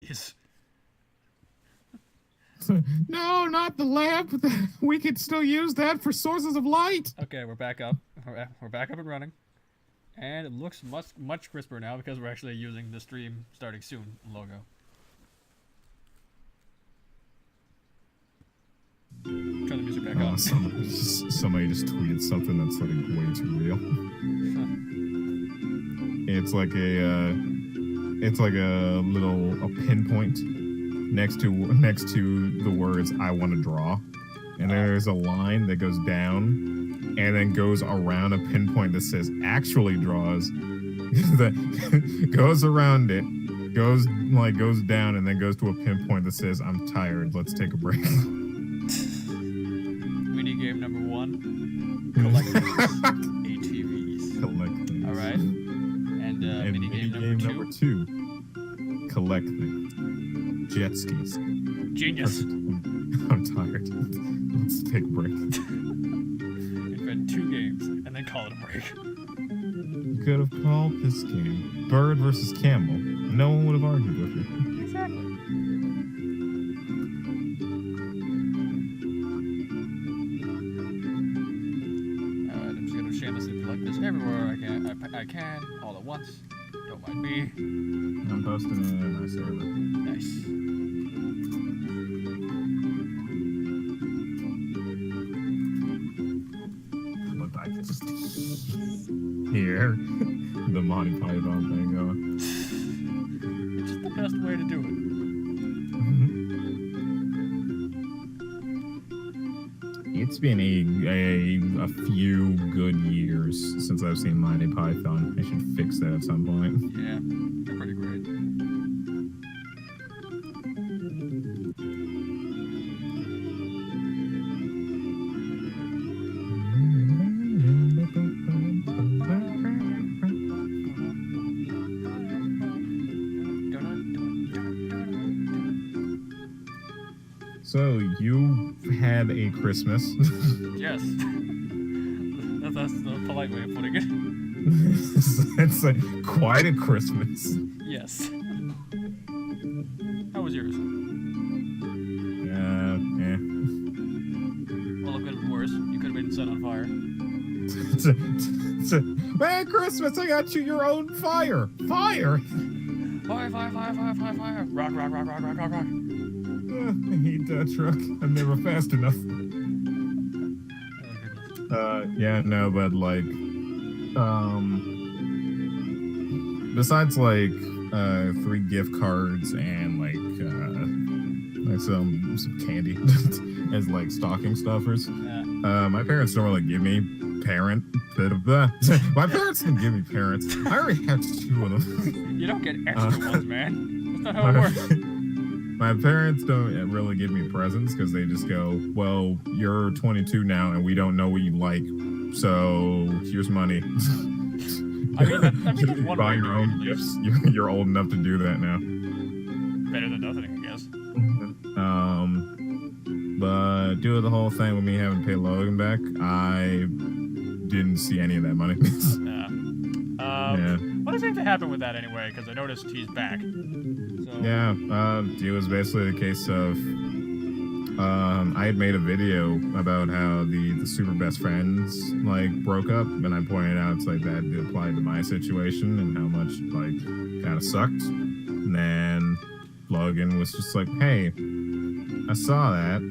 please. No, not the lamp. We could still use that for sources of light. Okay, we're back up. We're back up and running. And it looks much crisper now because we're actually using the stream starting soon logo. Turn the music back on. Somebody just tweeted something that's like way too real. It's like a little pinpoint next to the words "I want to draw," and there's a line that goes down and then goes around a pinpoint that says "actually draws." That goes around it, goes down, and then goes to a pinpoint that says "I'm tired. Let's take a break." Mini game number 1: collect ATVs. Collect things. All right. And mini game number 2: collect things. Jet skis. Genius. I'm tired. Let's take a break. Invent 2 games and then call it a break. You could have called this game Bird versus Camel. No one would have argued with you. Exactly. Alright, I'm just gonna shamelessly plug this everywhere I can, all at once. Don't mind me. I'm posting it in my server. Nice. Look, I can just hear the Monty Python thing going. It's just the best way to do it. It's been a few good years since I've seen Monty Python. I should fix that at some point. Yeah, they're pretty great. So, you had a Christmas. Yes. That's the polite way of putting it. It's quite a Christmas. Yes. How was yours? Yeah. Well, it could have been worse. You could have been set on fire. Merry Christmas! I got you your own fire! Fire! Fire, fire, fire, fire, fire, fire! Rock, rock, rock, rock, rock, rock, rock! I hate that truck. I'm never fast enough. Yeah, no, but like, besides like 3 gift cards and like some candy as like stocking stuffers. Yeah. My parents don't really give me my parents didn't give me parents. I already have 2 of them. You don't get extra ones, man. That's not how it works. My parents don't really give me presents because they just go, well, you're 22 now and we don't know what you like, so here's money. I mean, that's just one buy way your own gifts. You're old enough to do that now. Better than nothing, I guess. But due to the whole thing with me having to pay Logan back, I didn't see any of that money. Yeah. What seemed to happen with that anyway? Because I noticed he's back. So. Yeah, it was basically the case of I had made a video about how the super best friends like broke up, and I pointed out it's like that it applied to my situation and how much like kind of sucked. And then Logan was just like, "Hey, I saw that.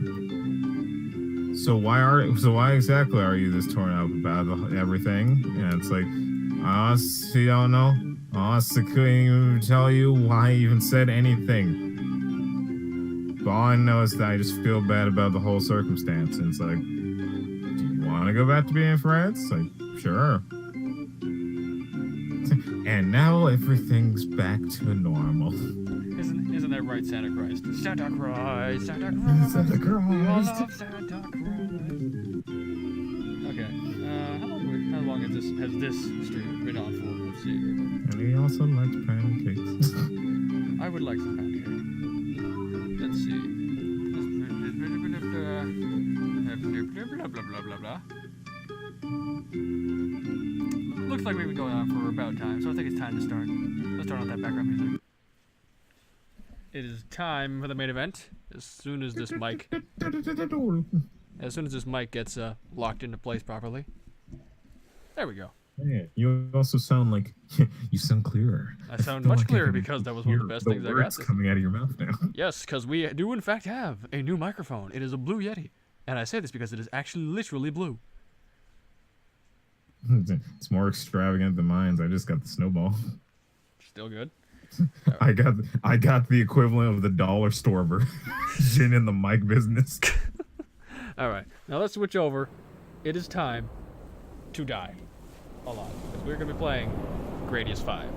So why exactly are you this torn up about everything?" And it's like, I honestly don't know. Honestly, couldn't even tell you why I even said anything. But all I know is that I just feel bad about the whole circumstance. And it's like, do you want to go back to being friends? Like, sure. And now everything's back to normal. Isn't that right, Santa Christ? Santa Christ, Santa Christ. Santa Christ. We all love Santa Christ. Okay. How long has this stream been on for? Let's see. And he also likes pancakes. I would like some pancake. Let's see. Blah blah blah blah blah. Looks like we've been going on for about time, so I think it's time to start. Let's turn on that background music. it is time for the main event. As soon as this mic gets locked into place properly. There we go. Yeah, you also sound like you sound clearer. I sound feel much like I clearer can because that was one of the best hear things I got. words coming out of your mouth now. Yes, because we do in fact have a new microphone. It is a Blue Yeti. And I say this because it is actually literally blue. It's more extravagant than mine. I just got the Snowball. Still good. I got the equivalent of the dollar store version in the mic business. All right, now let's switch over. It is time to die a lot because we're gonna be playing Gradius 5.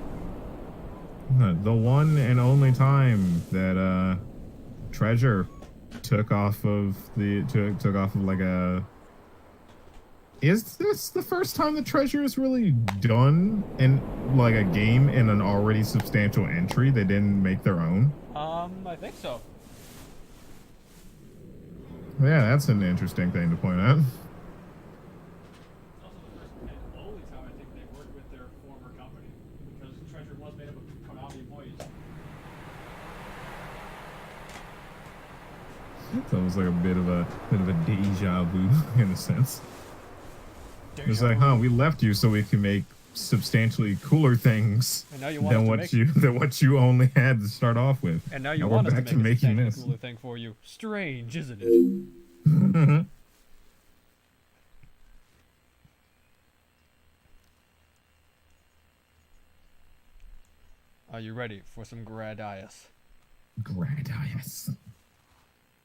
The one and only time that Treasure took off of like a. Is this the first time the Treasure is really done in like a game in an already substantial entry? They didn't make their own. I think so. Yeah, that's an interesting thing to point out. It's also the first and only time I think they worked with their former company because Treasure was made up of Konami employees. So it was like a bit of a deja vu in a sense. It's like, we left you so we can make substantially cooler things and now you want than what you only had to start off with. And now you we're want us back to make making a this cooler thing for you. Strange, isn't it? Are you ready for some Gradius? Gradius.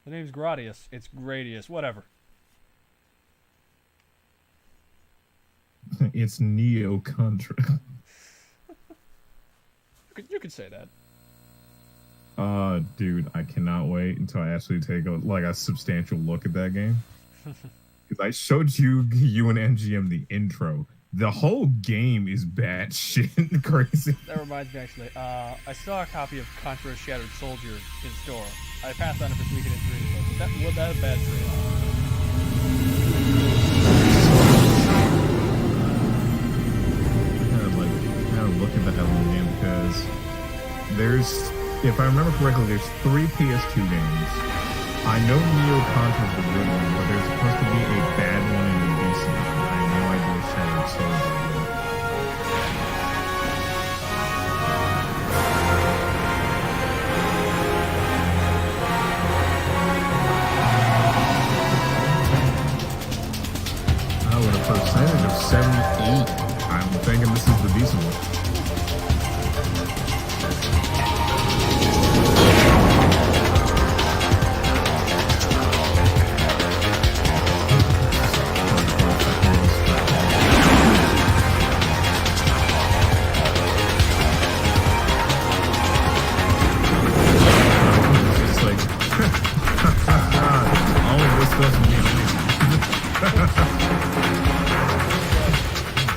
The name's Gradius. It's Gradius. Whatever. It's Neo Contra. You could say that. Dude, I cannot wait until I actually take a substantial look at that game. Because I showed you and MGM the intro. The whole game is batshit crazy. That reminds me, actually. I saw a copy of Contra Shattered Soldier in store. I passed on it for Suikoden 3. Was that a bad trade-off? Look at the hell in the game because if I remember correctly, there's 3 PS2 games. I know Neo Contra is the good one, but there's supposed to be a bad one and a decent one. I have no idea Shattered Soldier. With a percentage of 78, I'm thinking this is the decent one. It's like, all of this doesn't mean anything.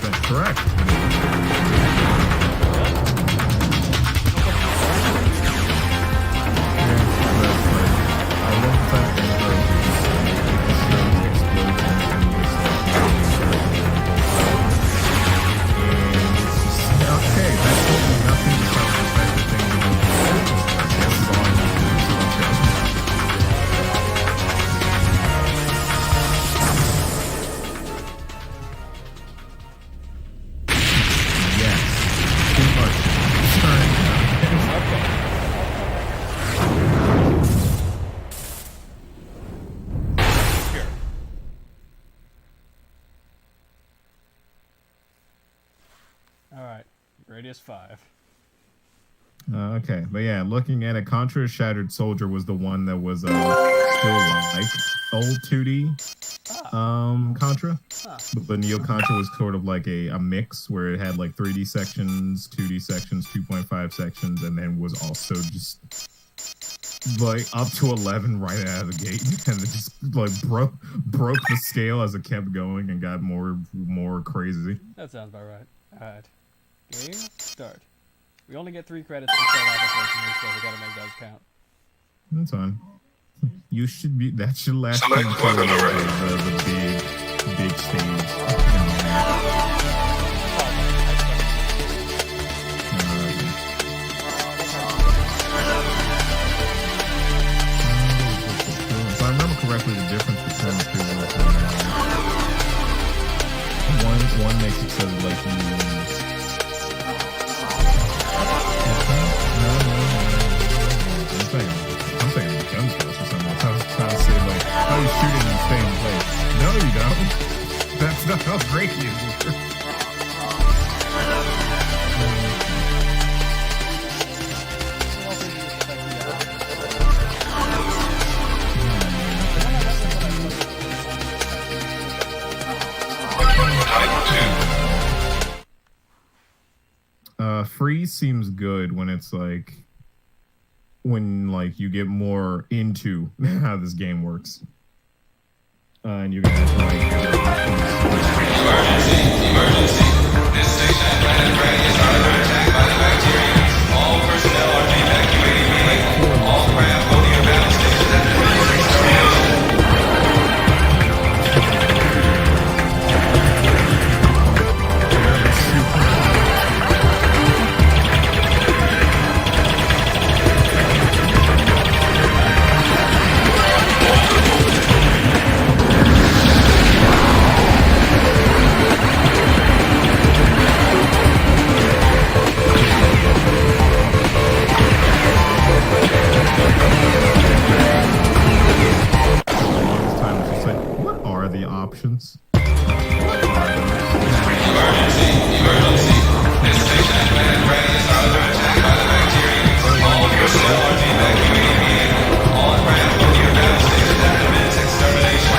That's correct. Alright, Gradius 5. Okay, but yeah, looking at it, Contra Shattered Soldier was the one that was still like old 2D Contra. But the Neo Contra was sort of like a mix where it had like 3D sections, 2D sections, 2.5 sections, and then was also just like up to 11 right out of the gate, and it just like broke the scale as it kept going and got more crazy. That sounds about right. Alright. Game start. We only get 3 credits to start off, unfortunately, so we gotta make those count. That's fine. You should be. That should last Select until weapon already. the big stage. how great he is. Freeze seems good when it's like when like you get more into how this game works. And you guys like emergency. This station is under attack by the Bacterians. All personnel are evacuating. All craft go to your battle stations at the options. Emergency. This station has been under attack by the Bacterians. All personnel are evacuating. All craft go to your battle stations after minutes extermination.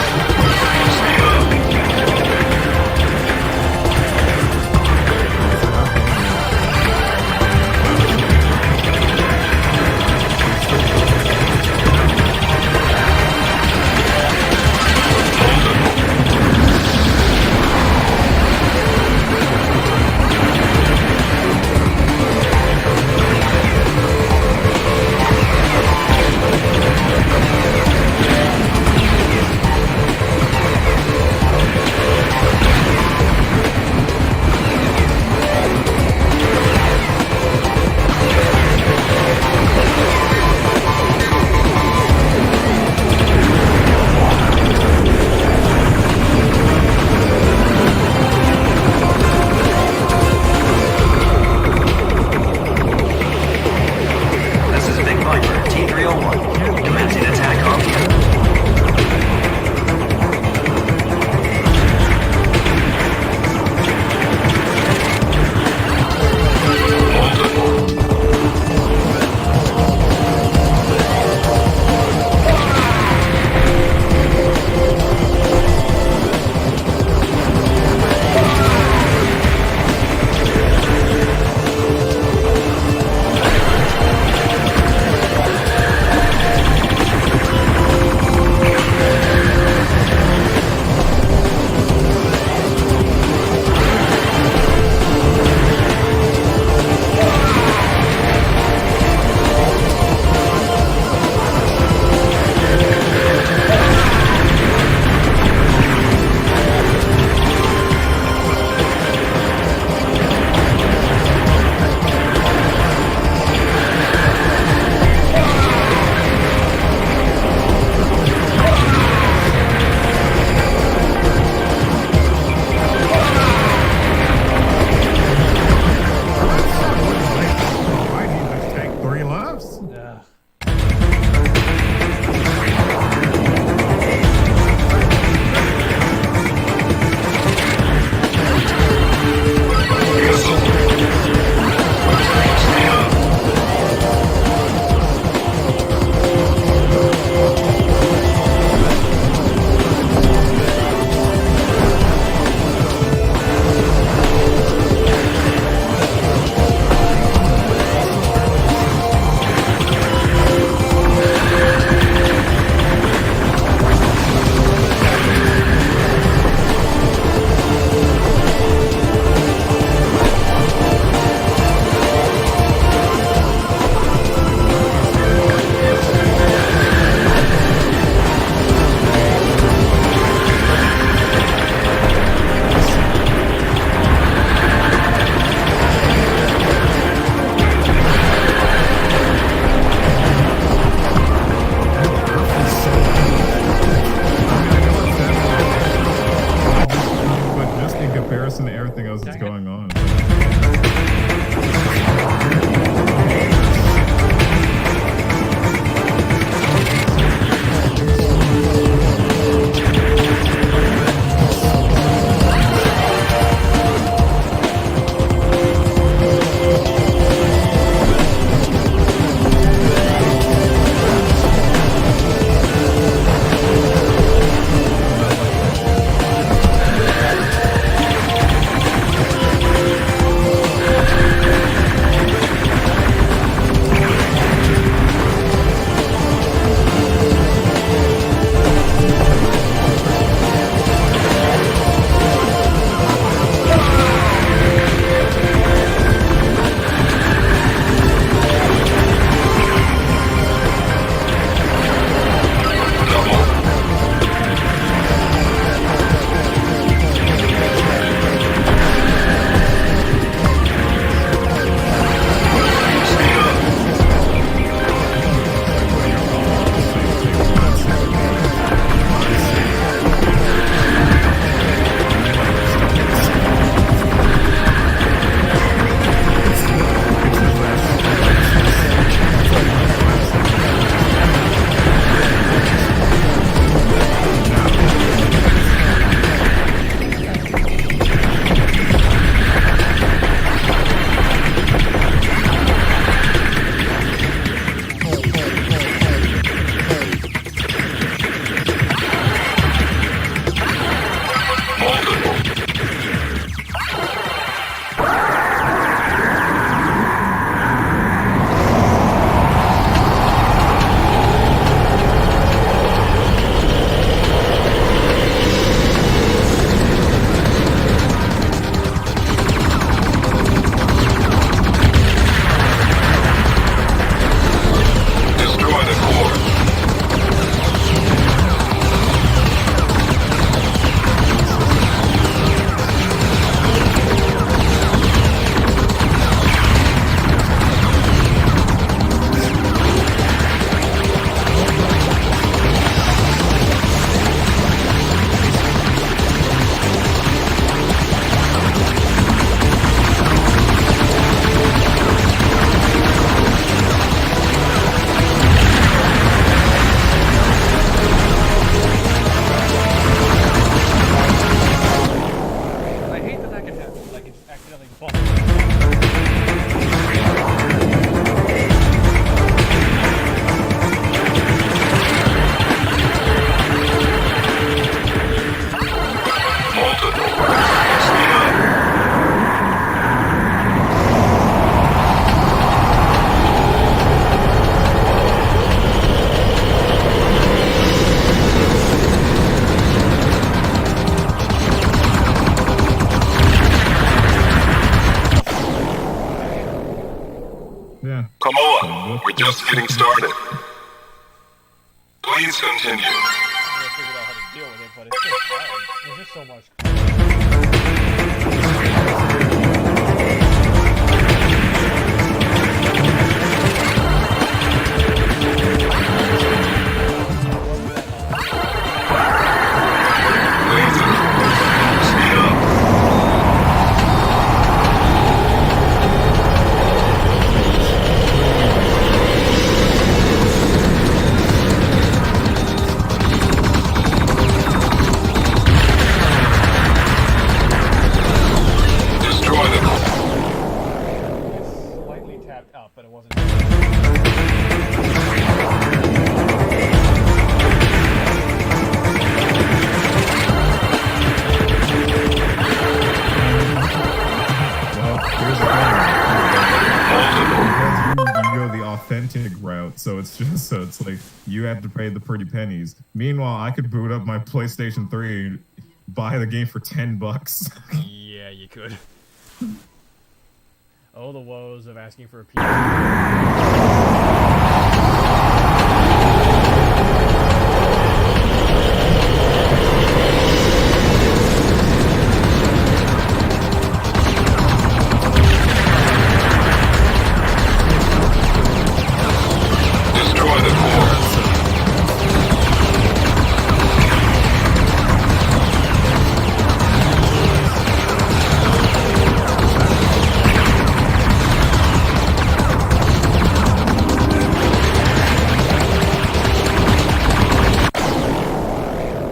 Please continue. I figured out how to deal with it, but it's just hard. There's just so much. Speed up. Destroy the core. It's slightly tapped up, but it wasn't. Well, here's the thing. Because you go the authentic route, so it's like you have to pay the pretty pennies. Meanwhile, I could boot up my PlayStation 3, buy the game for $10. Yeah, you could. Oh, the woes of asking for a P. Destroy the core.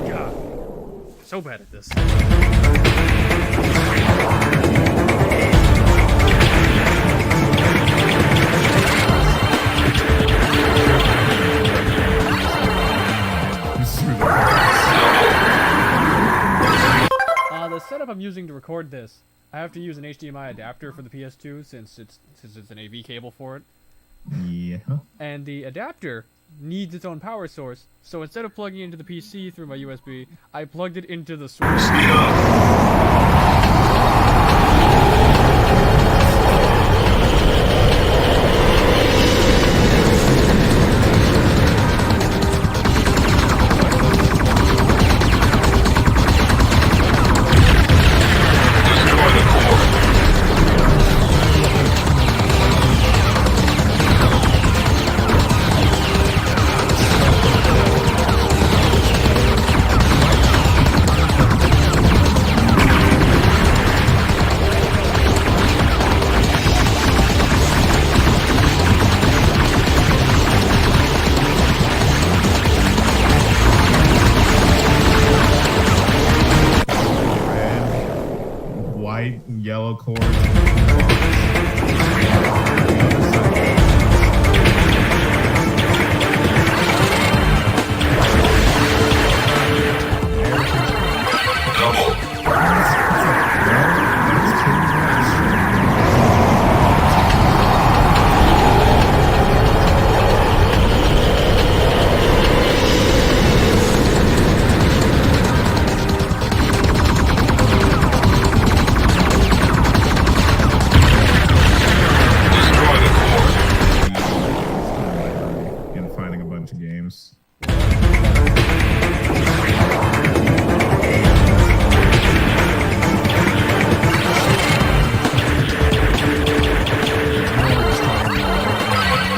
God, so bad at this. The setup I'm using to record this, I have to use an HDMI adapter for the PS2 since it's an AV cable for it, Yeah. and the adapter needs its own power source. So instead of plugging into the PC through my USB, I plugged it into the Switch. Speed up. Destroy the core. Red, white, and yellow cords. Double. Destroy the core. And finding a bunch of games.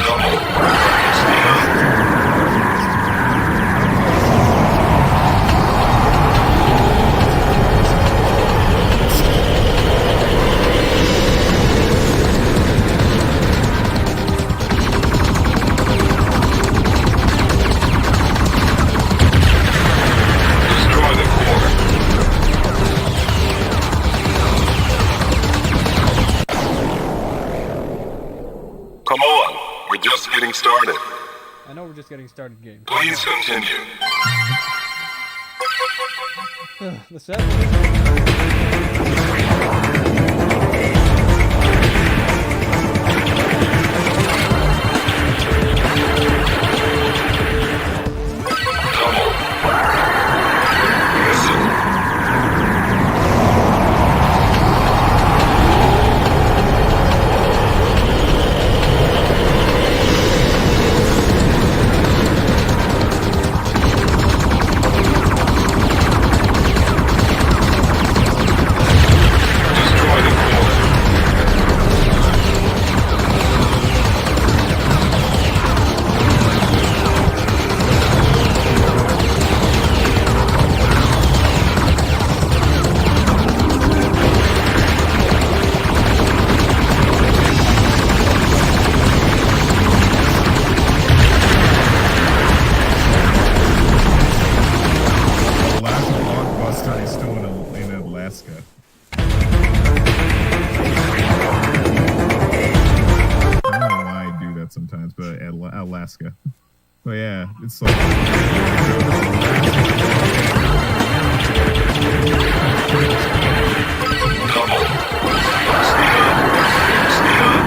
Double. Speed up. Destroy the core. Come on, we're just getting started. I know we're just getting started, game. Please continue. The set. Double. Listen. Alaska. But yeah, it's like. Double. Stay on. Stay on.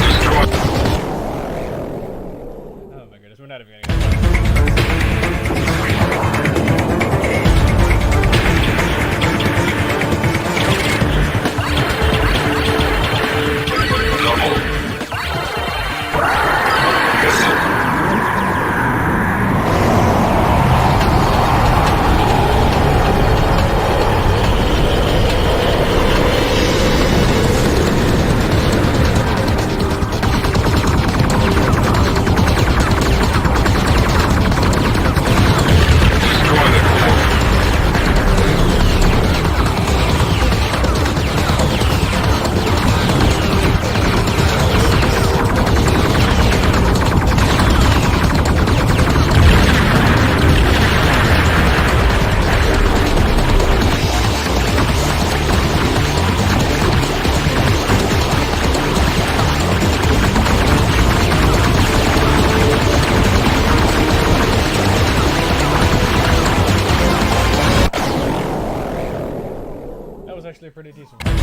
Destroy. Oh my goodness, we're not even gonna get Double. Missile. Destroy the core. That was actually a pretty decent one.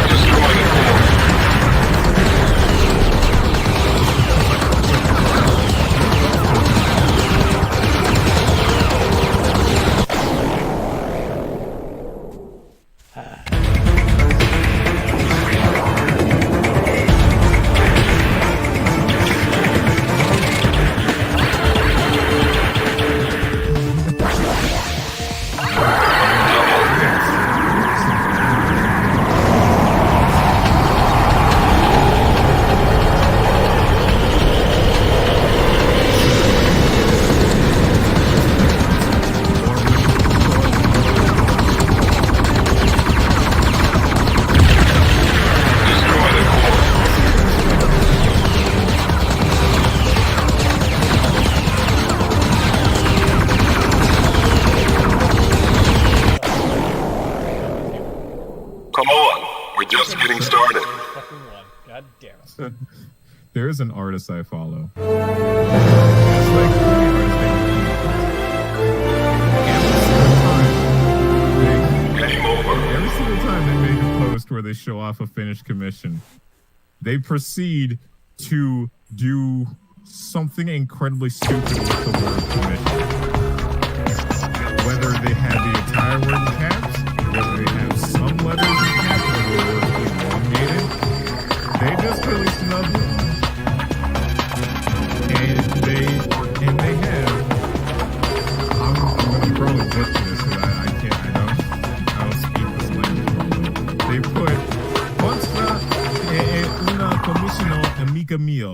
Destroy the core. Destroy the core. Come on, we're just getting started. Fucking one. God damn it. There is an artist I follow. It's like Game over. every single time they make a post where they show off a finished commission, they proceed to do something incredibly stupid with the word commission. Whether they have the entire word in caps, whether they have some letters in caps, whether the word is elongated, they just released another one. And they have. I'm gonna probably butcher this because I don't speak this language. They put contra una commissiono amiga mío.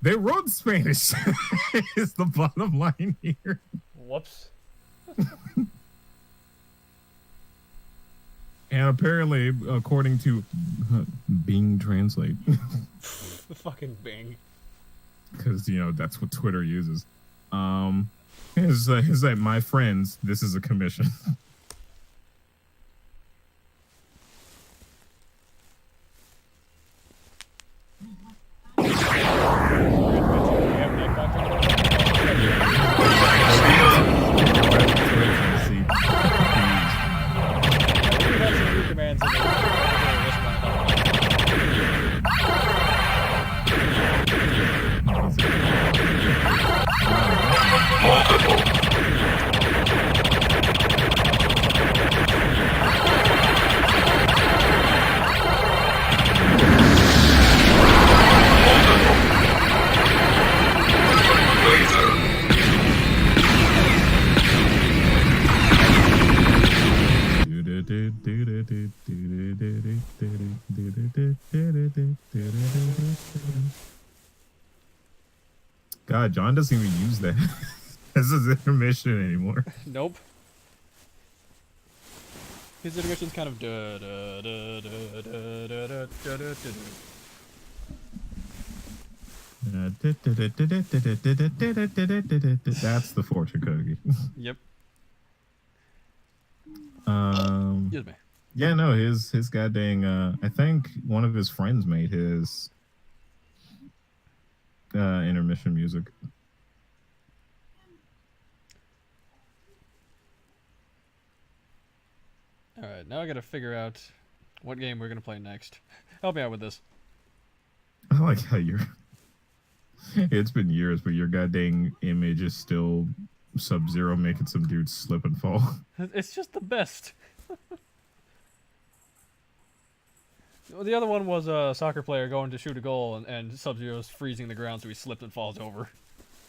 They wrote Spanish. Is the bottom line here. Whoops. And apparently, according to Bing Translate, The fucking Bing. because that's what Twitter uses. Is that my friends? This is a commission. Multiple. God, John doesn't even use that as his intermission anymore. Nope. His intermission's kind of da da da da da da da da da da. That's the fortune cookie. Yep. Um, Excuse me. yeah, no, his goddamn. I think one of his friends made his intermission music. All right, now I gotta figure out what game we're gonna play next. Help me out with this. I like how you're. It's been years, but your goddamn image is still Sub-Zero making some dudes slip and fall. It's just the best. The other one was a soccer player going to shoot a goal, and Sub-Zero's freezing the ground so he slipped and falls over.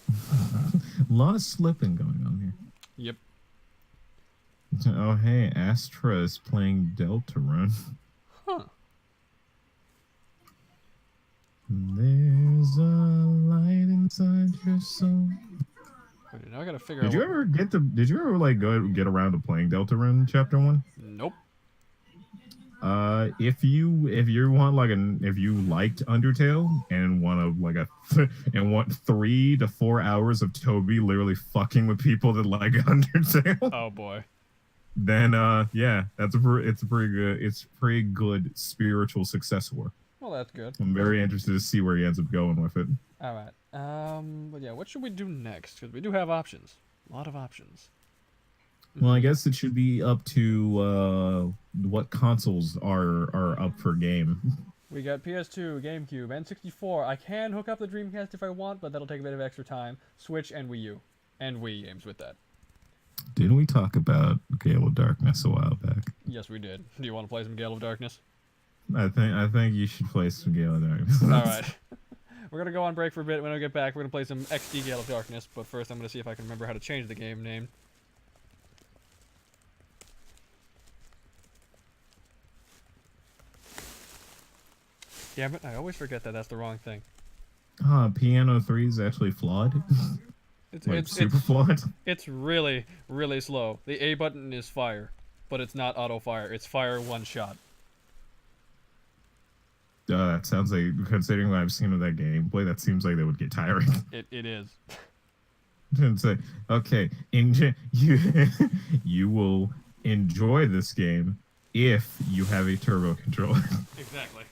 A lot of slipping going on here. Yep. Oh, hey, Astra is playing Deltarune. Huh. There's a light inside your soul. Wait, now I gotta figure Did out. you ever get to? Did you ever like get around to playing Deltarune Chapter 1? Nope. If you want like if you liked Undertale and want 3 to 4 hours of Toby literally fucking with people that like Undertale, Oh boy. then yeah, it's a pretty good spiritual successor. Well, that's good. I'm very interested to see where he ends up going with it. All right. But yeah, what should we do next? Because we do have options. A lot of options. Well, I guess it should be up to what consoles are up for game. We got PS2, GameCube, N64. I can hook up the Dreamcast if I want, but that'll take a bit of extra time. Switch and Wii U. And Wii games with that. Didn't we talk about Gale of Darkness a while back? Yes, we did. Do you want to play some Gale of Darkness? I think you should play some Gale of Darkness. All right. We're going to go on break for a bit. When I get back, we're going to play some XD Gale of Darkness. But first, I'm going to see if I can remember how to change the game name. Damn it, I always forget that that's the wrong thing. Piano 3 is actually flawed. It's super flawed. It's really, really slow. The A button is fire, but it's not auto fire. It's fire one shot. That sounds like, considering what I've seen of that gameplay, that seems like that would get tiring. It is. And say, okay, you will enjoy this game if you have a turbo controller. Exactly.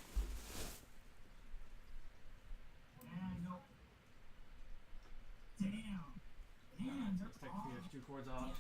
Let's take the PS2 cords off.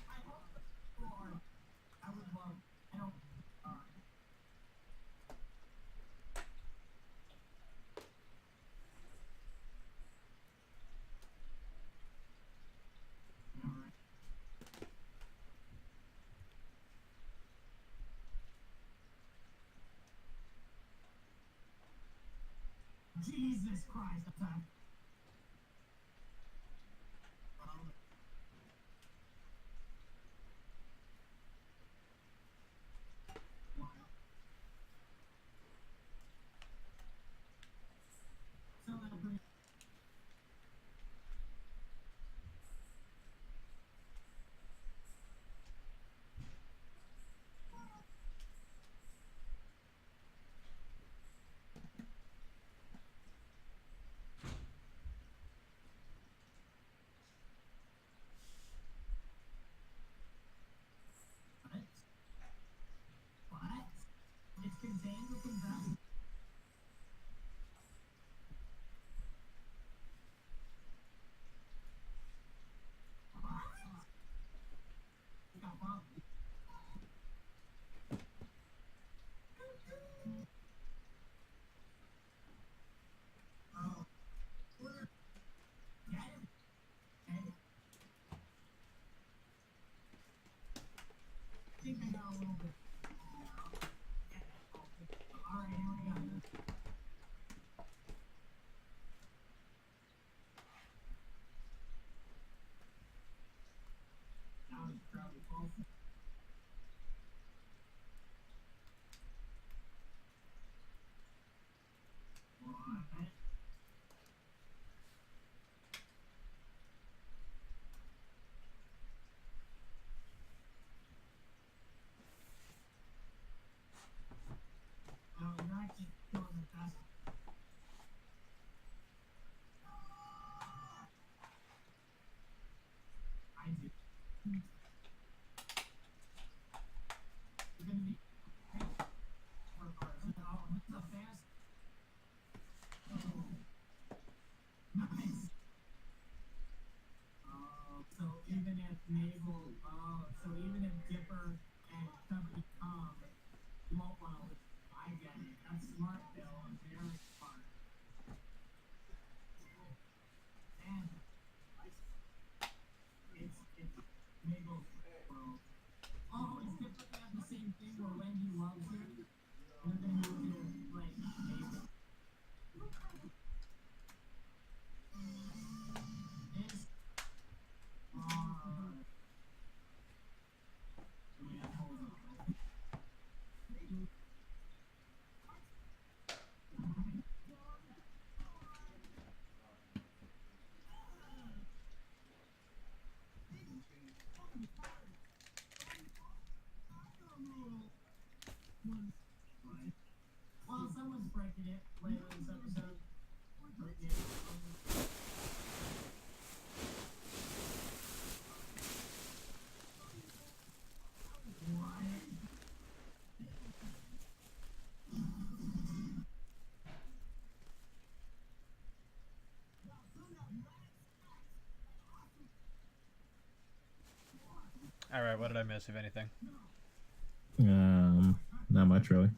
Jesus Christ, I'm So even if Naval, so even if Dipper and company come, you won't want to. I get it. That's smart, Bill. Very smart. And it's Naval's world. Oh, it's Dipper have the same thing where Wendy loves him, and then they move to like Naval. It's yeah, hold on. Well, someone's breaking it later in this episode. Breaking it. All right, what did I miss, if anything? Not much really.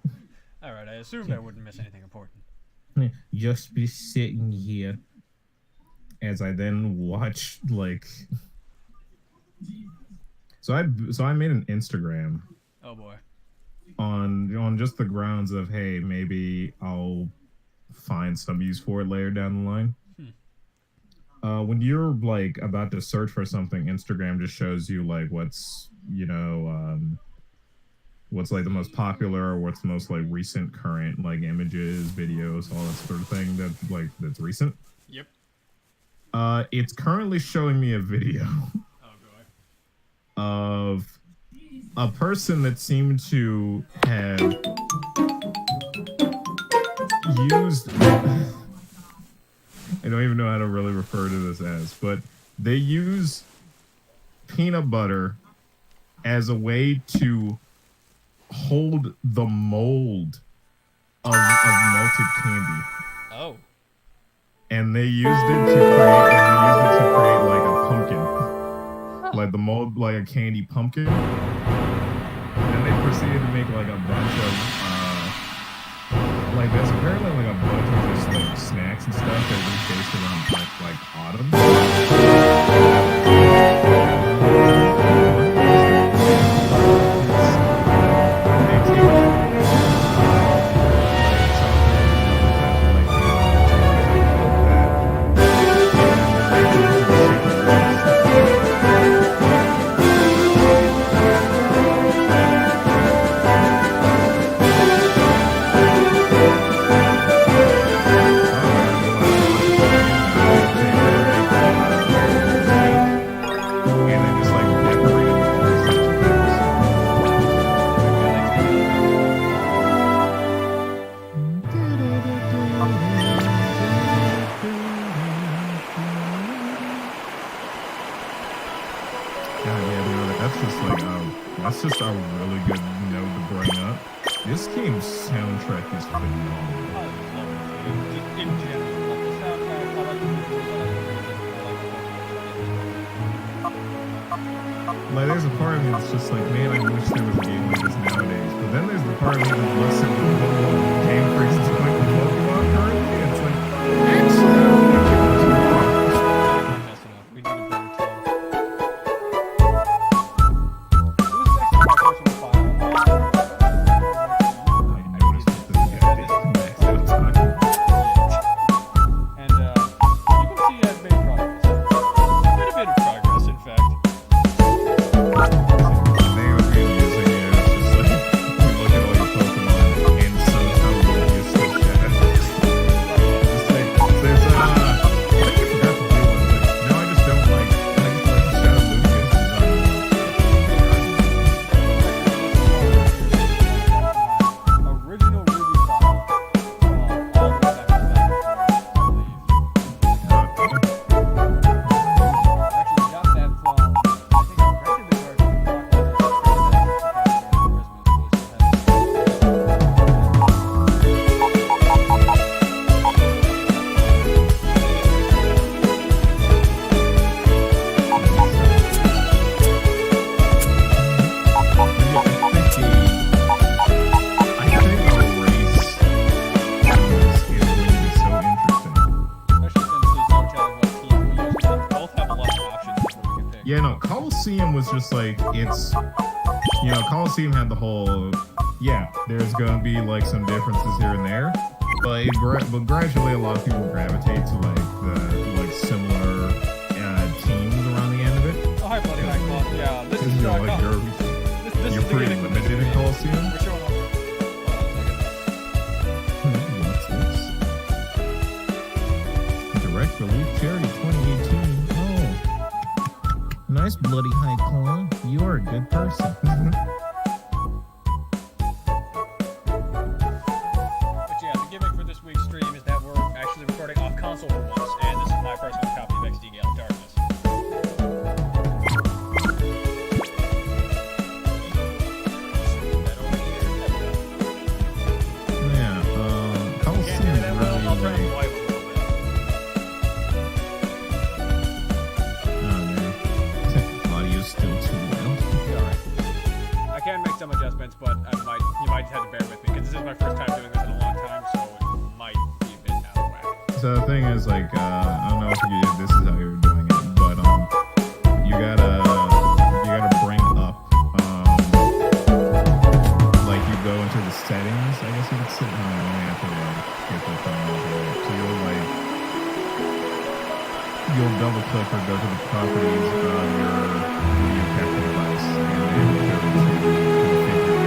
All right, I assumed I wouldn't miss anything important. Just be sitting here as I then watch like. So I made an Instagram Oh boy. on just the grounds of, hey, maybe I'll find some use for it later down the line. When you're like about to search for something, Instagram just shows you like what's what's like the most popular or what's the most like recent current like images, videos, all that sort of thing that's recent. Yep. It's currently showing me a video Oh boy. of a person that seemed to have used I don't even know how to really refer to this as, but they use peanut butter as a way to hold the mold of melted candy. Oh. And they used it to create like a pumpkin. Like the mold, like a candy pumpkin. And then they proceeded to make like a bunch of like there's apparently like a bunch of just like snacks and stuff that we based around like autumn. That's just a really good note to bring up. This game's soundtrack is phenomenal. In general, like the soundtrack, I like the visuals, Like, there's a part of me that's just like, man, I wish there was a game like this nowadays. But then there's the part of me that looks at what Game Freaks is playing with Pokemon currently, and it's like, actually, I don't think it was wrong. Messing up. We need a better team. It was actually my personal file. I noticed that this guy did maxed out time. And you can see I've made progress. Quite a bit of progress, in fact. They would be using it as just like, you look at all your Pokemon, and sometimes Yeah, no, Coliseum was just like, it's, you know, Coliseum had the whole, yeah, there's gonna be like some differences here and there, but but gradually a lot of people gravitate to like the like similar teams around the end of it. Oh, hi, buddy. Hi, Claw. Yeah, this Because is you're like this you're is the pretty beginning of limited in this Coliseum. We're showing up. What's this? Direct Relief Charity 2018. Oh, nice bloody high claw. You are a good person. But yeah, the gimmick for this week's stream is that we're actually recording off console for once, and this is my personal copy of XD Gale Darkness. Yeah, Coliseum is I'll really turn like, the light a little bit. oh man, audio's still too loud. Sorry. I can make some adjustments, but you might have to bear with me because this is my first time doing this in a long time, so it might be a bit out of whack. So the thing is, like, I don't know if this is how you're doing it, but you gotta bring up, like you go into the settings. I guess you could sit. No, you only have to get the phone over it. So you'll double click or go to the properties of your capture device, and then go to the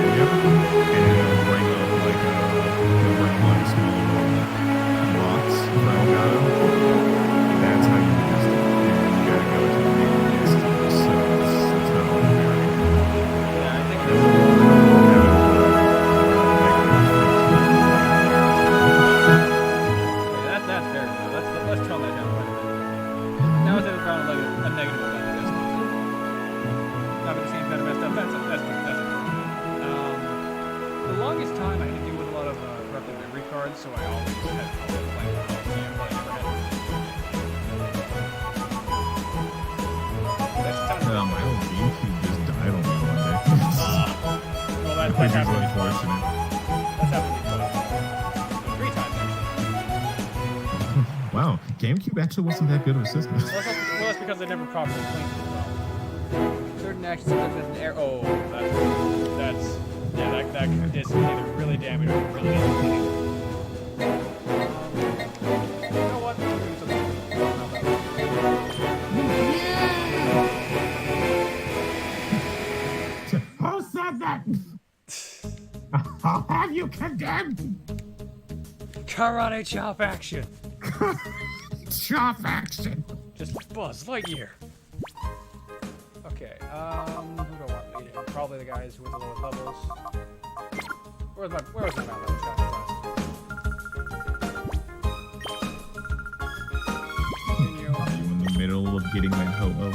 video, and it'll bring up like small box for Elgato. That's how you adjust it. And you gotta go to the main list. So it's not all very. Yeah, I think that's fair. Let's tone that down quite a bit. Now it's around like a negative event, I guess. Not at the same kind of messed up. That's it. The longest time I had to deal with a lot of corrupted memory cards, so I always had trouble playing with Coliseum, but I never had My old GameCube just died on me one day. well, that Which is happened to me unfortunate. That's happened to me 3 times, actually. Wow, GameCube actually wasn't that good of a system. Well, that's because they never properly cleaned it well. Certain actions sometimes has an error. Oh, that's that disc is either really damaged or really damaged. You know what? I'm doing something. Who said that? I'll have you condemned. Karate chop action. Chop action. Just Buzz Lightyear. Okay, who do I want leading? Probably the guys with the lowest levels. Where's my map? Let's shot Continue. Are you in the middle of getting that Ho-Oh?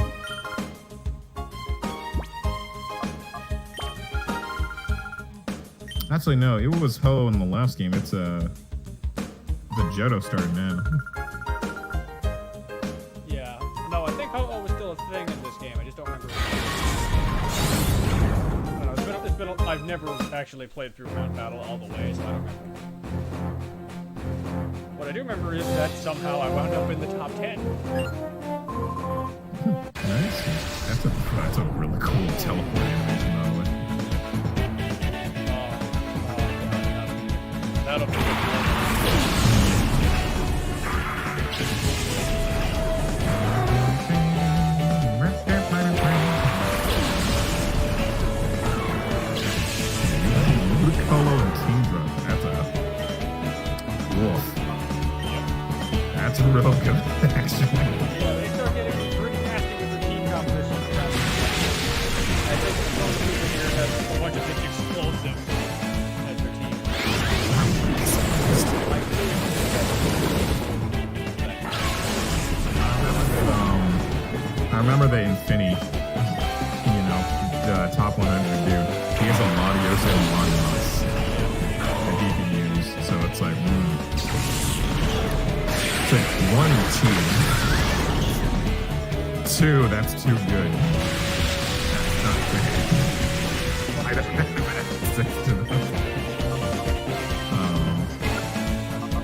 Actually, no, it was Ho in the last game. It's the Johto started now. Yeah. No, I think Ho-Oh was still a thing in this game. I just don't remember. I don't know. I've never actually played through Mount Battle all the way, so I don't remember. What I do remember is that somehow I wound up in the top 10. Nice. That's a really cool teleport animation, by the way. That'll be good. Polo and Kingdra. That's a real good action. Yeah, they start getting pretty nasty with the team competition. I think most people here have a bunch of big explosives as their team. I remember the Infinity, the top 100 dude. He has a Latios and Latios that he can use. So it's like, It's like 1, 2. 2, that's too good. Not fair. I don't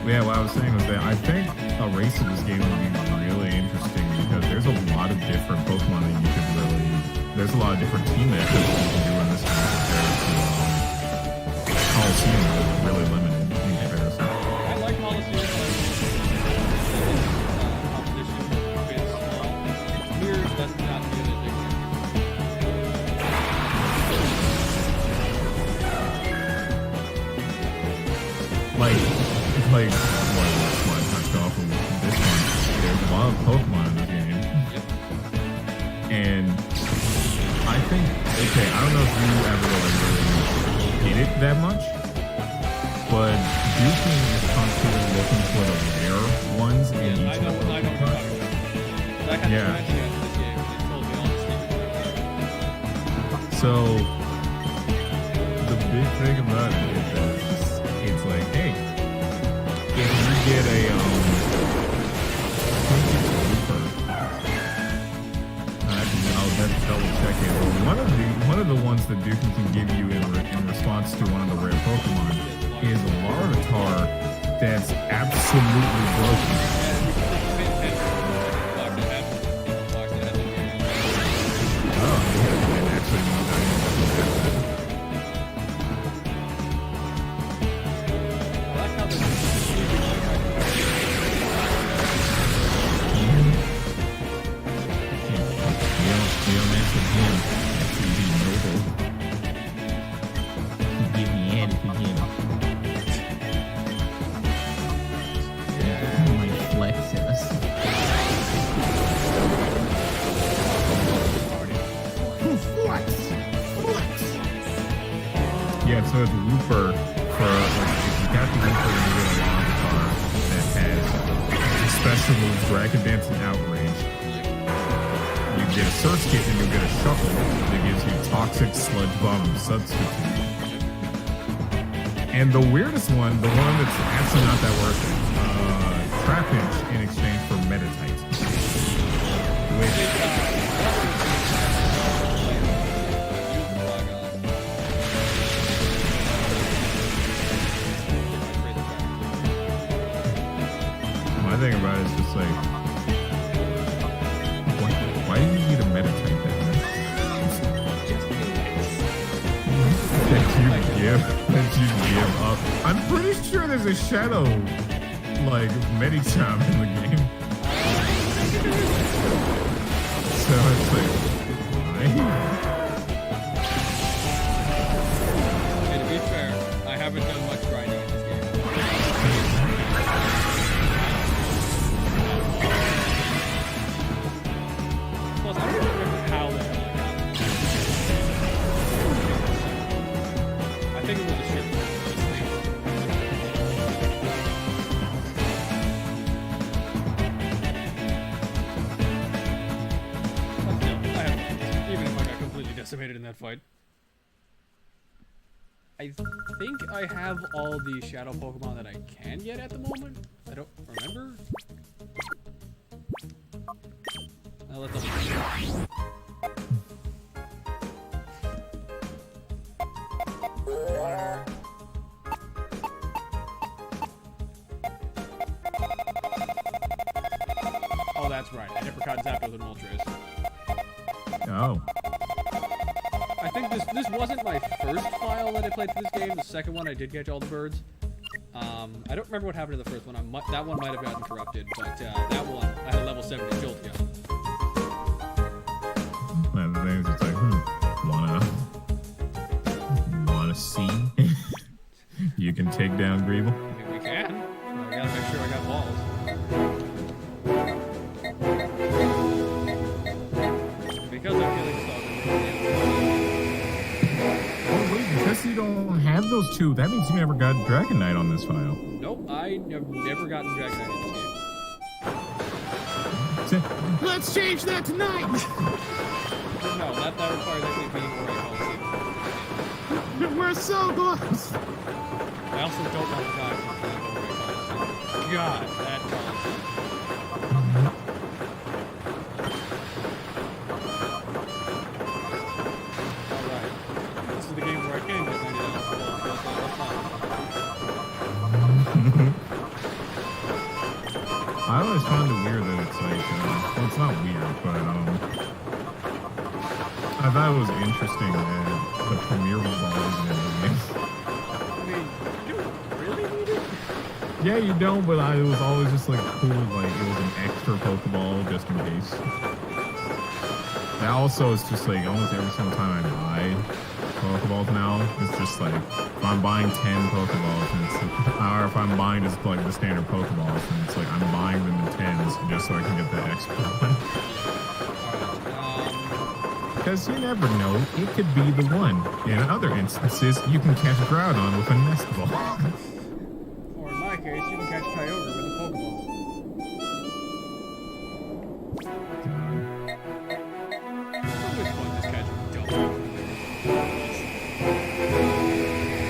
yeah, what I was saying was that I think a race of this game would be really interesting because there's a lot of different Pokemon that you could there's a lot of different team matches you can do in this game compared to Coliseum, which is really limited in comparison. I like Coliseum, but competition is small. Mirrors does not feel as big. Like what I touched off of this one. There's a lot of Pokemon in this game. Yep. And I think, okay, I don't know if you ever like really hate it that much, but Duking is constantly looking for the rare ones in each I know of the what you're talking Pokemon. about. I had Yeah. to mention it in this game. It told me all the secrets. So the big thing about it is that it's like, hey, if you get a I think it's a Looper. I'll have to double check it. But one of the ones that Dukin can give you in response to one of the rare Pokemon is a Larvitar that's absolutely broken. Oh, yeah, and actually, I didn't know that. Yeah, so it's Looper for, like, if you got the Looper and you get a Larvitar that has the special moves Dragon Dance and Outrage, you get a Surge Kit and you'll get a Shuffle that gives you Toxic, Sludge Bomb, and Substitute. And the weirdest one, the one that's actually not that worth it, Trapinch in exchange for Meditite. Which... My thing about it is just like, why do you need a Meditite then? That you give up. I'm pretty sure there's a Shadow, like, Medicham in the game. So it's like, why? And to be fair, I haven't done much grinding in this game. Plus, I don't even remember how the hell I got it. I think it was a ship. Even if I got completely decimated in that fight. I think I have all the shadow Pokemon that I can get at the moment. I don't remember. Let's double check. Oh, that's right. I never caught Zapdos and Moltres. Oh. I think this wasn't my first file that I played for this game. The second one I did catch all the birds. I don't remember what happened to the first one. That one might have gotten corrupted, but that one I had a level 70 Jolteon. And the thing is, it's like, wanna see? You can take down Greeble. I mean, we can. I gotta make sure I got balls. Because I'm killing stuff. Oh wait, because you don't have those two, that means you never got Dragonite on this file. Nope, I have never gotten Dragonite in this game. Let's change that tonight! No, that requires actually being the right policy. We're so close! I also don't want to die from the right policy. God, that policy. Alright. This is the game where I can get $90 for I always found it weird that it's like, well, it's not weird, but, I I thought it was interesting that the premiere was always in every I mean, you don't really need it. Yeah, you don't, but it was always just like cool, like it was an extra Pokeball just in case. And also, it's just like almost every single time I buy Pokeballs now, it's just like if I'm buying 10 Pokeballs, and it's, or if I'm buying just like the standard Pokeballs, and it's like I'm buying them in 10s just so I can get the extra one. Because you never know, it could be the one. In other instances, you can catch Groudon with a Nest Ball. Or in my case, you can catch Kyogre with a Pokeball. It's always fun just catching double. I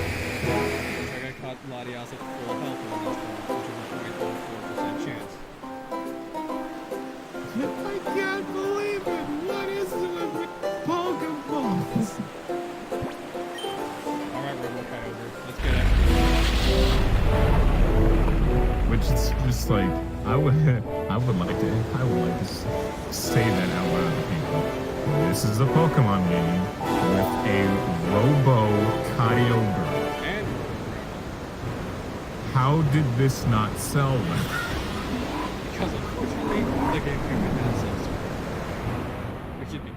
caught Latias at full health in this one, which is a 0.04% chance. I can't believe it! What is it with Pokeballs? Alright, Robo Kyogre, let's get it. Which is just like I would like to say that out loud to people. This is a Pokemon game with a Robo Kyogre. And How did this not sell well? because unfortunately, the game came with that sense. Which should be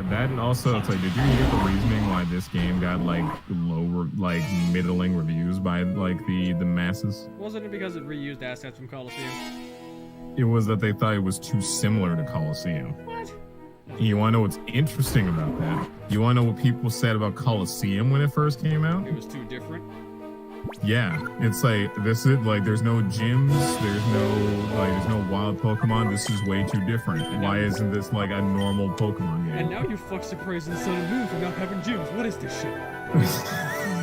That and also it's like, did you get the reasoning why this game got like lower, like middling reviews by like the masses? wasn't it because it reused assets from Coliseum? It was that they thought it was too similar to Coliseum. What? You want to know what's interesting about that? You want to know what people said about Coliseum when it first came out? It was too different. Yeah, it's like this is like there's no gyms, there's no wild Pokemon. This is way too different. Why isn't this like a normal Pokemon game? And now you fucks the praise in Sun and Moon for not having gyms. What is this shit?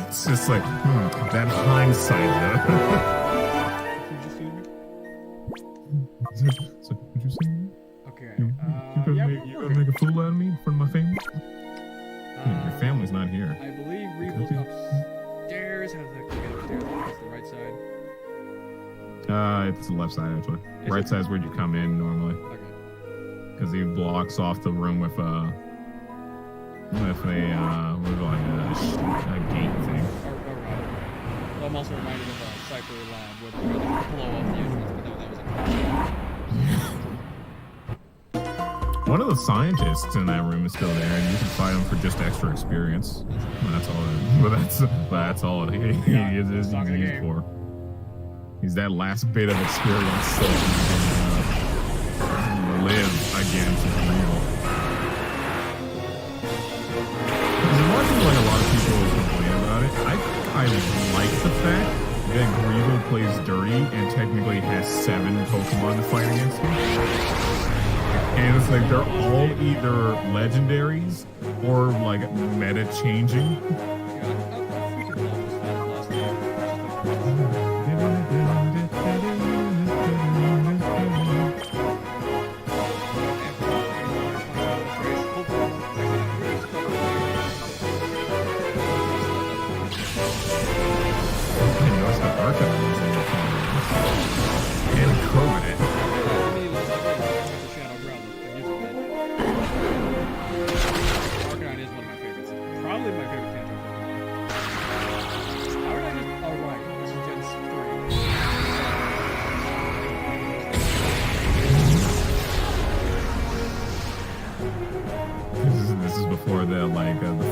It's just like that hindsight. Did you just see me? So, what you saying? Okay. You Yeah, gonna make a fool out of me in front of my family? Your family's not here. I believe Regal's upstairs. How does that get upstairs? That's the right side. It's the left side actually. Is Right it? side's where you come in normally, Okay. because he blocks off the room with a gate thing. Alright. Well, I'm also reminded of Cypher Lab where they blow off the entrance, but no, that was a One of the scientists in that room is still there, and you can fight him for just extra experience. That's all. That's all he is used for. He's that last bit of experience so he can live against Regal. There's one thing like a lot of people complain about it. I like the fact that Greedle plays dirty and technically has 7 Pokemon to fight against him. And it's like they're all either legendaries or like meta changing. And Covenant. Arcanine is one of my favorites. Probably my favorite Kanto Pokemon. How did I just... Oh, right. This is Gen 3. This is before the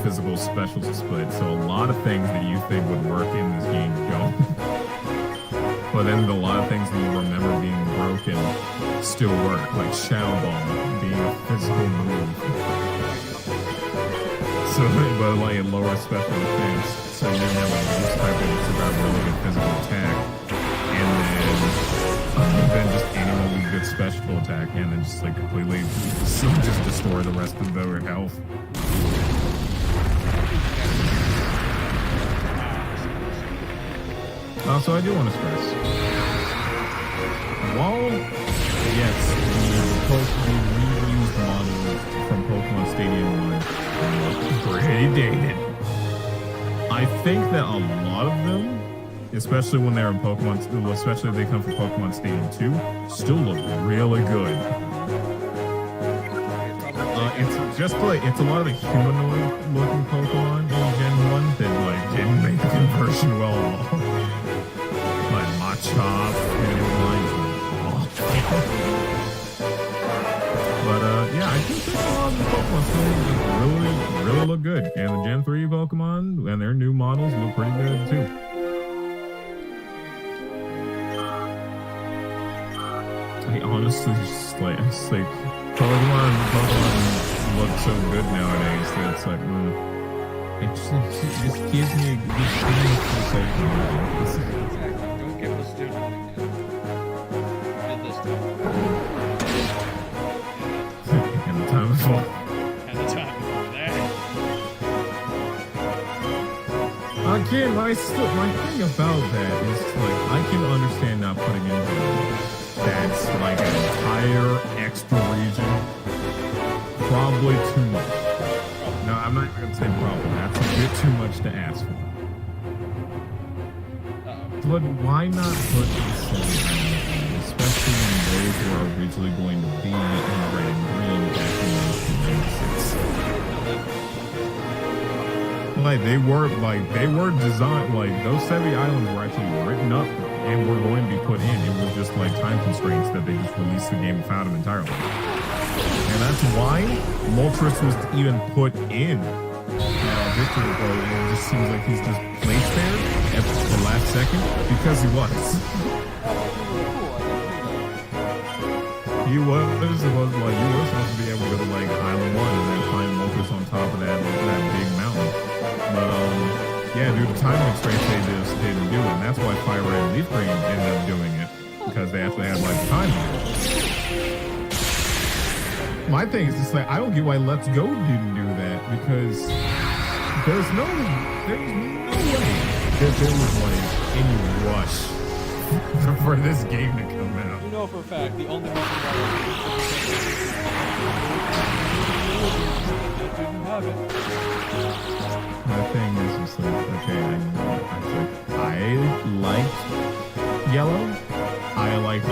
physical specials split, so a lot of things that you think would work in this game don't. But then a lot of things that you remember being broken still work, like Shadow Ball being a physical move. So, but like a lower special defense, so you didn't have a boost type that got really good physical attack, and then just anyone with good special attack, and then just like completely just destroy the rest of their health. So I do want to stress, while yes, the reused models from Pokemon Stadium 1 are pretty dated, I think that a lot of them, especially when they're in Pokemon, especially if they come from Pokemon Stadium 2, still look really good. just like it's a lot of the humanoid looking Pokemon in Gen 1 that like didn't make the conversion well at all. Like Machop and like but yeah, I think there's a lot of the Pokemon still really look good. And the Gen 3 Pokemon and their new models look pretty good too. I honestly just like Pokemon look so good nowadays that it's like it just gives me a good feeling for Exactly. Don't give us student money. Did this time. and the time before. And the time before that. Again, my thing about that is like I can understand not putting in that's like an entire extra region. Probably too much. No, I'm not even gonna say probably. That's a bit too much to ask for. But why not put the same, especially when those were originally going to be in red and green back in 1996? Like they were designed, like those 70 islands were actually written up and were going to be put in. It was just like time constraints that they just released the game without them entirely. And that's why Moltres was even put in Victory Road. It just seems like he's just placed there at the last second because he was. He was supposed to be able to go to like Island 1 and then find Moltres on top of that big mountain. But yeah, due to time constraints, they just didn't do it. And that's why Fire Red and Leaf Green ended up doing it because they actually had like time. My thing is just like I don't get why Let's Go didn't do that because there's no way that there was like any rush for this game to come out. You know for a fact the only reason why they didn't have it. My thing is just like, okay, I liked Yellow. I like the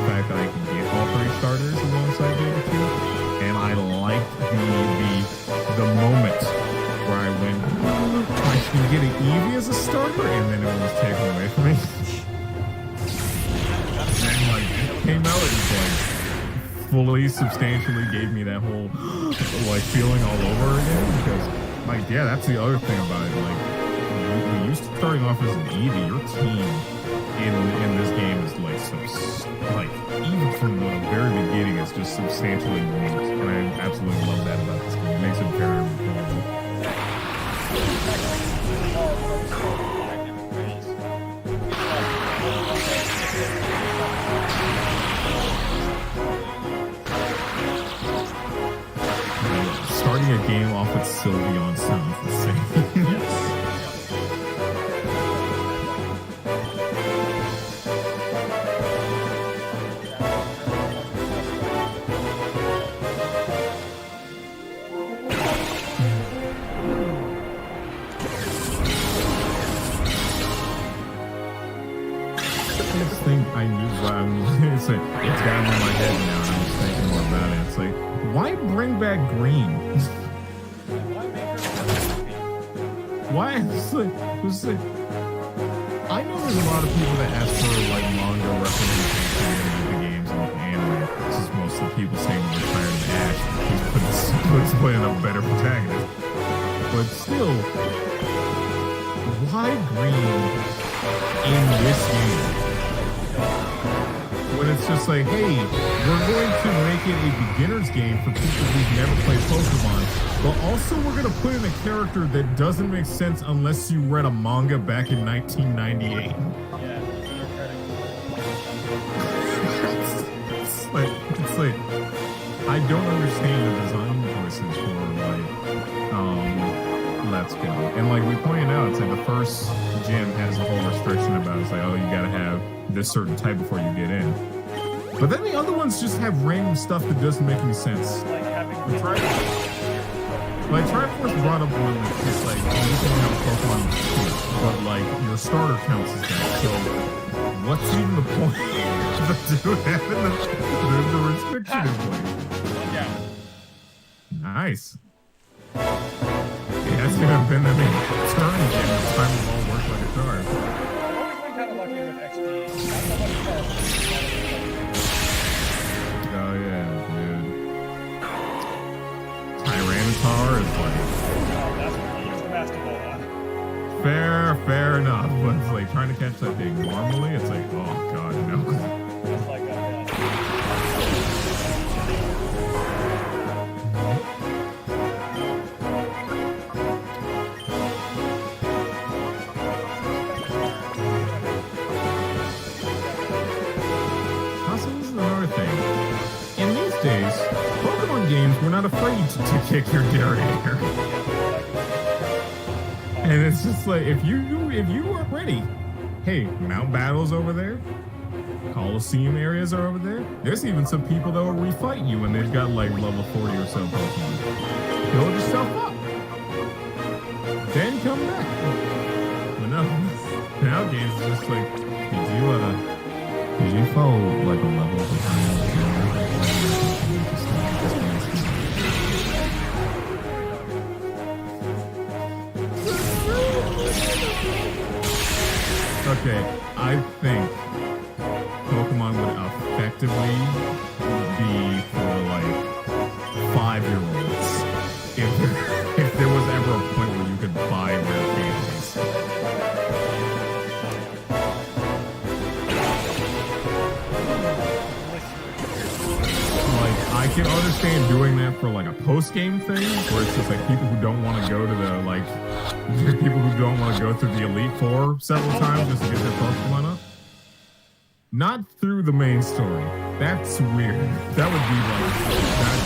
fact that I can get all 3 starters alongside the other 2. And I liked the moment where I went, I can get an Eevee as a starter, and then it was taken away from me. And like it came out and like fully substantially gave me that whole like feeling all over again because like yeah, that's the other thing about it. Like when you starting off as an Eevee, your team in this game is like so like even from the very beginning it's just substantially unique, and I absolutely love that about this game. It makes it very enjoyable. Starting a game off with Sylveon sounds insane. It's gotten in my head now, and I'm just thinking more about it. It's like, why bring back Green? Why? It's like, I know there's a lot of people that ask for like manga representation in the games and anime. This is most of the people saying they're tired of Ash. He's putting up a better protagonist. But still, why Green in this game? When it's just like, hey, we're going to make it a beginner's game for people who've never played Pokemon, but also we're going to put in a character that doesn't make sense unless you read a manga back in 1998. Yeah, It's like, I don't understand the design choices for Let's Go. And like we pointed out, it's like the first gym has a whole restriction about it. It's like, oh, you gotta have this certain type before you get in. But then the other ones just have random stuff that doesn't make any sense. like having Triforce brought up one that's just like, you can have a Pokemon, but like your starter counts as that. So what's even the point of having the restriction in place? yeah. I Nice. It hasn't even been that many turns yet. This time we've all worked like a charm. I've always been kind of lucky with XP. Not so much far. Oh yeah, dude. Tyranitar is like That's what he used the basketball on. fair enough, but it's like trying to catch that thing normally. It's like, oh god, no. Just like that. Also, this is another thing. In these days, Pokemon games, we're not afraid to kick your derriere. And it's just like, if you are ready, hey, Mount Battle's over there. Coliseum areas are over there. There's even some people that will refight you when they've got like level 40 or so Pokemon. Build yourself up. Then come back. But no, nowadays it's just like, did you fall like a level behind? Okay, I think Pokemon would effectively be for like 5-year-olds if there was ever a point where you could buy rare candies. Like, I can understand doing that for like a post-game thing, where it's just like people who don't want to go to the like people who don't want to go through the Elite Four several times just to get their Pokemon up. Not through the main story. That's weird. That would be like that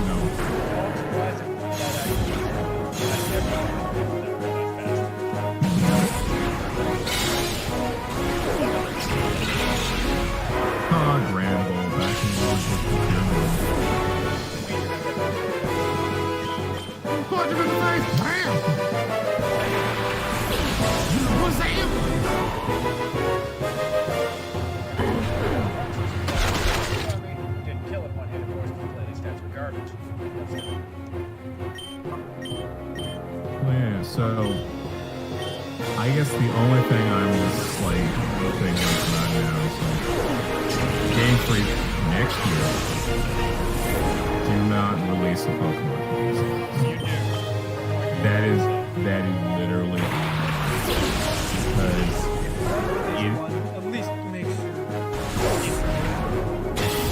no. Granbull back in the punch him in the face! Bam! What's that? Didn't kill it one hit, of course, because these stats were garbage. Yeah, so I guess the only thing I'm just like thinking about now is like Game Freak next year. Do not release a Pokemon game. You do. That is literally because At least make sure.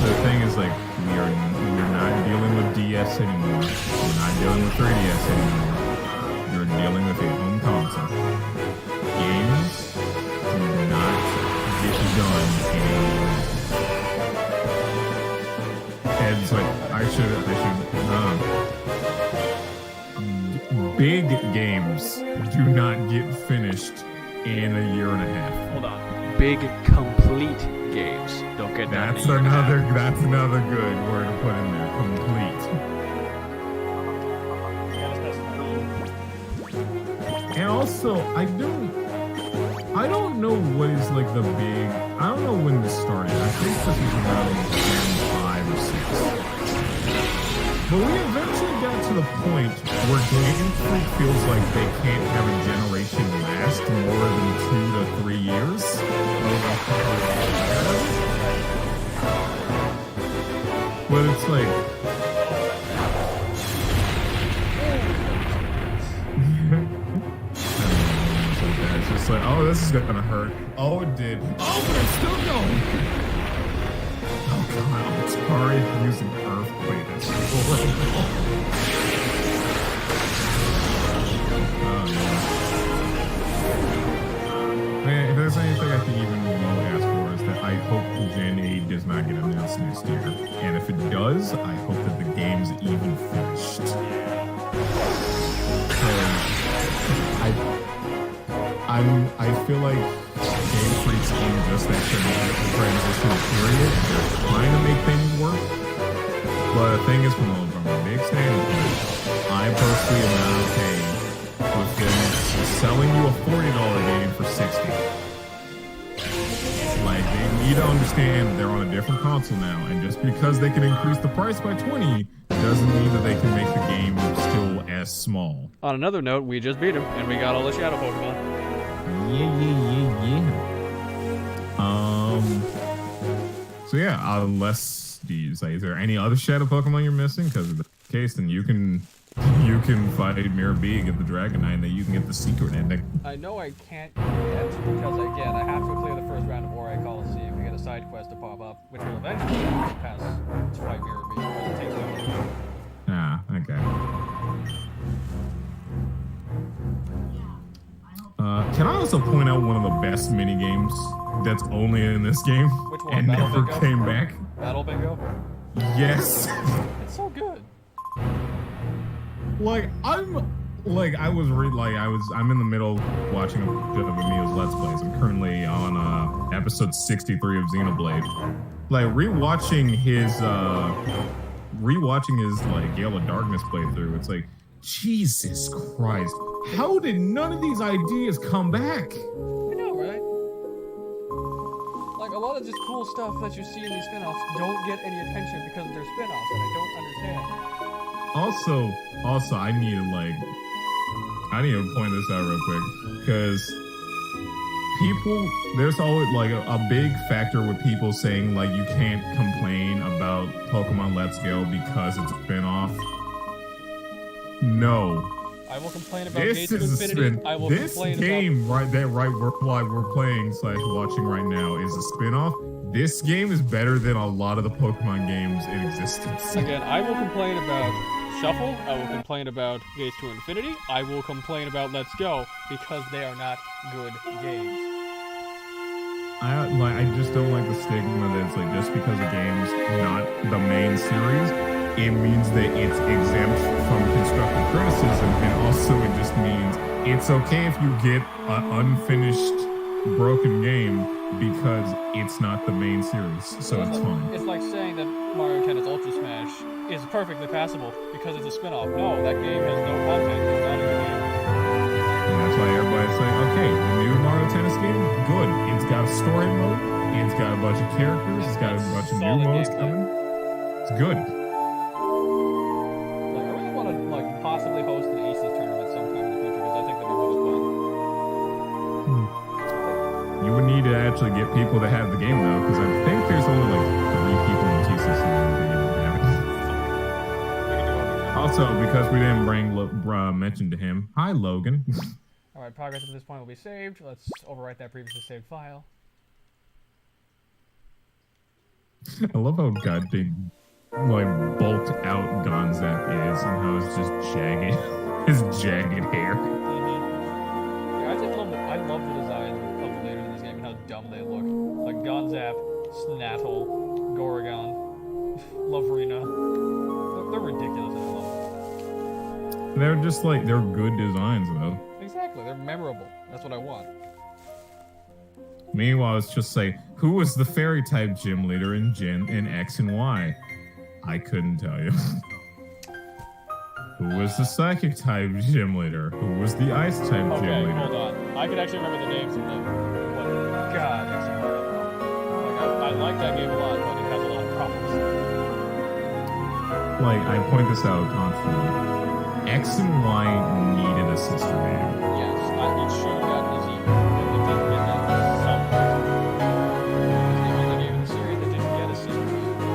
the thing is like we're not dealing with DS anymore. We're not dealing with 3DS anymore. You're dealing with a home console. Games do not get done anymore. And it's like I should big games do not get finished in a year and a half. Hold on. Big complete games don't get done. That's another good word to put in there. Complete. And also, I don't know what is like the big. I don't know when this started. I think this was around Gen 5 or 6. But we eventually got to the point where Game Freak feels like they can't have a generation last more than 2 to 3 years. But it's like. It's just like, oh, this is gonna hurt. Oh, it did. Oh, but it's still going. Oh god, I'm sorry for using Earthquake. That's horrible. Oh man, if there's anything I can even ask for is that I hope Gen 8 does not get announced next year. And if it does, I hope that the game's even finished. I feel like Game Freak's in just that transitional period. They're trying to make things work. But the thing is, from a big standpoint, I personally am not okay with them selling you a $40 game for $60. Like, they need to understand they're on a different console now, and just because they can increase the price by $20 doesn't mean that they can make the game still as small. On another note, we just beat him, and we got all the shadow Pokemon. Yeah. So yeah, unless is there any other shadow Pokemon you're missing? Because in the case, then you can fight Mirabee, get the Dragonite, and then you can get the secret ending. I know I can't yet, because again, I have to clear the first round of Ori Coliseum to get a side quest to pop up, which will eventually pass to fight Mirabee. But it takes a while. Ah, okay. Can I also point out one of the best mini games that's only in this game Which one? and Battle never Bingo? came back? Battle Bingo? Yes. It's so good. I'm in the middle watching a bit of Emil's Let's Plays. I'm currently on episode 63 of Xenoblade. Like rewatching his like Gale of Darkness playthrough. It's like, Jesus Christ, how did none of these ideas come back? I know, right? Like, a lot of this cool stuff that you see in these spin-offs don't get any attention because they're spin-offs, and I don't understand. Also, I need to point this out real quick, because there's always like a big factor with people saying like you can't complain about Pokemon Let's Go because it's a spin-off. No. I will complain about This Gates of is a Infinity. spin. I will This complain game we're playing / watching right now is a spin-off. This game is better than a lot of the Pokemon games in existence. Again, I will complain about Shuffle. I will complain about Gates to Infinity. I will complain about Let's Go because they are not good games. I just don't like the stigma that it's like just because a game's not the main series, it means that it's exempt from constructive criticism, and also it just means it's okay if you get an unfinished, broken game because it's not the main series, so it's fine. It's like saying that Mario Tennis Ultra Smash is perfectly passable because it's a spin-off. No, that game has no content. It's not a good game. And that's why everybody's like, okay, the new Mario Tennis game, good. It's got a story mode, it's got a bunch of characters, it's got a bunch of new Solid modes gameplay. coming. It's good. Like, I really want to possibly host an Aces tournament sometime in the future because I think that'd be really fun. You would need to actually get people to have the game though, because I think there's only like 3 people in TCC that have it. Also, because we didn't mention to him, hi Logan. Alright, progress at this point will be saved. Let's overwrite that previously saved file. I love how goddamn bulked out Gonzap is and how it's just jagged, his jagged hair. Yeah, I love the design of the leaders in this game and how dumb they look. Like Gonzap, Snattle, Goragon, Lovrina. They're ridiculous and I love them. They're just they're good designs though. Exactly, they're memorable. That's what I want. Meanwhile, it's just like, who was the fairy type gym leader in X and Y? I couldn't tell you. Who was the psychic type gym leader? Who was the ice type gym Okay, leader? hold on. I could actually remember the names of them. But God, X and Y. I like that game a lot, but it has a lot of problems. Like, I point this out constantly. X and Y needed a sister game. Yes, it should have gotten a Z. But it didn't get that for some reason. It's the only game in the series that didn't get a sister game. Or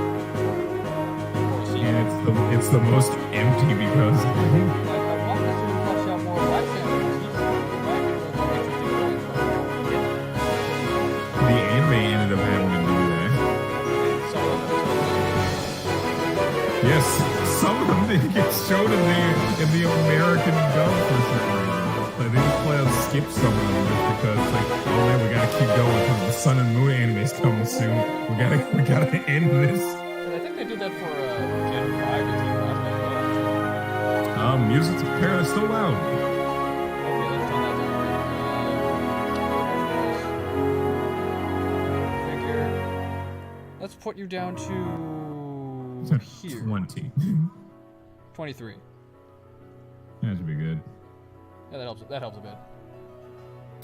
a sequel. And it's the most empty because Like, I want to see him flesh out more Black Panther because he's the interesting point from the beginning. the anime ended up having to do that. So, Yes, some of them didn't get shown in the American dub for some reason. Like they just flat out skip some of them just because like, oh man, we gotta keep going because the Sun and Moon anime's coming soon. We gotta end this. I think they did that for Gen 5 and Team Flashback as well. Music's apparently still loud. Okay, let's turn that down. Figure. Let's put you down to here. 20. 23. That should be good. Yeah, that helps. That helps a bit.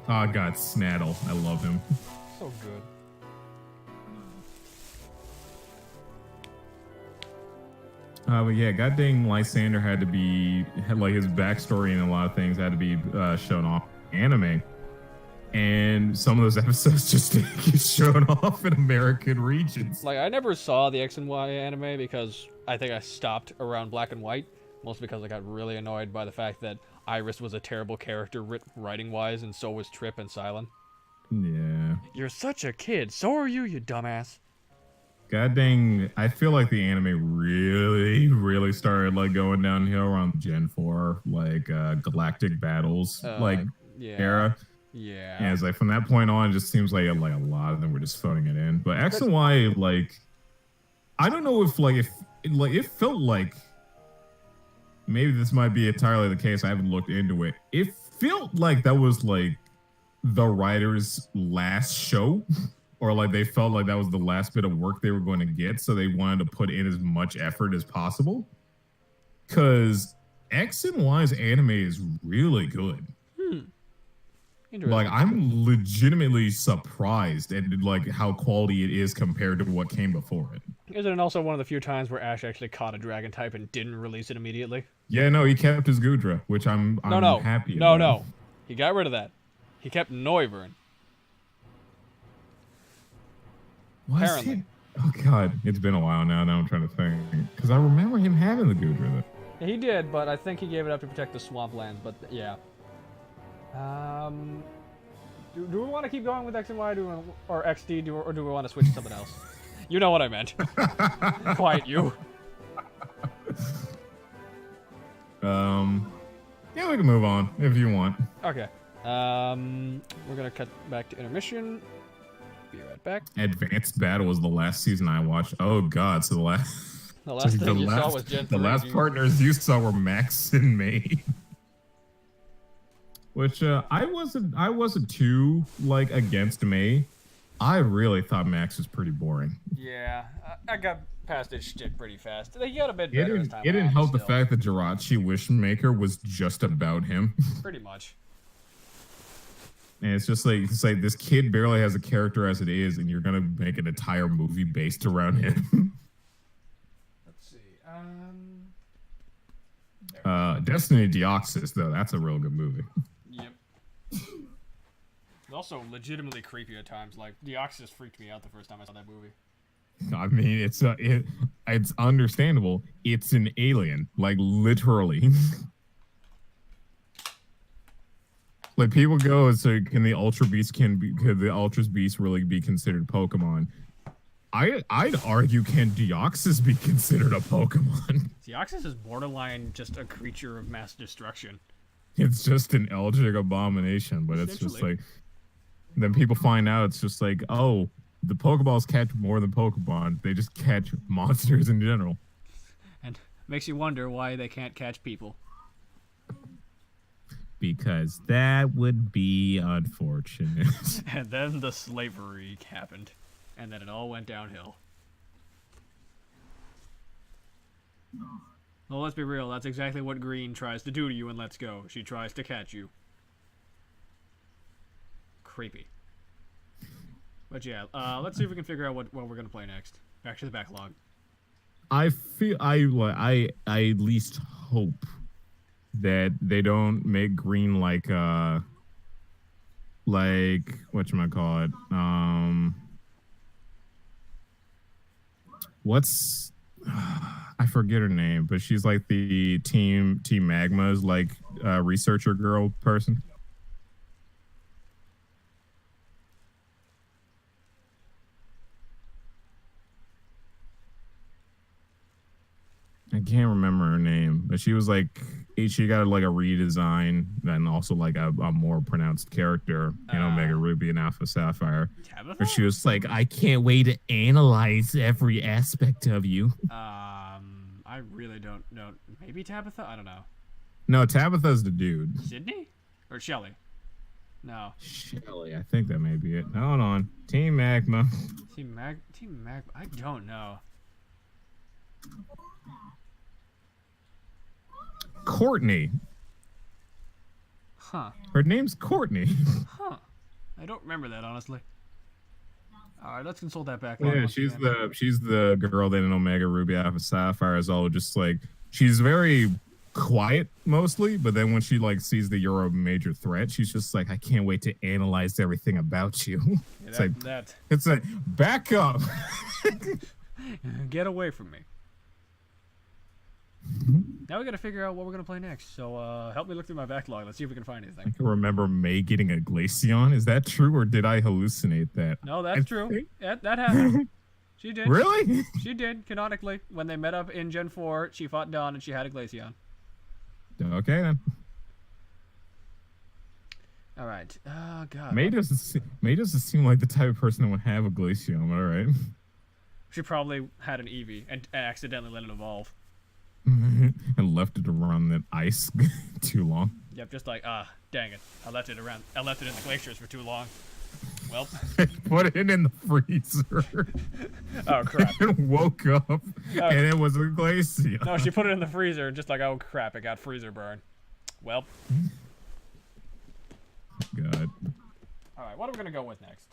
Oh god, Snaddle. I love him. So good. But yeah, god dang Lysander had like his backstory and a lot of things had to be shown off in anime. And some of those episodes just get shown off in American regions. Like, I never saw the X and Y anime because I think I stopped around Black and White, mostly because I got really annoyed by the fact that Iris was a terrible character writing-wise, and so was Trip and Silent. Yeah. You're such a kid. So are you, you dumbass. God dang, I feel like the anime really started like going downhill around Gen 4, like Galactic Battles, Yeah. era. Yeah. And it's like from that point on, it just seems like a lot of them were just phoning it in. But X and Y, like, I don't know if it felt like maybe this might be entirely the case. I haven't looked into it. It felt like that was like the writer's last show, or like they felt like that was the last bit of work they were going to get, so they wanted to put in as much effort as possible. Because X and Y's anime is really good. Like, I'm legitimately surprised at like how quality it is compared to what came before it. Isn't it also one of the few times where Ash actually caught a dragon type and didn't release it immediately? Yeah, no, he kept his Gudra, which I'm happy about. No. He got rid of that. He kept Noivern. Apparently. Oh god, it's been a while now. Now I'm trying to think, because I remember him having the Gudra. Yeah, he did, but I think he gave it up to protect the swamplands. But yeah. Do we want to keep going with X and Y, or XD, or do we want to switch to something else? You know what I meant. Quiet you. Yeah, we can move on if you want. Okay. We're gonna cut back to intermission. Be right back. Advanced Battle was the last season I watched. Oh god, so the last thing you saw was Gen 3. The last partners you saw were Max and May. Which I wasn't too like against May. I really thought Max was pretty boring. Yeah, I got past his shtick pretty fast. He got a bit better as time It didn't went on, help but the fact that Jirachi Wishmaker was just about him. Pretty much. And it's like this kid barely has a character as it is, and you're gonna make an entire movie based around him. Let's see. Destiny Deoxys, though, that's a real good movie. Yep. It's also legitimately creepy at times. Like, Deoxys freaked me out the first time I saw that movie. I mean, it's understandable. It's an alien, like literally. Like people go, so can the Ultra Beast could the Ultra Beast really be considered Pokemon? I'd argue, can Deoxys be considered a Pokemon? Deoxys is borderline just a creature of mass destruction. It's just an Eldritch abomination, but it's just like, then people find out it's just like, oh, the Pokeballs catch more than Pokemon. They just catch monsters in general. And makes you wonder why they can't catch people. Because that would be unfortunate. And then the slavery happened. And then it all went downhill. Well, let's be real. That's exactly what Green tries to do to you in Let's Go. She tries to catch you. Creepy. But yeah, let's see if we can figure out what we're going to play next. Back to the backlog. I at least hope that they don't make Green like whatchamacallit, what's I forget her name, but she's like the Team Magma's like researcher girl person. I can't remember her name, but she was like, she got like a redesign and also like a more pronounced character in Omega Ruby and Alpha Sapphire. Tabitha? Where she was like, I can't wait to analyze every aspect of you. I really don't know. Maybe Tabitha? I don't know. No, Tabitha's the dude. Sydney? Or Shelly? No. Shelly, I think that may be it. Hold on. Team Magma. Team Magma? I don't know. Courtney. Huh. Her name's Courtney. Huh. I don't remember that, honestly. All right, let's consult that backlog. Yeah, once she's again. the girl that in Omega Ruby Alpha Sapphire is all just like she's very quiet mostly, but then when she like sees that you're a major threat, she's just like, I can't wait to analyze everything about you. Yeah, It's like back up. Get away from me. Now we gotta figure out what we're gonna play next. So help me look through my backlog. Let's see if we can find I anything. can remember May getting a Glaceon. Is that true, or did I hallucinate that? No, that's I true. think- That happened. She did. Really? She did, canonically. When they met up in Gen 4, she fought Dawn and she had a Glaceon. Okay then. Alright. Oh, God. May doesn't seem like the type of person that would have a Glaceon. All right. She probably had an Eevee and accidentally let it evolve. And left it around that ice too long. Yep, just like, dang it. I left it in the glaciers for too long. Well. Put it in the freezer. Oh, crap. And woke up and it was a Glaceon. No, she put it in the freezer and just like, oh, crap, it got freezer burn. Well. God. Alright, what are we gonna go with next?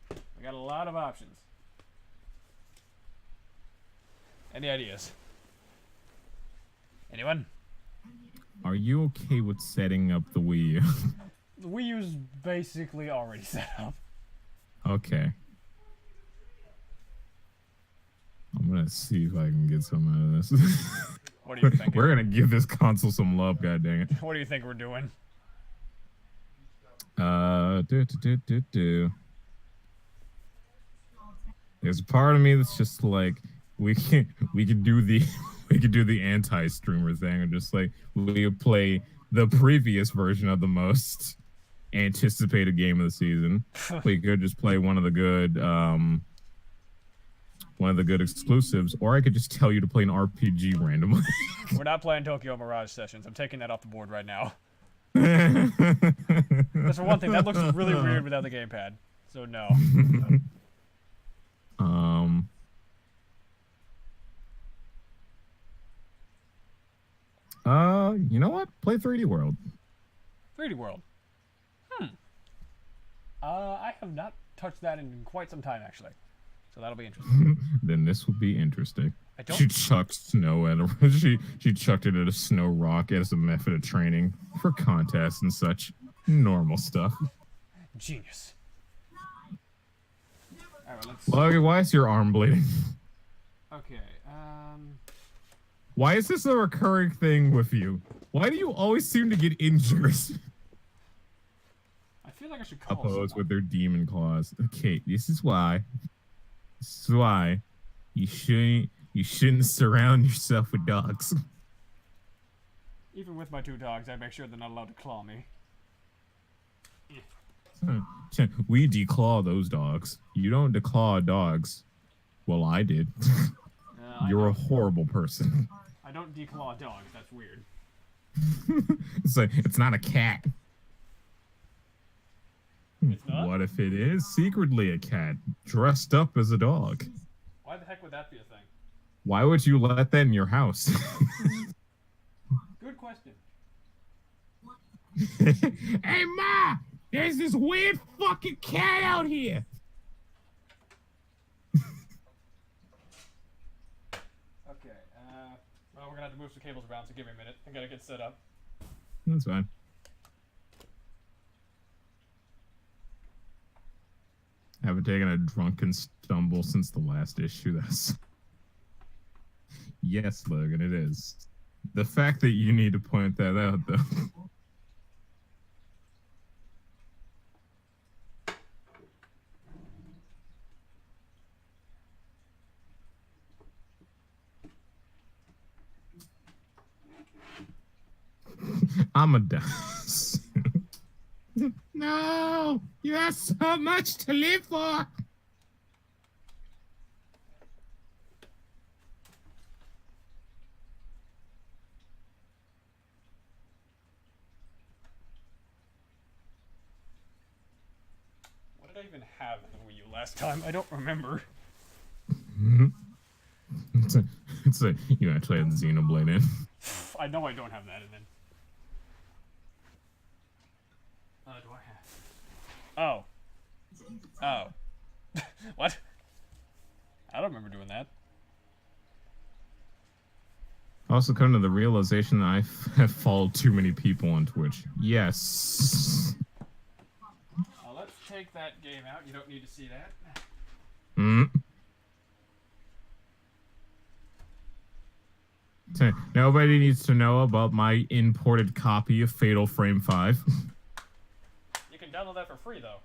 We got a lot of options. Any ideas? Anyone? Are you okay with setting up the Wii U? The Wii U's basically already set up. Okay. I'm gonna see if I can get some out of this. What do you think? We're gonna give this console some love, god dang it. What do you think we're doing? There's a part of me that's just like we can do the anti-streamer thing, or just like we play the previous version of the most anticipated game of the season. We could just play one of the good exclusives, or I could just tell you to play an RPG randomly. We're not playing Tokyo Mirage Sessions. I'm taking that off the board right now. That's for one thing. That looks really weird without the gamepad. So no. You know what? Play 3D World. 3D World. I have not touched that in quite some time, actually. So that'll be interesting. Then this will be interesting. I don't- She chucked snow at she chucked it at a snow rock as a method of training for contests and such. Normal stuff. Genius. Alright, let's... Logan, why is your arm bleeding? Okay, Why is this a recurring thing with you? Why do you always seem to get injured? I feel like I should call Oppose someone. with their demon claws. Okay, this is why you shouldn't surround yourself with dogs. Even with my two dogs, I make sure they're not allowed to claw me. We declaw those dogs. You don't declaw dogs. Well, I did. You're a horrible person. I don't declaw dogs, that's weird. It's like, it's not a cat. It's not? What if it is secretly a cat dressed up as a dog? Why the heck would that be a thing? Why would you let that in your house? Good question. Hey, Ma! There's this weird fucking cat out here! Okay, well, we're gonna have to move some cables around, so give me a minute. I gotta get set up. That's fine. I haven't taken a drunken stumble since the last issue. That's... Yes, Logan, it is. The fact that you need to point that out, though. I'm a dance. No, you have so much to live for. What did I even have in the Wii U last time? I don't remember. It's a you actually had Xenoblade in. I know I don't have that in it. Do I have? Oh. Oh. What? I don't remember doing that. Also come to the realization that I have followed too many people on Twitch. Yes. Let's take that game out. You don't need to see that. Mm. Nobody needs to know about my imported copy of Fatal Frame 5. You can download that for free, though.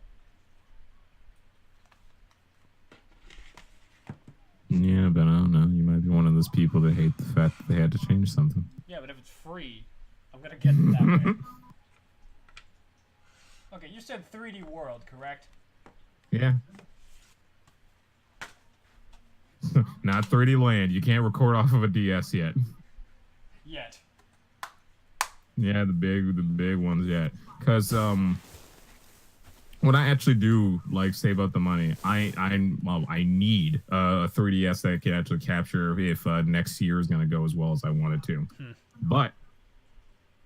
Yeah, but I don't know. You might be one of those people that hate the fact that they had to change something. Yeah, but if it's free, I'm gonna get it that way. Okay, you said 3D World, correct? Yeah. Not 3D Land. You can't record off of a DS yet. Yet. Yeah, the big ones yet. Cause when I actually do like save up the money, I need a 3DS that can actually capture if next year is gonna go as well as I want it to. But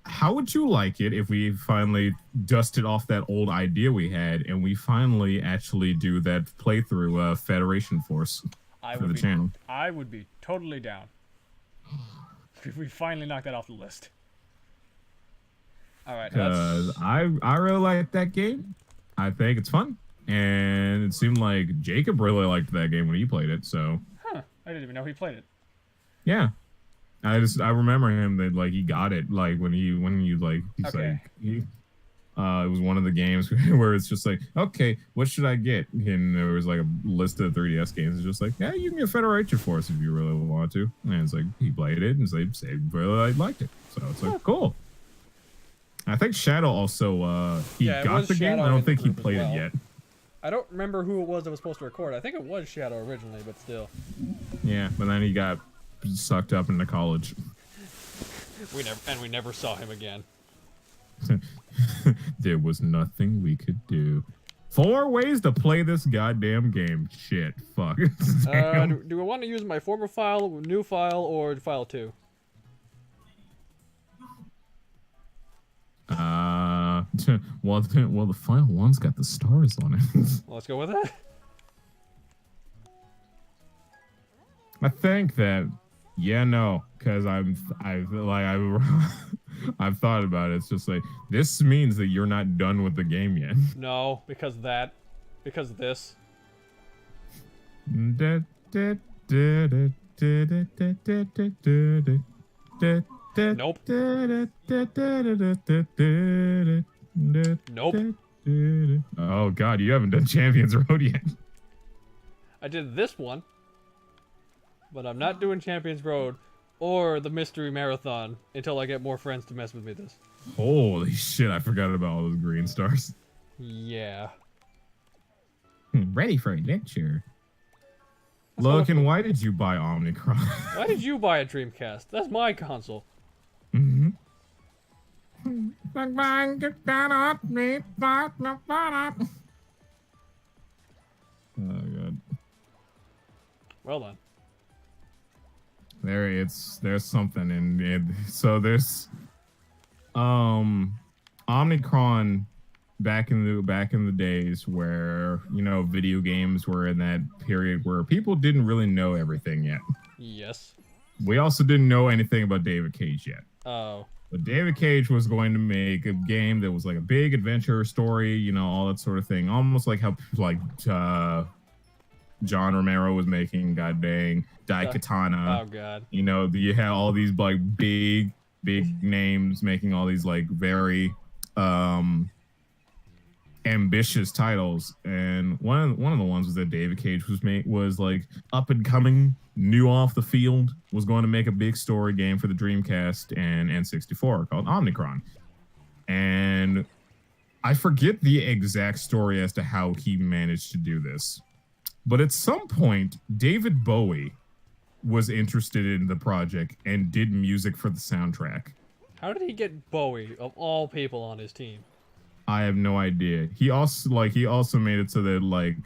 how would you like it if we finally dusted off that old idea we had and we finally actually do that playthrough Federation Force for the channel? I would be totally down. If we finally knock that off the list. All right. Because I really like that game. I think it's fun, and it seemed like Jacob really liked that game when he played it. So, Huh? I didn't even know he played it. yeah, I remember him that like he got it like when you like he's Okay. like it was one of the games where it's just like, okay, what should I get? And there was like a list of 3DS games. It's just like, yeah, you can get Federation Force if you really want to. And it's like he played it and said really liked it. So it's like cool. I think Shadow also he Yeah, it got was the game. Shadow I don't in the think he group as played well. it yet. I don't remember who it was that was supposed to record. I think it was Shadow originally, but still. Yeah, but then he got sucked up into college. We never saw him again. There was nothing we could do. 4 ways to play this goddamn game. Shit, fuck. Damn. Do I want to use my former file, new file, or file 2? Well, the final one's got the stars on it. Well, let's go with that. I think that, yeah, no, because I've thought about it. It's just like this means that you're not done with the game yet. No, because this. Nope. Nope. Oh god, you haven't done Champions Road yet. I did this one, but I'm not doing Champions Road or the Mystery Marathon until I get more friends to mess with me this. Holy shit, I forgot about all those green stars. Yeah. Ready for a lecture. Logan, why did you buy Omnicron? Why did you buy a Dreamcast? That's my console. Mm-hmm. Oh god. Well done. There's something in it. So there's Omnicron back in the days where, you know, video games were in that period where people didn't really know everything yet. Yes. We also didn't know anything about David Cage yet. Oh. But David Cage was going to make a game that was like a big adventure story, you know, all that sort of thing. Almost like how John Romero was making, god dang, Daikatana. Oh god. You know, you had all these like big names making all these like very ambitious titles, and one of the ones was that David Cage was like up and coming, new off the field, was going to make a big story game for the Dreamcast and N64 called Omnicron. And I forget the exact story as to how he managed to do this, but at some point David Bowie was interested in the project and did music for the soundtrack. How did he get Bowie, of all people, on his team? I have no idea. He also made it so that like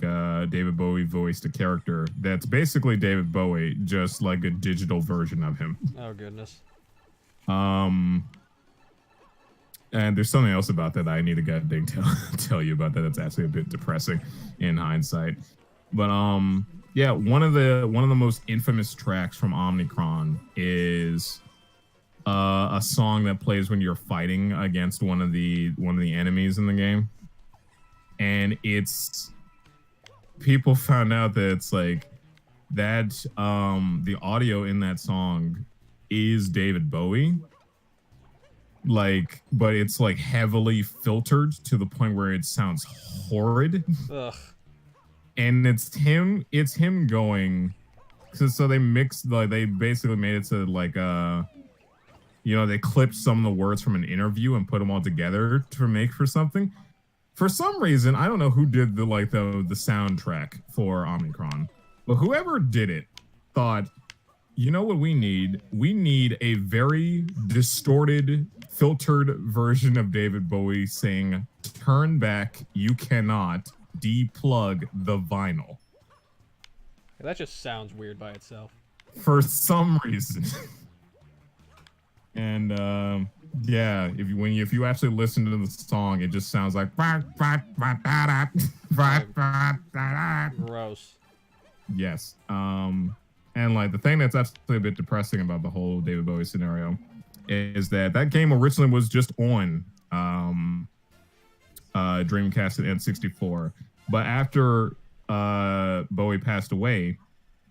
David Bowie voiced a character that's basically David Bowie, just like a digital version of him. Oh goodness. And there's something else about that I need to goddamn tell you about that. That's actually a bit depressing in hindsight. But yeah, one of the most infamous tracks from Omnicron is a song that plays when you're fighting against one of the enemies in the game. And it's people found out that it's like that the audio in that song is David Bowie. Like, but it's like heavily filtered to the point where it sounds horrid. Ugh. And it's him going, so they mixed, like, they basically made it to like they clipped some of the words from an interview and put them all together to make for something. For some reason, I don't know who did the soundtrack for Omnicron, but whoever did it thought, you know what we need? We need a very distorted, filtered version of David Bowie saying, "Turn back, you cannot deplug the vinyl." That just sounds weird by itself. For some reason. And yeah, if you actually listen to the song, it just sounds like Gross. yes. And like the thing that's actually a bit depressing about the whole David Bowie scenario is that game originally was just on Dreamcast and N64, but after Bowie passed away,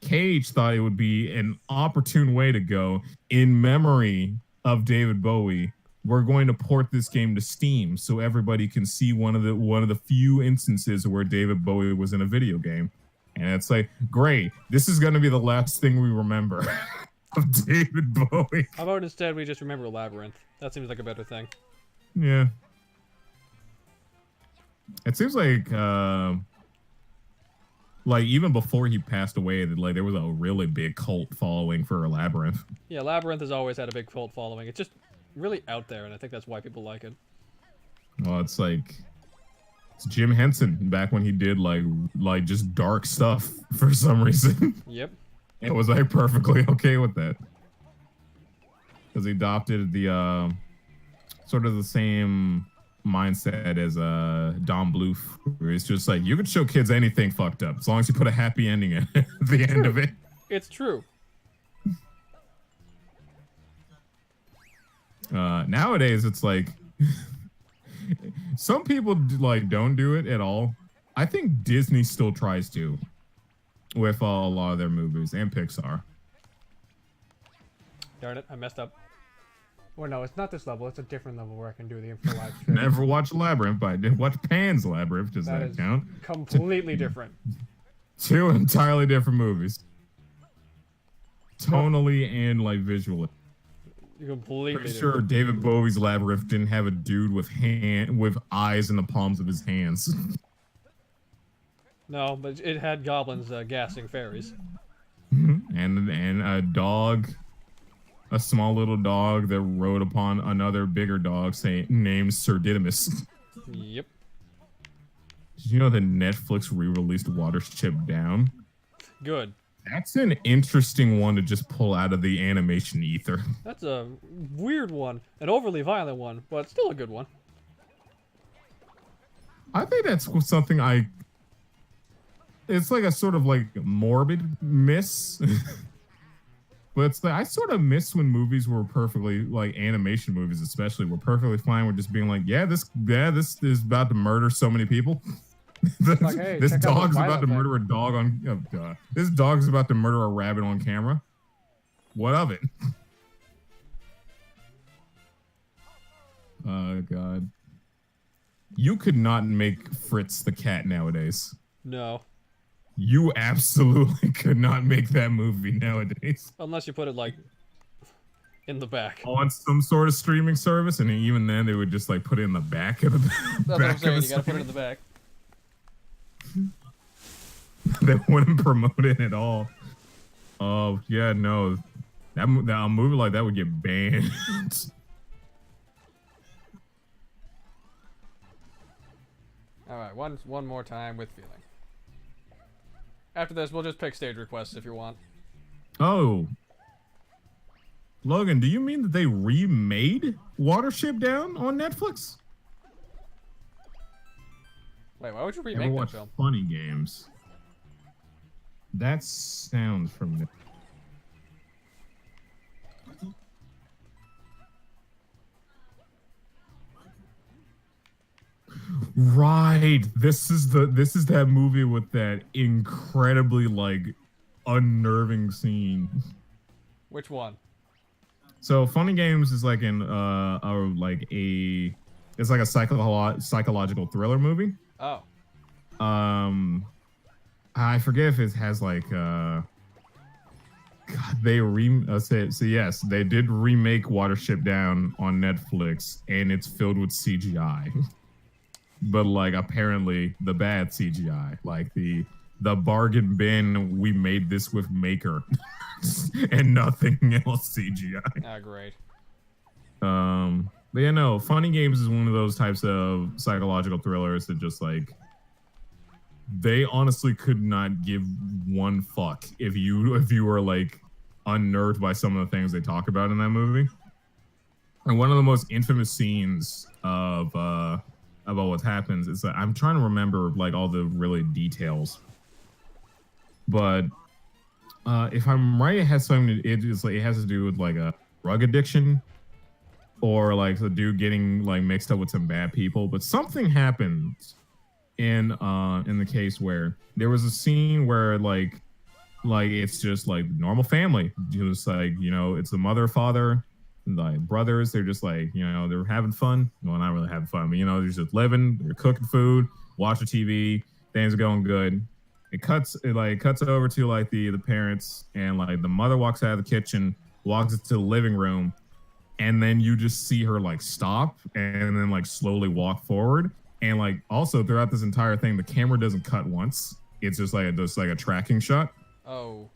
Cage thought it would be an opportune way to go, in memory of David Bowie, we're going to port this game to Steam so everybody can see one of the few instances where David Bowie was in a video game. And it's like, great, this is going to be the last thing we remember of David Bowie. How about instead we just remember Labyrinth? That seems like a better thing. Yeah. It seems like even before he passed away, that like there was a really big cult following for Labyrinth. Yeah, Labyrinth has always had a big cult following. It's just really out there, and I think that's why people like it. Well, it's like it's Jim Henson back when he did like just dark stuff for some reason. Yep. It was like perfectly okay with that because he adopted the sort of the same mindset as Don Bluth, where it's just like you could show kids anything fucked up as long as you put a happy ending at the end of it. It's true. Nowadays, it's like some people don't do it at all. I think Disney still tries to with a lot of their movies and Pixar. Darn it, I messed up. Or no, it's not this level. It's a different level where I can do the info live stream. Never watched Labyrinth, but I did watch Pan's Labyrinth. Does that is count? completely different. Two entirely different movies. Tonally and like visually. Completely Pretty different. sure David Bowie's Labyrinth didn't have a dude with eyes in the palms of his hands. No, but it had goblins gassing fairies. and a dog, a small little dog that rode upon another bigger dog named Sir Didymus. Yep. Did you know that Netflix re-released Watership Down? Good. That's an interesting one to just pull out of the animation ether. That's a weird one. An overly violent one, but still a good one. I think that's something it's like a sort of like morbid miss. But it's like, I sort of miss when movies were perfectly, like animation movies especially, were perfectly fine with just being like, this is about to murder so many people. Like, hey, This check out the dog's about violent to thing. murder a dog on. Oh god! This dog's about to murder a rabbit on camera. What of it? Oh god! You could not make Fritz the cat nowadays. No. You absolutely could not make that movie nowadays. Unless you put it, like, in the back. On some sort of streaming service, and even then they would just like put it in the back of the That's what I'm saying, you gotta put it in the back. They wouldn't promote it at all. Oh yeah, no, that a movie like that would get banned. Alright, one more time with feeling. After this, we'll just pick stage requests if you want. Oh, Logan, do you mean that they remade Watership Down on Netflix? Wait, why would you Ever remake that watch film? Funny Games? That sounds familiar. Right. This is that movie with that incredibly like unnerving scene. Which one? So Funny Games is like it's like a psychological thriller movie. Oh. I forget if it has like God, so yes, they did remake Watership Down on Netflix, and it's filled with CGI. But like apparently the bad CGI, like the bargain bin, we made this with Maker and nothing else CGI. Ah, great. But yeah, no, Funny Games is one of those types of psychological thrillers that just like they honestly could not give one fuck if you were like unnerved by some of the things they talk about in that movie. And one of the most infamous scenes of about what happens is that I'm trying to remember like all the really details, but if I'm right, it has something. It has to do with like a drug addiction, or like the dude getting like mixed up with some bad people. But something happens in the case where there was a scene where like it's just like normal family, just like, you know, it's the mother, father, like brothers. They're just like, you know, they're having fun. Well, not really having fun, but you know, they're just living, they're cooking food, watching TV, things are going good. It cuts over to like the parents, and like the mother walks out of the kitchen, walks into the living room, and then you just see her like stop and then like slowly walk forward. And like also throughout this entire thing, the camera doesn't cut once. It's just like a tracking shot. Oh.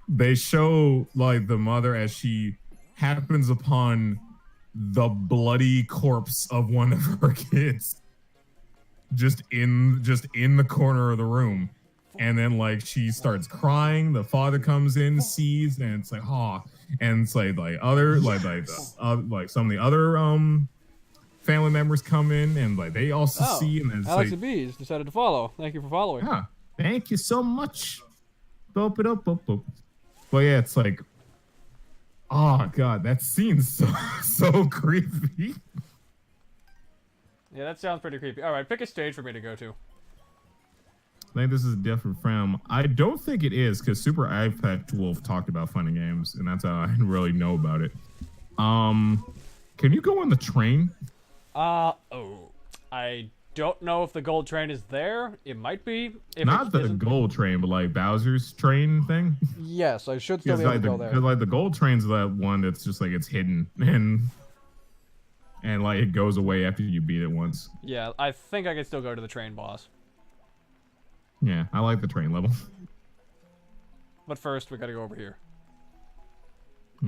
They show like the mother as she happens upon the bloody corpse of one of her kids just in the corner of the room. And then like she starts crying, the father comes in, sees, and it's like, oh, and it's like other like some of the other family members come in, and like they also see, and then it's Alex like, and Bees decided to follow. Thank you for following. yeah, thank you so much. Boop it up, boop boop. But yeah, it's like, oh god, that scene's so creepy. Yeah, that sounds pretty creepy. All right, pick a stage for me to go to. I think this is different from. I don't think it is, because Super iPad Wolf talked about Funny Games, and that's how I really know about it. Can you go on the train? I don't know if the gold train is there. It might be. If Not it the isn't- gold train, but like Bowser's train thing. Yes, I should still Because be able like, to go there. like the gold train's that one that's just like it's hidden and like it goes away after you beat it once. Yeah, I think I can still go to the train boss. Yeah, I like the train level. But first, we gotta go over here. I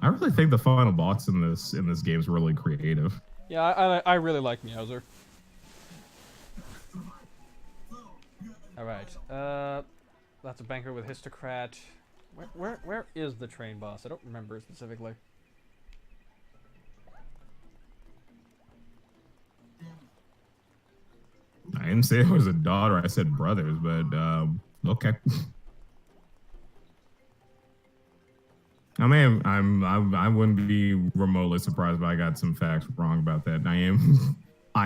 really think the final boss in this game is really creative. Yeah, I really like Meowser. All right. That's a banker with Histocrat. Where is the train boss? I don't remember specifically. I didn't say it was a daughter. I said brothers, but okay. I wouldn't be remotely surprised if I got some facts wrong about that. I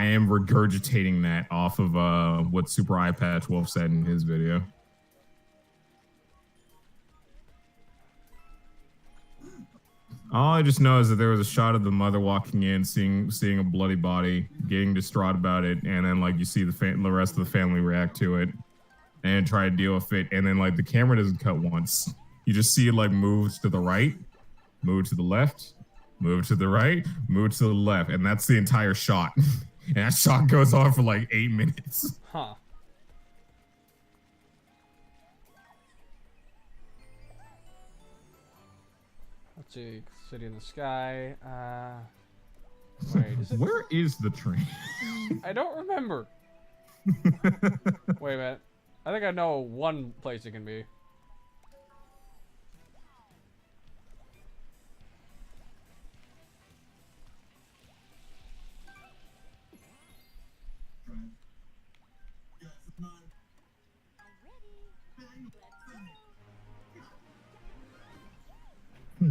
am regurgitating that off of what Super iPatch Wolf said in his video. All I just know is that there was a shot of the mother walking in, seeing a bloody body, getting distraught about it, and then like you see the rest of the family react to it and try to deal with it, and then like the camera doesn't cut once. You just see it like move to the right, move to the left, move to the right, move to the left, and that's the entire shot. And that shot goes on for like 8 minutes. Huh. Let's see. City in the Sky. Wait, is it? Where is the train? I don't remember. Wait a minute. I think I know one place it can be.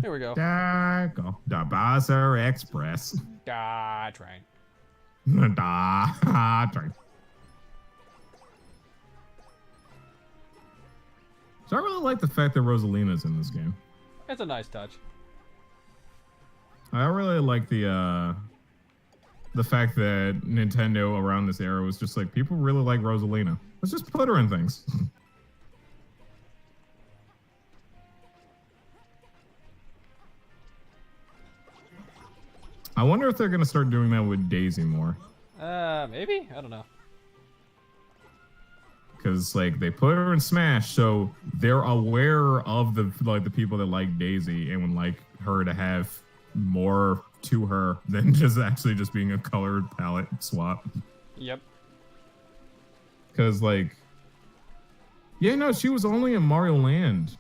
Here we go. There go. The Buzzer Express. Da train. Da train. So I really like the fact that Rosalina's in this game. It's a nice touch. I really like the fact that Nintendo around this era was just like, people really like Rosalina. Let's just put her in things. I wonder if they're gonna start doing that with Daisy more. Maybe? I don't know. Because like they put her in Smash, so they're aware of the people that like Daisy and would like her to have more to her than just actually just being a colored palette swap. Yep. Because like, yeah, no, she was only in Mario Land.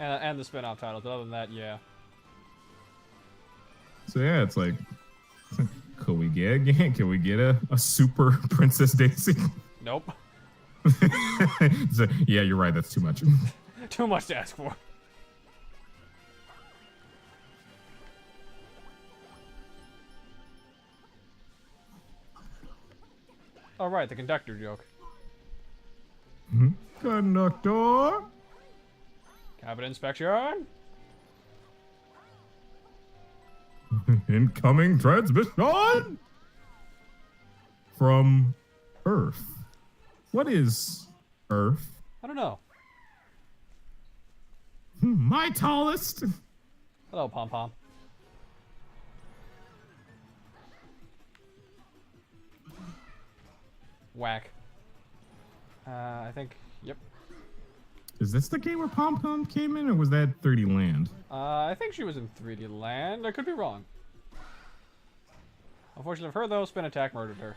And the spin-off titles. But other than that, yeah. So yeah, it's like, could we get a super Princess Daisy? Nope. So, yeah, you're right. That's too much. Too much to ask for. All right, the conductor joke. Conductor. Cabin inspection. Incoming transmission from Earth. What is Earth? I don't know. My tallest. Hello, Pom Pom. Whack. I think. Yep. Is this the game where Pom Pom came in, or was that 3D Land? I think she was in 3D Land. I could be wrong. Unfortunately for her, though, Spin Attack murdered her.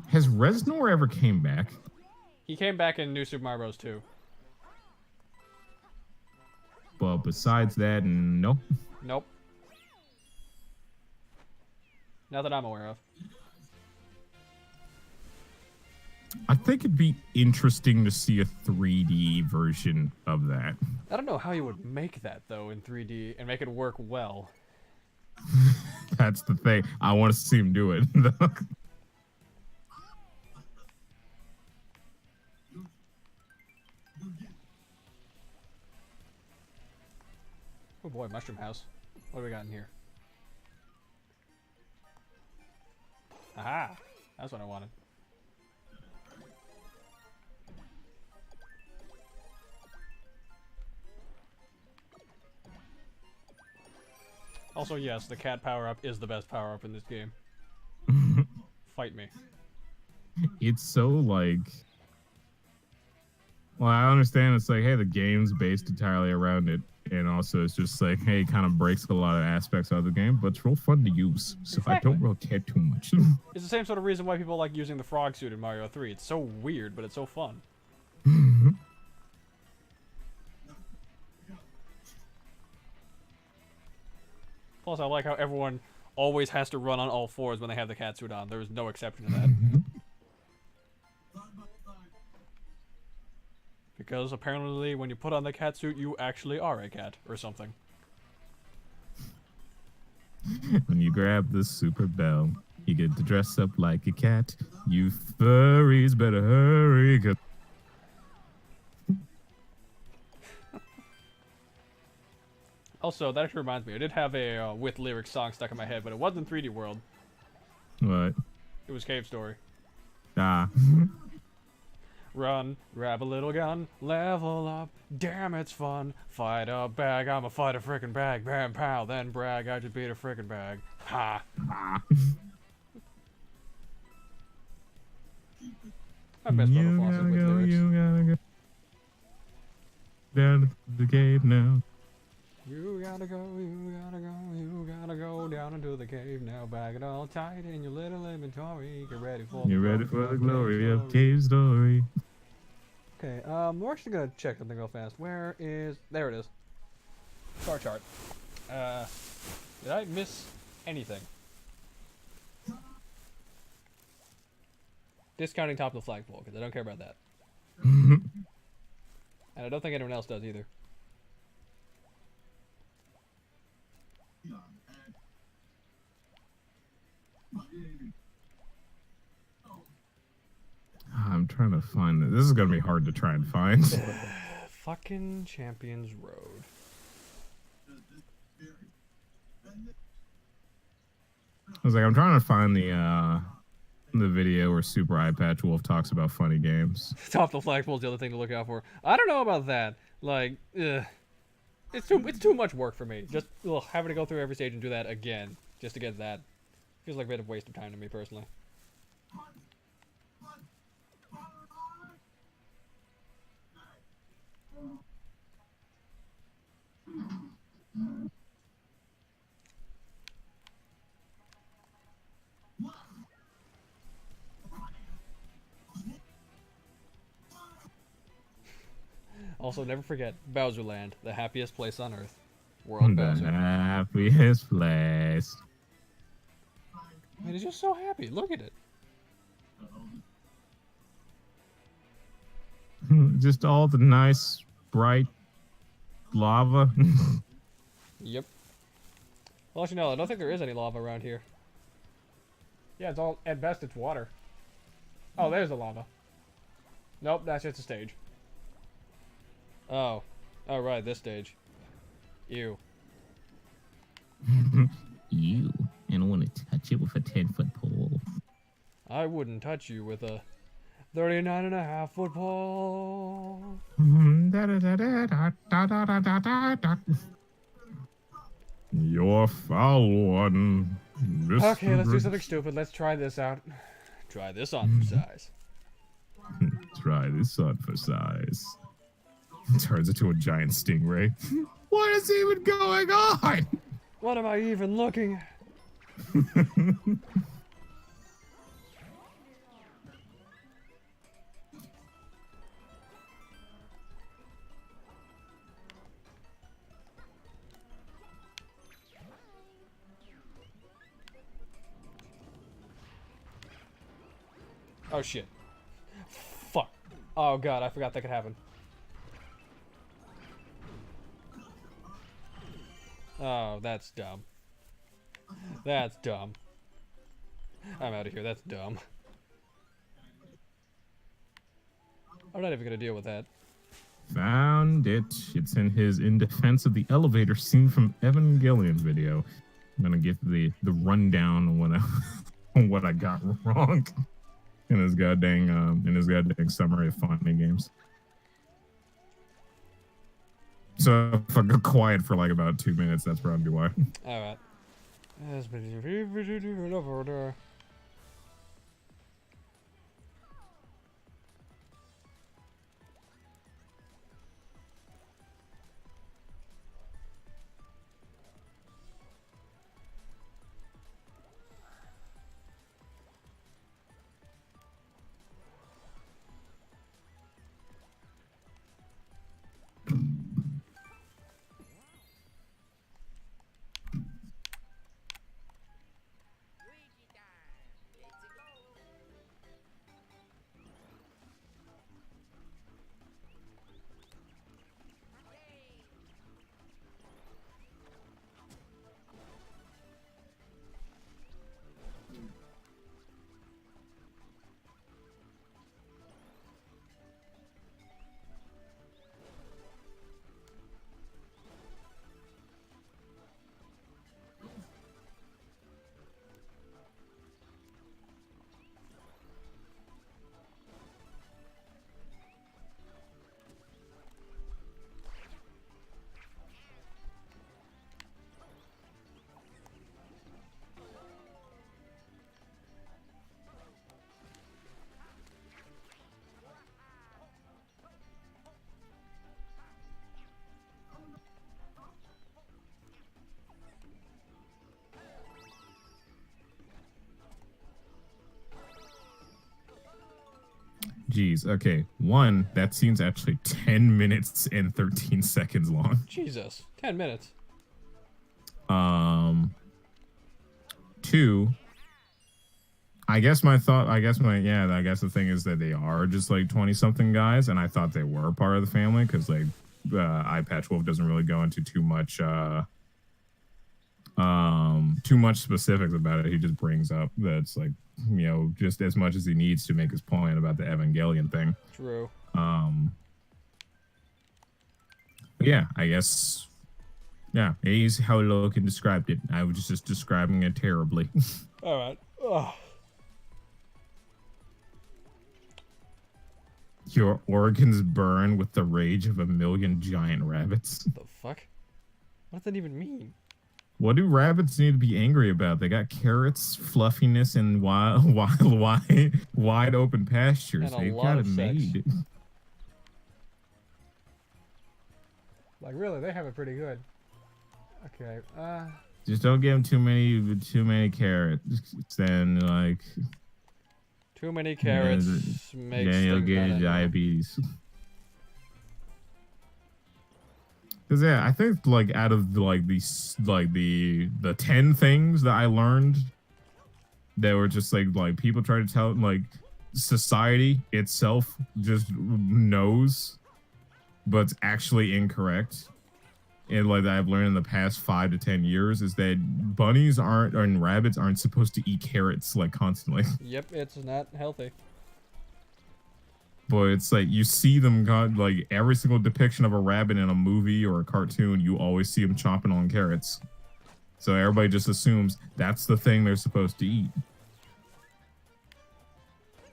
Has Reznor ever came back? He came back in New Super Mario Bros. 2. But besides that, no. Nope. Not that I'm aware of. I think it'd be interesting to see a 3D version of that. I don't know how you would make that, though, in 3D and make it work well. That's the thing. I want to see him do it. Oh boy, Mushroom House. What do we got in here? Aha! That's what I wanted. Also, yes, the cat power-up is the best power-up in this game. Fight me. It's so like... Well, I understand it's like, hey, the game's based entirely around it. And also, it's just like, hey, it kind of breaks a lot of aspects of the game, but it's real fun to use. So Exactly. I don't really care too much. It's the same sort of reason why people like using the frog suit in Mario 3. It's so weird, but it's so fun. Plus, I like how everyone always has to run on all fours when they have the cat suit on. There is no exception to that. Because apparently when you put on the cat suit, you actually are a cat, or something. When you grab the super bell, you get to dress up like a cat. You furries better hurry. Also, that actually reminds me, I did have a with lyrics song stuck in my head, but it wasn't 3D World. What? It was Cave Story. Ah. Run, grab a little gun, level up, damn it's fun. Fight a bag, I'ma fight a frickin' bag, bam pow, then brag, I just beat a frickin' bag. Ha! My best You performance gotta with go, lyrics. you gotta go. Down to the cave now. You gotta go, you gotta go, you gotta go down into the cave now. Bag it all tight in your little inventory. Get ready for You ready for the glory of Cave Story? Okay, we're actually gonna check something real fast. Where is... There it is. Star chart. Did I miss anything? Discounting top of the flagpole, because I don't care about that. And I don't think anyone else does either. I'm trying to find this. This is gonna be hard to try and find. Fucking Champions Road. I was like, I'm trying to find the video where Super Eye Patch Wolf talks about funny games. Top of the flagpole is the other thing to look out for. I don't know about that. Like, it's too much work for me. Just having to go through every stage and do that again just to get that feels like a bit of a waste of time to me personally. Also, never forget Bowser Land, the happiest place on Earth. World The Bowser. happiest place. I mean, he's just so happy. Look at it. Just all the nice, bright lava. Yep. Well, actually, no, I don't think there is any lava around here. Yeah, it's all, at best, it's water. Oh, there's the lava. Nope, that's just a stage. Oh. Oh, right, this stage. Ew. You, and I want to touch it with a 10-foot pole. I wouldn't touch you with a 39.5-foot pole. You're foul one. Okay, let's do something stupid. Let's try this out. Try this on for size. Try this on for size. Turns into a giant stingray. What is even going on? What am I even looking at? Oh shit. Fuck. Oh god, I forgot that could happen. Oh, that's dumb. That's dumb. I'm out of here, that's dumb. I'm not even gonna deal with that. Found it. It's in his In Defense of the Elevator scene from Evangelion video. I'm gonna get the rundown on what on what I got wrong in his goddamn summary of funny games. So if I go quiet for like about 2 minutes, that's probably why. Alright. Geez, okay. One, that scene's actually 10 minutes and 13 seconds long. Jesus, 10 minutes. Two, I guess the thing is that they are just like 20 something guys, and I thought they were part of the family because like Eye Patch Wolf doesn't really go into too much specifics about it. He just brings up that it's like, you know, just as much as he needs to make his point about the Evangelion thing. True. Yeah, I guess. Yeah, he's how Logan described it. I was just describing it terribly. All right. Ugh. Your organs burn with the rage of 1,000,000 giant rabbits. The fuck? What does that even mean? What do rabbits need to be angry about? They got carrots, fluffiness, and wide open pastures. And a They've lot got of it sex. made. Like, really, they have it pretty good. Okay, Just don't give them too many carrots. Then like Too many carrots makes then you'll things get not end well. diabetes. Cause yeah, I think like out of like these like the 10 things that I learned that were just like people try to tell like society itself just knows, but it's actually incorrect. And like that I've learned in the past 5 to 10 years is that bunnies and rabbits aren't supposed to eat carrots like constantly. Yep, it's not healthy. But it's like you see them like every single depiction of a rabbit in a movie or a cartoon, you always see them chomping on carrots. So everybody just assumes that's the thing they're supposed to eat.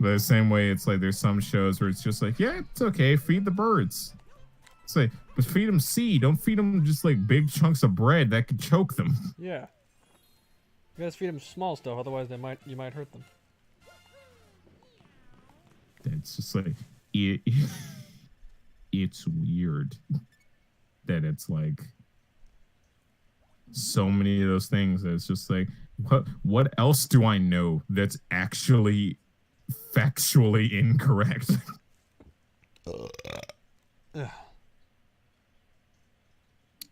But the same way, it's like there's some shows where it's just like, yeah, it's okay, feed the birds. It's like, but feed them seed. Don't feed them just like big chunks of bread that could choke them. Yeah. You gotta feed them small stuff, otherwise you might hurt them. It's just like it's weird that it's like so many of those things that it's just like what else do I know that's actually factually incorrect?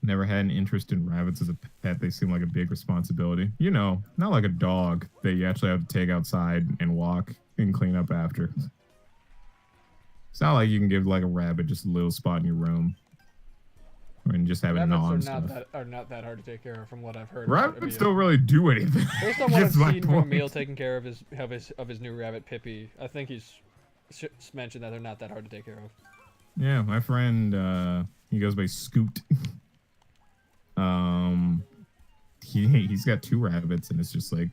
Never had an interest in rabbits as a pet. They seem like a big responsibility. You know, not like a dog that you actually have to take outside and walk and clean up after. It's not like you can give like a rabbit just a little spot in your room, and just have it gnaw and Rabbits stuff. are not that hard to take care of, from what I've heard. Rabbits don't really do anything. Based on what I've That's my seen from point. Emil taking care of his new rabbit Pippi, I think he's mentioned that they're not that hard to take care of. Yeah, my friend, he goes by Scoot. He's got 2 rabbits, and it's just like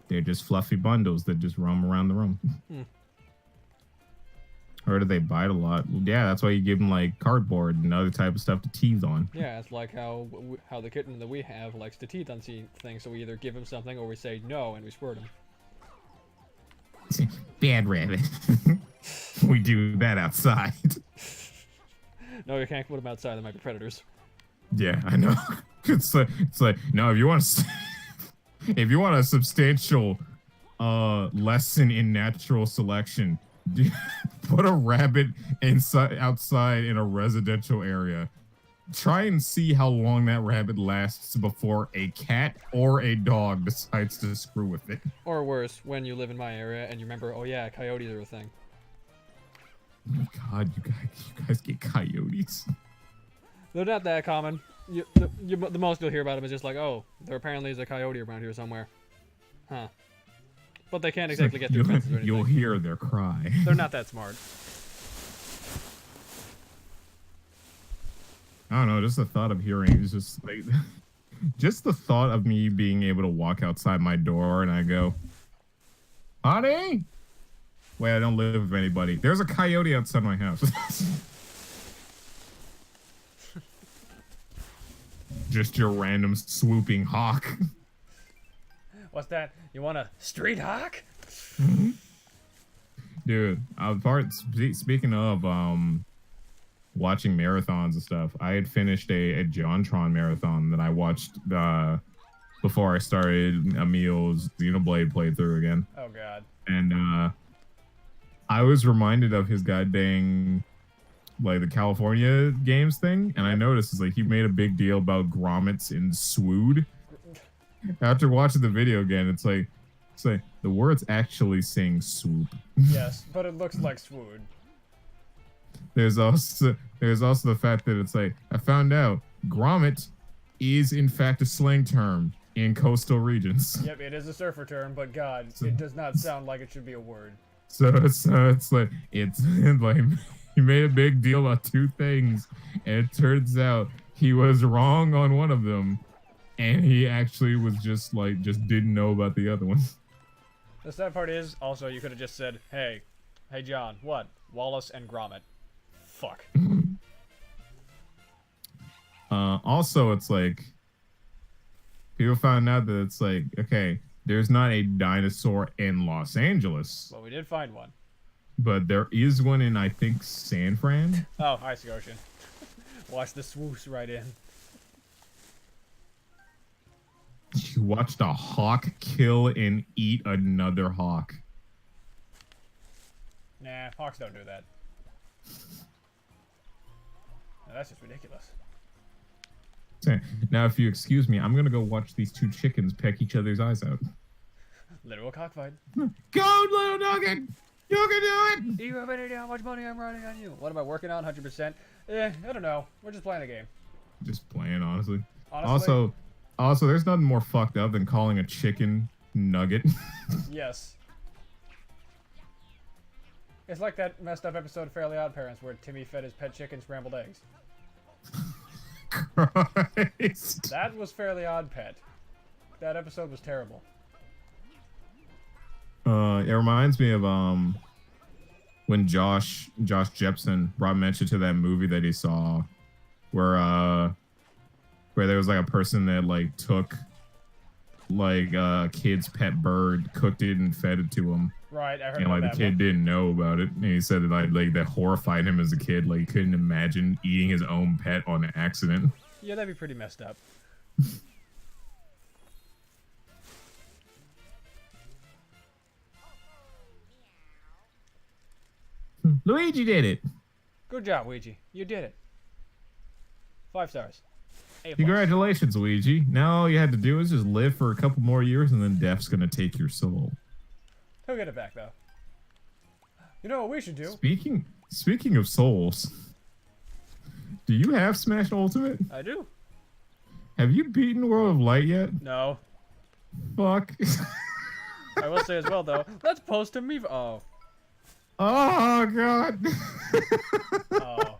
they're just fluffy bundles that just roam around the room. Or do they bite a lot? Yeah, that's why you give them like cardboard and other type of stuff to tease on. Yeah, it's like how the kitten that we have likes to teeth on things, so we either give him something or we say no and we squirt him. Bad rabbit. We do that outside. No, you can't put them outside. There might be predators. Yeah, I know. It's like no. If you want a substantial lesson in natural selection, put a rabbit outside in a residential area. Try and see how long that rabbit lasts before a cat or a dog decides to screw with it. Or worse, when you live in my area and you remember, oh yeah, coyotes are a thing. Oh my God, you guys get coyotes. They're not that common. The most you'll hear about them is just like, oh, there apparently is a coyote around here somewhere. Huh. But they can't exactly get through fences or anything. You'll hear their cry. They're not that smart. I don't know, just the thought of hearing is just like, just the thought of me being able to walk outside my door and I go, honey? Wait, I don't live with anybody. There's a coyote outside my house. Just your random swooping hawk. What's that? You want a street hawk? Dude, speaking of watching marathons and stuff, I had finished a JonTron marathon that I watched before I started Emil's Xenoblade playthrough again. Oh God. And I was reminded of his goddamn like the California games thing, and I noticed it's like he made a big deal about grommets in Swood. After watching the video again, it's like the words actually saying swoop. Yes, but it looks like swoon. There's also the fact that it's like I found out grommet is in fact a slang term in coastal regions. Yep, it is a surfer term, but God, it does not sound like it should be a word. So it's like he made a big deal about two things, and it turns out he was wrong on one of them, and he actually was just didn't know about the other one. The sad part is, also, you could have just said, hey John, what? Wallace and Grommet. Fuck. Also, it's like people found out that it's like, okay, there's not a dinosaur in Los Angeles, Well, we did find one. but there is one in, I think, San Fran. Oh, icy ocean. Watch the swoosh right in. You watched a hawk kill and eat another hawk. Nah, hawks don't do that. No, that's just ridiculous. Now, if you excuse me, I'm gonna go watch these two chickens peck each other's eyes out. Literal cockfight. Go, little nugget! You can do it! You have any idea how much money I'm riding on you? What am I working on? 100%? I don't know. We're just playing a game. Just playing, honestly. Honestly? Also, there's nothing more fucked up than calling a chicken nugget. Yes. It's like that messed up episode of Fairly Odd Parents where Timmy fed his pet chicken scrambled eggs. Christ. That was Fairly Odd Pet. That episode was terrible. It reminds me of when Josh Jepson brought mention to that movie that he saw where there was like a person that like took like a kid's pet bird, cooked it and fed it to him. Right, I heard And about like that the kid one. didn't know about it, and he said that like that horrified him as a kid. Like he couldn't imagine eating his own pet on accident. Yeah, that'd be pretty messed up. Luigi did it. Good job, Ouija. You did it. 5 stars. A+. Congratulations, Luigi. Now all you had to do is just live for a couple more years, and then death's gonna take your soul. He'll get it back, though. You know what we should do? Speaking of souls, do you have Smash Ultimate? I do. Have you beaten World of Light yet? No. Fuck. I will say as well, though. Let's post a meme. Oh. Oh god. Oh.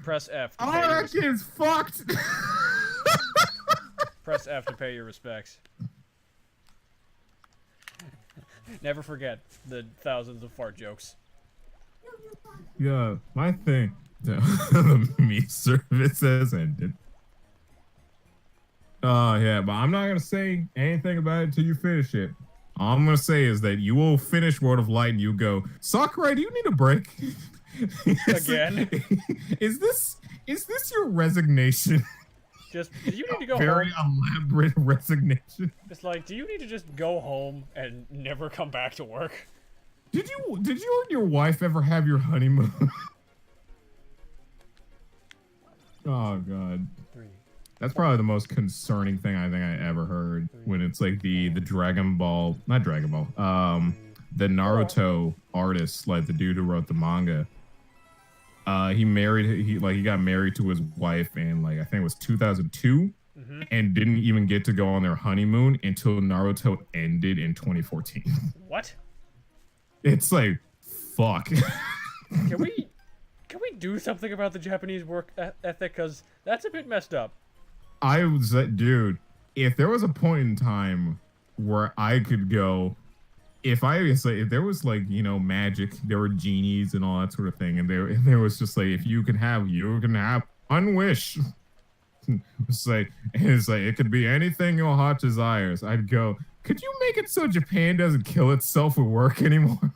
Press F to Oh, pay your that kid's fucked. Press F to pay your respects. Never forget the thousands of fart jokes. Yeah, my thing. The meat service has ended. Yeah, but I'm not gonna say anything about it until you finish it. All I'm gonna say is that you will finish World of Light and you go, Sakurai, do you need a break? Again? Is this your resignation? Just, do you need to go Very home? elaborate resignation. It's like, do you need to just go home and never come back to work? Did you and your wife ever have your honeymoon? Oh god. 3. That's probably the most concerning thing I think I ever heard when it's like the Dragon Ball, not Dragon Ball, the Naruto artist, like the dude who wrote the manga. He got married to his wife in like I think it was 2002 and didn't even get to go on their honeymoon until Naruto ended in 2014. What? It's like fuck. Can we do something about the Japanese work ethic? Because that's a bit messed up. I was like, dude, if there was a point in time where I could go, if there was like, you know, magic, there were genies and all that sort of thing, and there was just like, if you can have one wish. It's like it could be anything your heart desires. I'd go, could you make it so Japan doesn't kill itself with work anymore?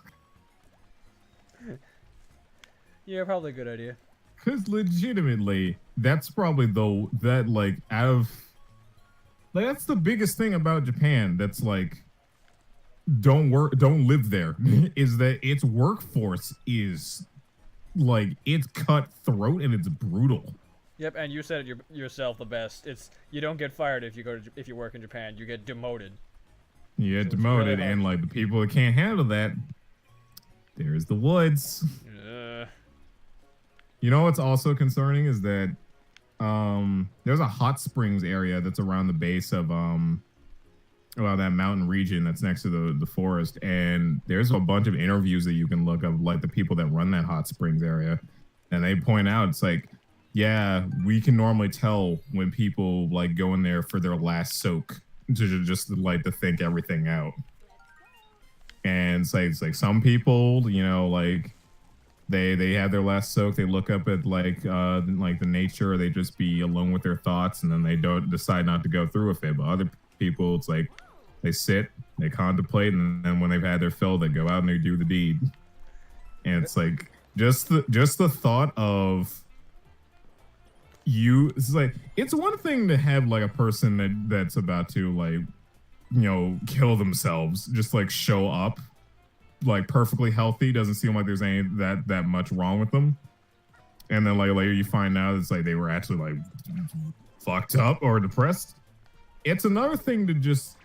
Yeah, probably a good idea. Because legitimately, that's probably that's the biggest thing about Japan. That's like, don't live there is that its workforce is like it's cutthroat and it's brutal. Yep, and you said it yourself the best. It's you don't get fired if you work in Japan. You get demoted. You get So it's demoted, really and like the people that can't handle that, there's the woods. You know what's also concerning is that there's a hot springs area that's around the base of that mountain region that's next to the forest, and there's a bunch of interviews that you can look up, like the people that run that hot springs area, and they point out it's like, yeah, we can normally tell when people like go in there for their last soak to just like to think everything out. And it's like some people, you know, like they have their last soak, they look up at like the nature, or they just be alone with their thoughts, and then they don't decide not to go through with it. But other people, it's like they sit, they contemplate, and then when they've had their fill, they go out and they do the deed. And it's like just the thought of you, it's like it's one thing to have like a person that's about to like, you know, kill themselves, just like show up like perfectly healthy, doesn't seem like there's any that much wrong with them, and then like later you find out it's like they were actually like fucked up or depressed. It's another thing to just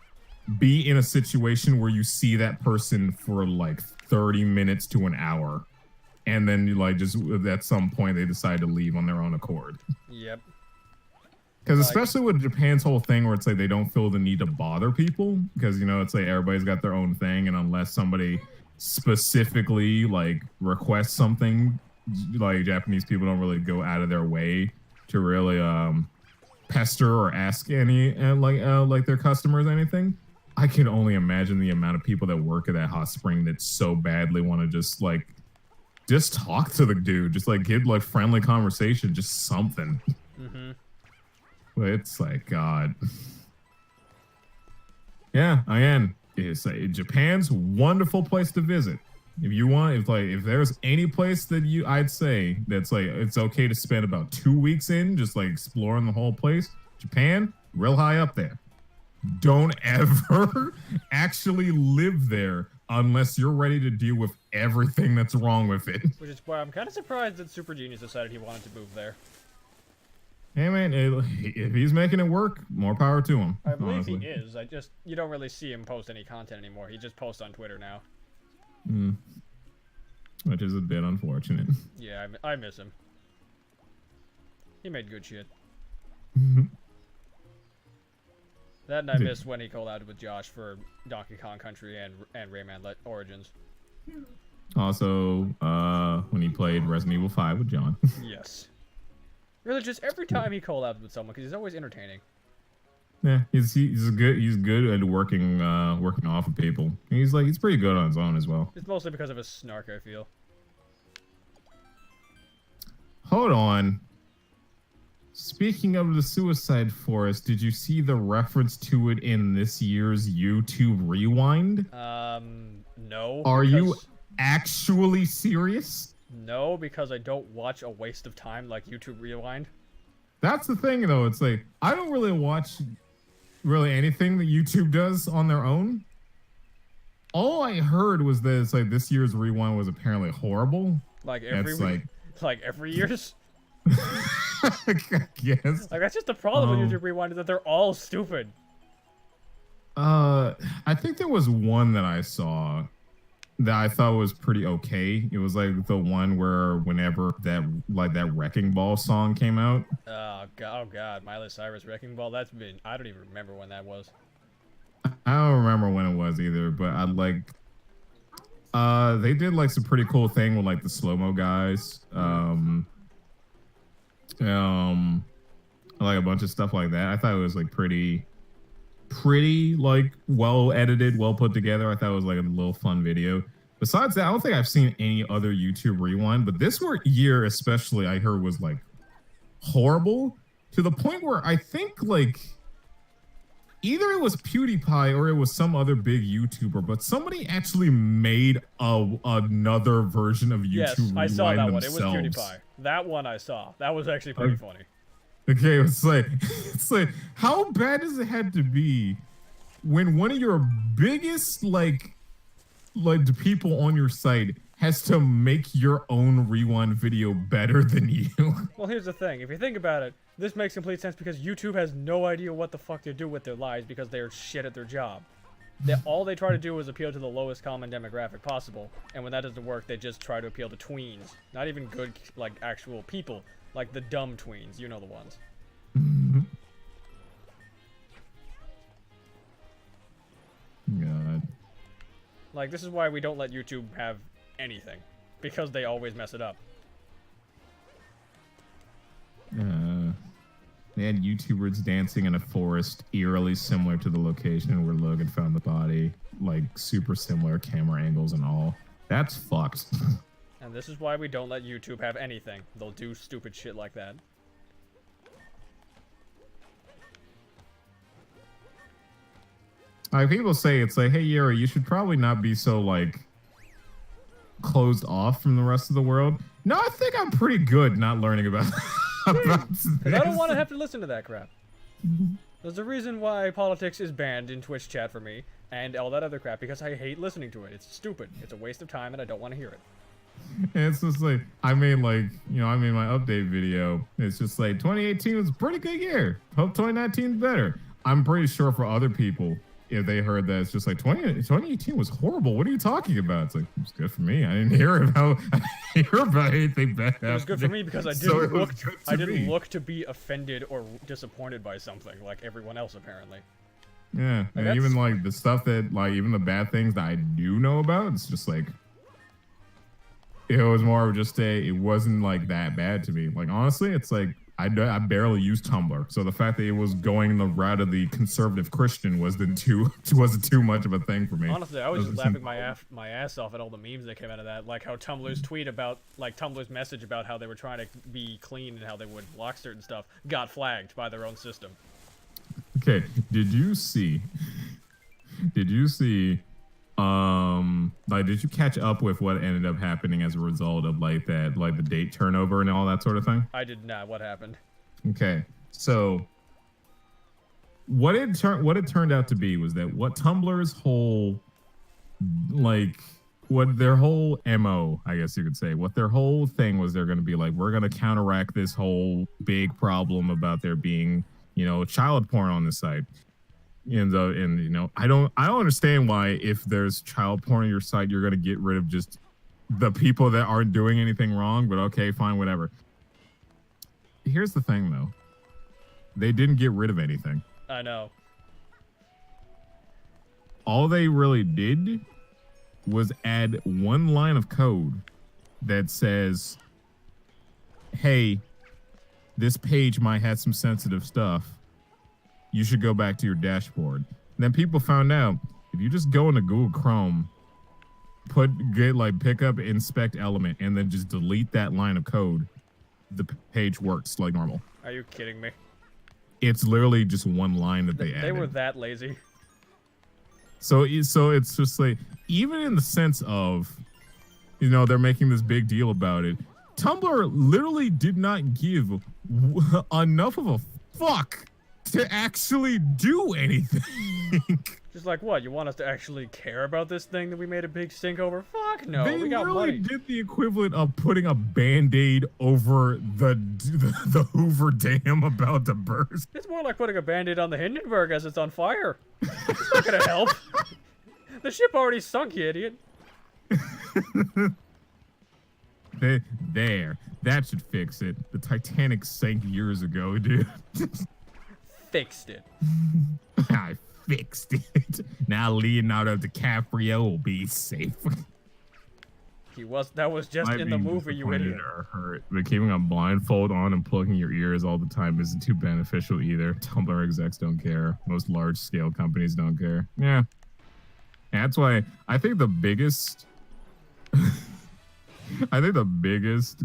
be in a situation where you see that person for like 30 minutes to an hour, and then you like just at some point they decide to leave on their own accord. Yep. Because especially with Japan's whole thing where it's like they don't feel the need to bother people, because, you know, it's like everybody's got their own thing, and unless somebody specifically like requests something, like Japanese people don't really go out of their way to really pester or ask any like their customers anything. I can only imagine the amount of people that work at that hot spring that so badly want to just talk to the dude, just like give like friendly conversation, just something. Mm-hmm. But it's like, God. Yeah, again, it's Japan's wonderful place to visit. If you want, if there's any place that I'd say that's like it's okay to spend about 2 weeks in, just like exploring the whole place, Japan, real high up there. Don't ever actually live there unless you're ready to deal with everything that's wrong with it. Which is why I'm kind of surprised that Super Genius decided he wanted to move there. Hey man, if he's making it work, more power to him. I believe honestly. he is. You don't really see him post any content anymore. He just posts on Twitter now. Which is a bit unfortunate. Yeah, I miss him. He made good shit. That and I miss when he collabed with Josh for Donkey Kong Country and Rayman Origins. Also, when he played Resident Evil 5 with John. Yes. Really, just every time he collabs with someone, because he's always entertaining. Yeah, he's good at working off of people. He's pretty good on his own as well. It's mostly because of his snark, I feel. Hold on. Speaking of the Suicide Forest, did you see the reference to it in this year's YouTube Rewind? No. Are you actually serious? No, because I don't watch a waste of time like YouTube Rewind. That's the thing, though. It's like, I don't really watch anything that YouTube does on their own. All I heard was that it's like this year's Rewind was apparently horrible. Like every week? Like every year's? I guess. Like, that's just the problem with YouTube Rewind, is that they're all stupid. I think there was one that I saw that I thought was pretty okay. It was like the one where whenever that Wrecking Ball song came out. Oh god, Miley Cyrus Wrecking Ball. I don't even remember when that was. I don't remember when it was either, but they did like some pretty cool thing with like the slow-mo guys. Like a bunch of stuff like that. I thought it was like pretty like well edited, well put together. I thought it was like a little fun video. Besides that, I don't think I've seen any other YouTube Rewind, but this year especially I heard was like horrible, to the point where I think like either it was PewDiePie or it was some other big YouTuber, but somebody actually made another version of YouTube Yes, I saw that themselves. one. It was PewDiePie. That one I saw. That was actually pretty funny. Okay, it's like how bad does it have to be when one of your biggest like the people on your site has to make your own rewind video better than you. Well, here's the thing. If you think about it, this makes complete sense because YouTube has no idea what the fuck they do with their lives because they're shit at their job. All they try to do is appeal to the lowest common demographic possible, and when that doesn't work, they just try to appeal to tweens. Not even good, like, actual people. Like the dumb tweens. You know the ones. God. Like, this is why we don't let YouTube have anything. Because they always mess it up. They had YouTubers dancing in a forest eerily similar to the location where Logan found the body. Like, super similar camera angles and all. That's fucked. And this is why we don't let YouTube have anything. They'll do stupid shit like that. People say it's like, hey, Yuri, you should probably not be so, like, closed off from the rest of the world. No, I think I'm pretty good not learning about this. Because I don't want to have to listen to that crap. There's a reason why politics is banned in Twitch chat for me, and all that other crap, because I hate listening to it. It's stupid. It's a waste of time, and I don't want to hear it. And it's just like, I made my update video. It's just like, 2018 was a pretty good year. Hope 2019 is better. I'm pretty sure for other people, if they heard that, it's just like 2018 was horrible. What are you talking about? It's like, it's good for me. I didn't hear about anything bad. It was good for me because I didn't look to be offended or disappointed by something like everyone else apparently. Yeah, and even like the stuff that like even the bad things that I do know about, it's just like it was more of just it wasn't like that bad to me. Like honestly, it's like I barely use Tumblr, so the fact that it was going the route of the conservative Christian wasn't too much of a thing for me. Honestly, I was just laughing my ass off at all the memes that came out of that, like how Tumblr's tweet about, like Tumblr's message about how they were trying to be clean and how they would block certain stuff got flagged by their own system. Okay, did you see? Like, did you catch up with what ended up happening as a result of like that, like the date turnover and all that sort of thing? I did not. What happened? Okay, so what it turned out to be was that what Tumblr's whole, like, what their whole MO, I guess you could say, what their whole thing was, they're going to be like, we're going to counteract this whole big problem about there being, child porn on the site. And I don't understand why if there's child porn on your site, you're gonna get rid of just the people that aren't doing anything wrong. But okay, fine, whatever. Here's the thing, though. They didn't get rid of anything. I know. All they really did was add one line of code that says, "Hey, this page might have some sensitive stuff. You should go back to your dashboard." And then people found out if you just go into Google Chrome, pick up inspect element, and then just delete that line of code, the page works like normal. Are you kidding me? It's literally just one line that they added. They were that lazy. So it's just like, even in the sense of, they're making this big deal about it. Tumblr literally did not give enough of a fuck to actually do anything. Just like, what? You want us to actually care about this thing that we made a big stink over? Fuck no, They we got really money. did the equivalent of putting a Band-Aid over the Hoover Dam about to burst. It's more like putting a Band-Aid on the Hindenburg as it's on fire. It's not gonna help. The ship already sunk, you idiot. That should fix it. The Titanic sank years ago, dude. Fixed it. I fixed it. Now Leonardo DiCaprio will be safe. That was just in the movie, you idiot. Or hurt, but keeping a blindfold on and plugging your ears all the time isn't too beneficial either. Tumblr execs don't care. Most large-scale companies don't care. Yeah. And that's why I think the biggest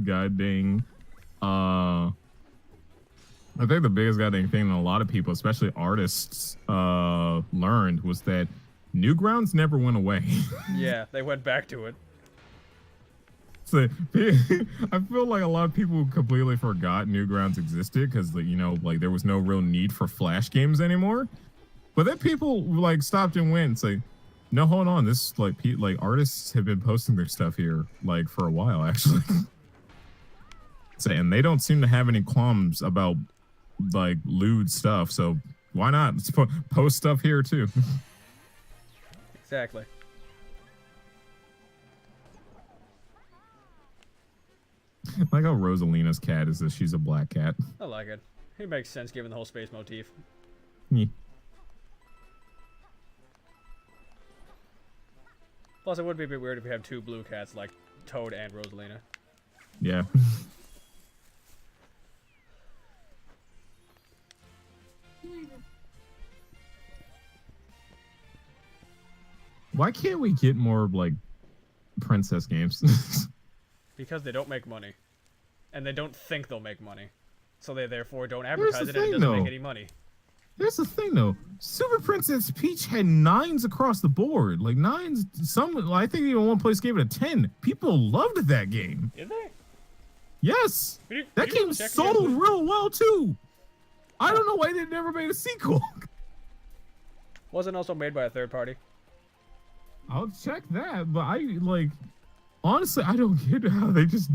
goddamn thing that a lot of people, especially artists, learned was that Newgrounds never went away. Yeah, they went back to it. So I feel like a lot of people completely forgot Newgrounds existed because, there was no real need for Flash games anymore. But then people like stopped and went. It's like, no, hold on. This like like artists have been posting their stuff here like for a while actually. So, and they don't seem to have any qualms about like lewd stuff. So why not post stuff here too? Exactly. Like how Rosalina's cat is that she's a black cat. I like it. It makes sense given the whole space motif. Yeah. Plus, it would be a bit weird if we have two blue cats like Toad and Rosalina. Yeah. Why can't we get more like princess games? Because they don't make money. And they don't think they'll make money. So they therefore don't Here's advertise the it and it thing, doesn't though. make any money. Here's the thing though. Super Princess Peach had 9s across the board. Like 9s, some I think even one place gave it a 10. People loved that game. Did they? Yes. Could you That game check sold again? real well too. I don't know why they never made a sequel. Wasn't also made by a third party. I'll check that, but I like honestly I don't get how they just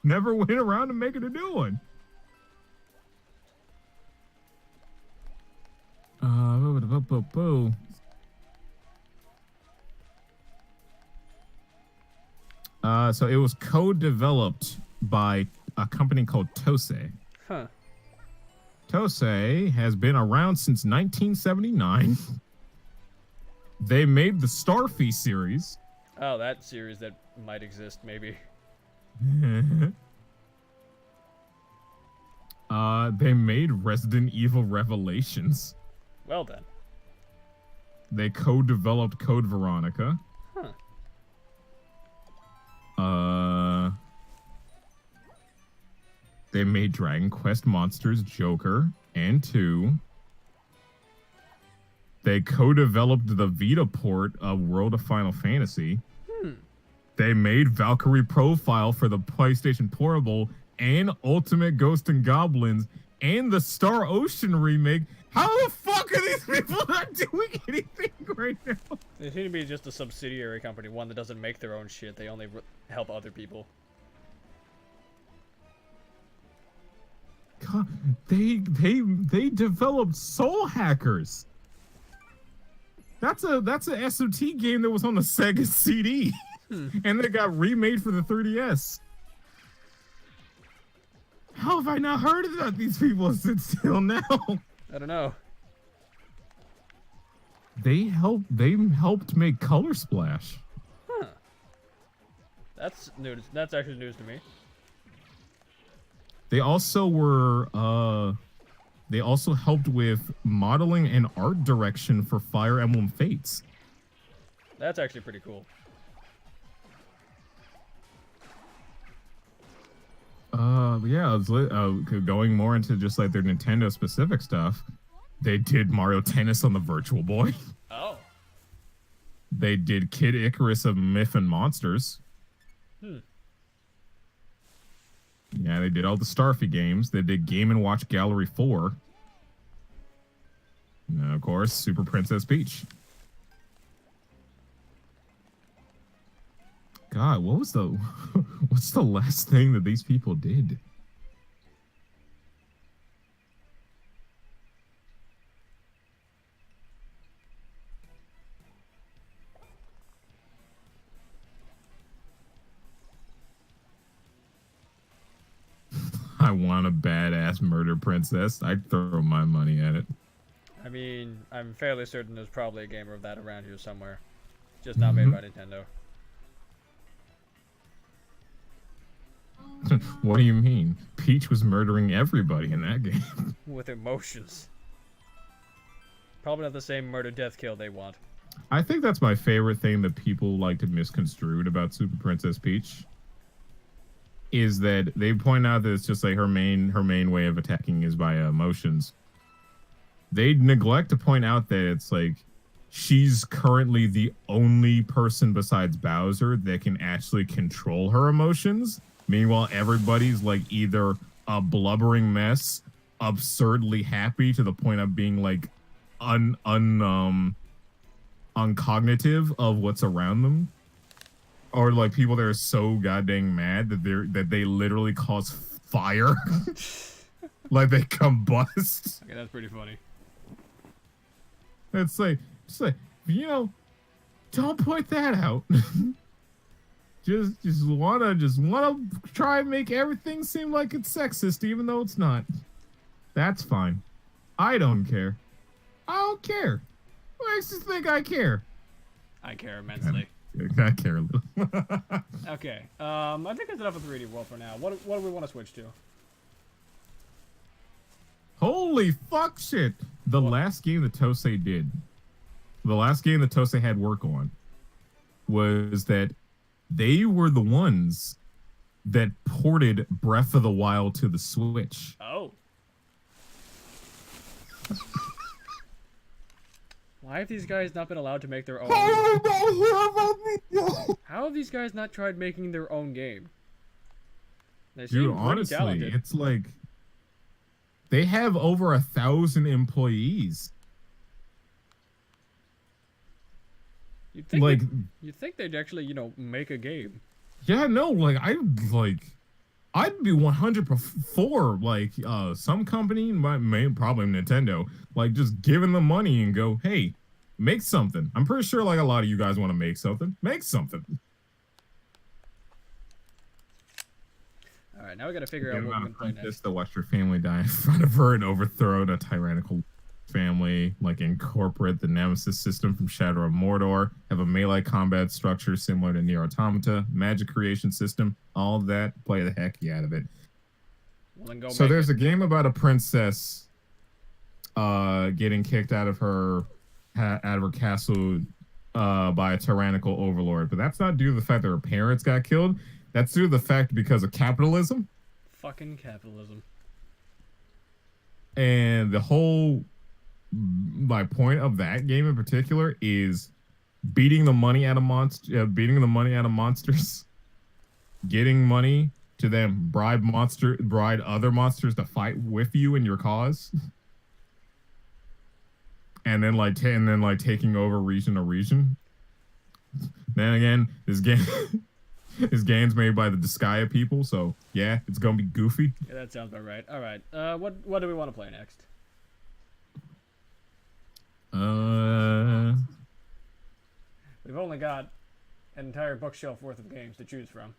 never went around to making a new one. So it was co-developed by a company called Tosei. Huh. Tosei has been around since 1979. They made the Starfy series. Oh, that series that might exist, maybe. They made Resident Evil Revelations. Well then. They co-developed Code Veronica. Huh. They made Dragon Quest Monsters Joker and 2. They co-developed the Vita port of World of Final Fantasy. They made Valkyrie Profile for the PlayStation Portable and Ultimate Ghost and Goblins and the Star Ocean remake. How the fuck are these people not doing anything right now? They seem to be just a subsidiary company, one that doesn't make their own shit. They only help other people. God, they developed Soul Hackers. That's a SOT game that was on the Sega CD, and it got remade for the 3DS. How have I not heard about these people until now? I don't know. They helped make Color Splash. Huh. That's new. That's actually news to me. They also were they also helped with modeling and art direction for Fire Emblem Fates. That's actually pretty cool. Yeah, going more into just like their Nintendo specific stuff. They did Mario Tennis on the Virtual Boy. Oh. They did Kid Icarus of Myth and Monsters. Yeah, they did all the Starfy games. They did Game & Watch Gallery 4. And of course, Super Princess Peach. God, what's the last thing that these people did? I want a badass murder princess. I'd throw my money at it. I mean, I'm fairly certain there's probably a gamer of that around here somewhere. Just not made by Nintendo. What do you mean? Peach was murdering everybody in that game. With emotions. Probably not the same murder death kill they want. I think that's my favorite thing that people like to misconstrue about Super Princess Peach. Is that they point out that it's just like her main way of attacking is by emotions. They neglect to point out that it's like she's currently the only person besides Bowser that can actually control her emotions. Meanwhile, everybody's like either a blubbering mess, absurdly happy to the point of being like uncognitive of what's around them, or like people that are so goddamn mad that they literally cause fire, like they combust. Okay, that's pretty funny. It's like don't point that out. just wanna try and make everything seem like it's sexist, even though it's not. That's fine. I don't care. I don't care. What makes you think I care? I care immensely. I care a little. Okay. I think that's enough of 3D World for now. What do we want to switch to? Holy fuck shit. The last game that Tosei did, the last game that Tosei had work on, was that they were the ones that ported Breath of the Wild to the Switch. Oh. Why have these guys not been allowed to make their own? How have these guys not tried making their own game? They seem Dude, pretty honestly, talented. it's like they have over 1,000 employees. You'd think Like, you'd think they'd actually, make a game. yeah, no, like I'd be 100% for like some company, probably Nintendo, like just giving them money and go, hey, make something. I'm pretty sure like a lot of you guys want to make something. Make something. All right, now we got to figure out what we can play next. Just to watch your family die in front of her and overthrow a tyrannical family, like incorporate the Nemesis system from Shadow of Mordor, have a melee combat structure similar to Nier Automata, magic creation system, all of that, play the heck out of it. Well, then go So make there's it. a game about a princess getting kicked out of her castle by a tyrannical overlord, but that's not due to the fact that her parents got killed. That's due to the fact because of capitalism. Fucking capitalism. And the whole my point of that game in particular is beating the money out of monsters, getting money to them, bribe other monsters to fight with you in your cause, and then taking over region to region. Then again, this game's made by the Disgaea people, so yeah, it's gonna be goofy. Yeah, that sounds about right. All right. What do we want to play next? We've only got an entire bookshelf worth of games to choose from.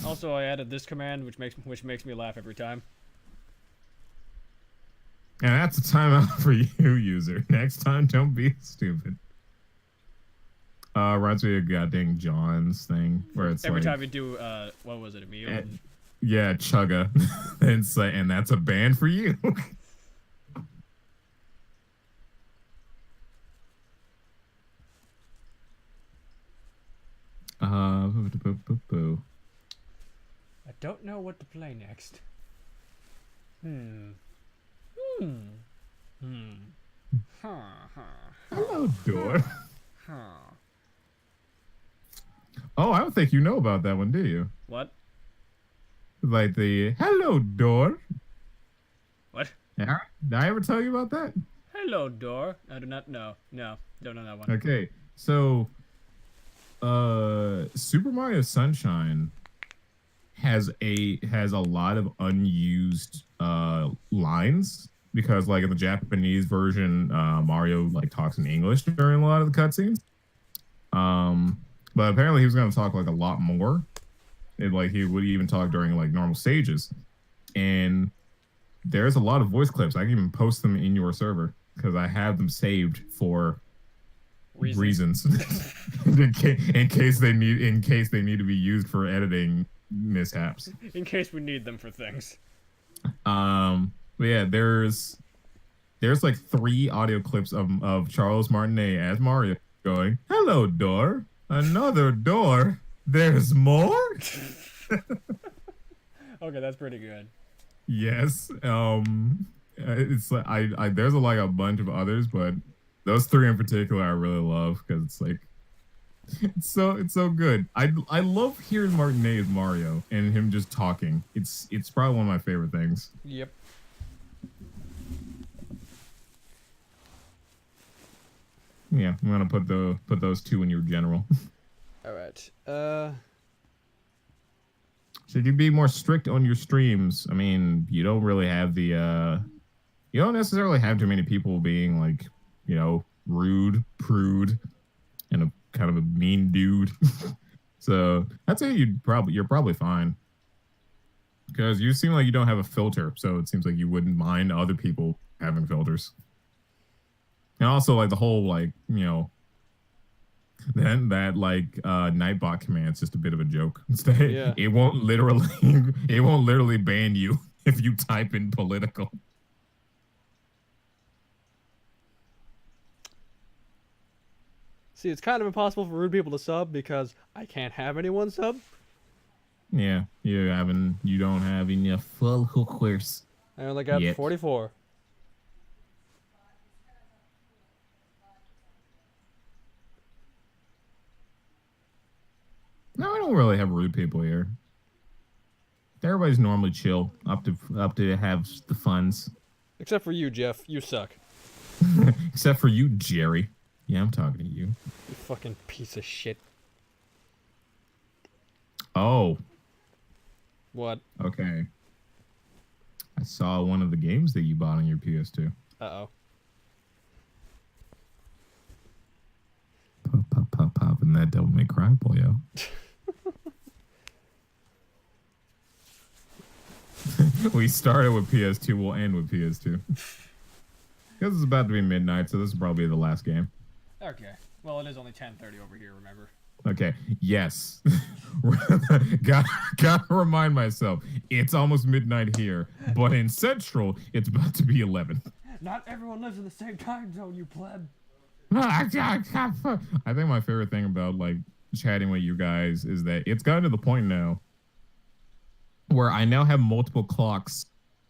Also, I added this command, which makes me laugh every time. And that's a timeout for you, user. Next time, don't be stupid. Reminds me of goddamn John's thing, where it's Every like, time you do, what was it, a meal? yeah, chugga. And that's a ban for you. I don't know what to play next. Hello, door. Huh. Oh, I don't think you know about that one, do you? What? Like the hello, door. What? Yeah, did I ever tell you about that? Hello, door. I do not know. No, don't know that one. Okay, so Super Mario Sunshine has a lot of unused lines, because like in the Japanese version, Mario like talks in English during a lot of the cutscenes. But apparently he was going to talk like a lot more. Like he would even talk during like normal stages. And there's a lot of voice clips. I can even post them in your server because I have them saved for reasons. in case they need to be used for editing mishaps. In case we need them for things. But yeah, there's like 3 audio clips of Charles Martinet as Mario going, "Hello, door. Another door. There's more?" Okay, that's pretty good. Yes. And it's like I there's like a bunch of others, but those three in particular I really love because it's like it's so good. I love hearing Martinet as Mario and him just talking. It's probably one of my favorite things. Yep. Yeah, I'm gonna put those two in your general. All right. Should you be more strict on your streams? I mean, you don't really have the you don't necessarily have too many people being like, you know, rude, prude, and a kind of a mean dude. So I'd say you're probably fine. Because you seem like you don't have a filter, so it seems like you wouldn't mind other people having filters. And also like the whole like, you know, then that like Nightbot command's just a bit of a joke. Yeah. It won't literally ban you if you type in political. See, it's kind of impossible for rude people to sub because I can't have anyone sub. Yeah, you don't have enough full hookers. I only got Yet. 44. No, I don't really have rude people here. Everybody's normally chill, up to have the funds. Except for you, Jeff. You suck. Except for you, Jerry. Yeah, I'm talking to you. You fucking piece of shit. Oh, What? okay. I saw one of the games that you bought on your PS2. Uh-oh. Pop, and that Devil May Cry boy, yo. We started with PS2, we'll end with PS2. Because it's about to be midnight, so this is probably the last game. Okay. Well, it is only 10:30 over here. Remember. Okay, yes. Gotta remind myself, it's almost midnight here, but in Central, it's about to be 11. Not everyone lives in the same time zone, you pleb. I think my favorite thing about like chatting with you guys is that it's gotten to the point now where I now have multiple clocks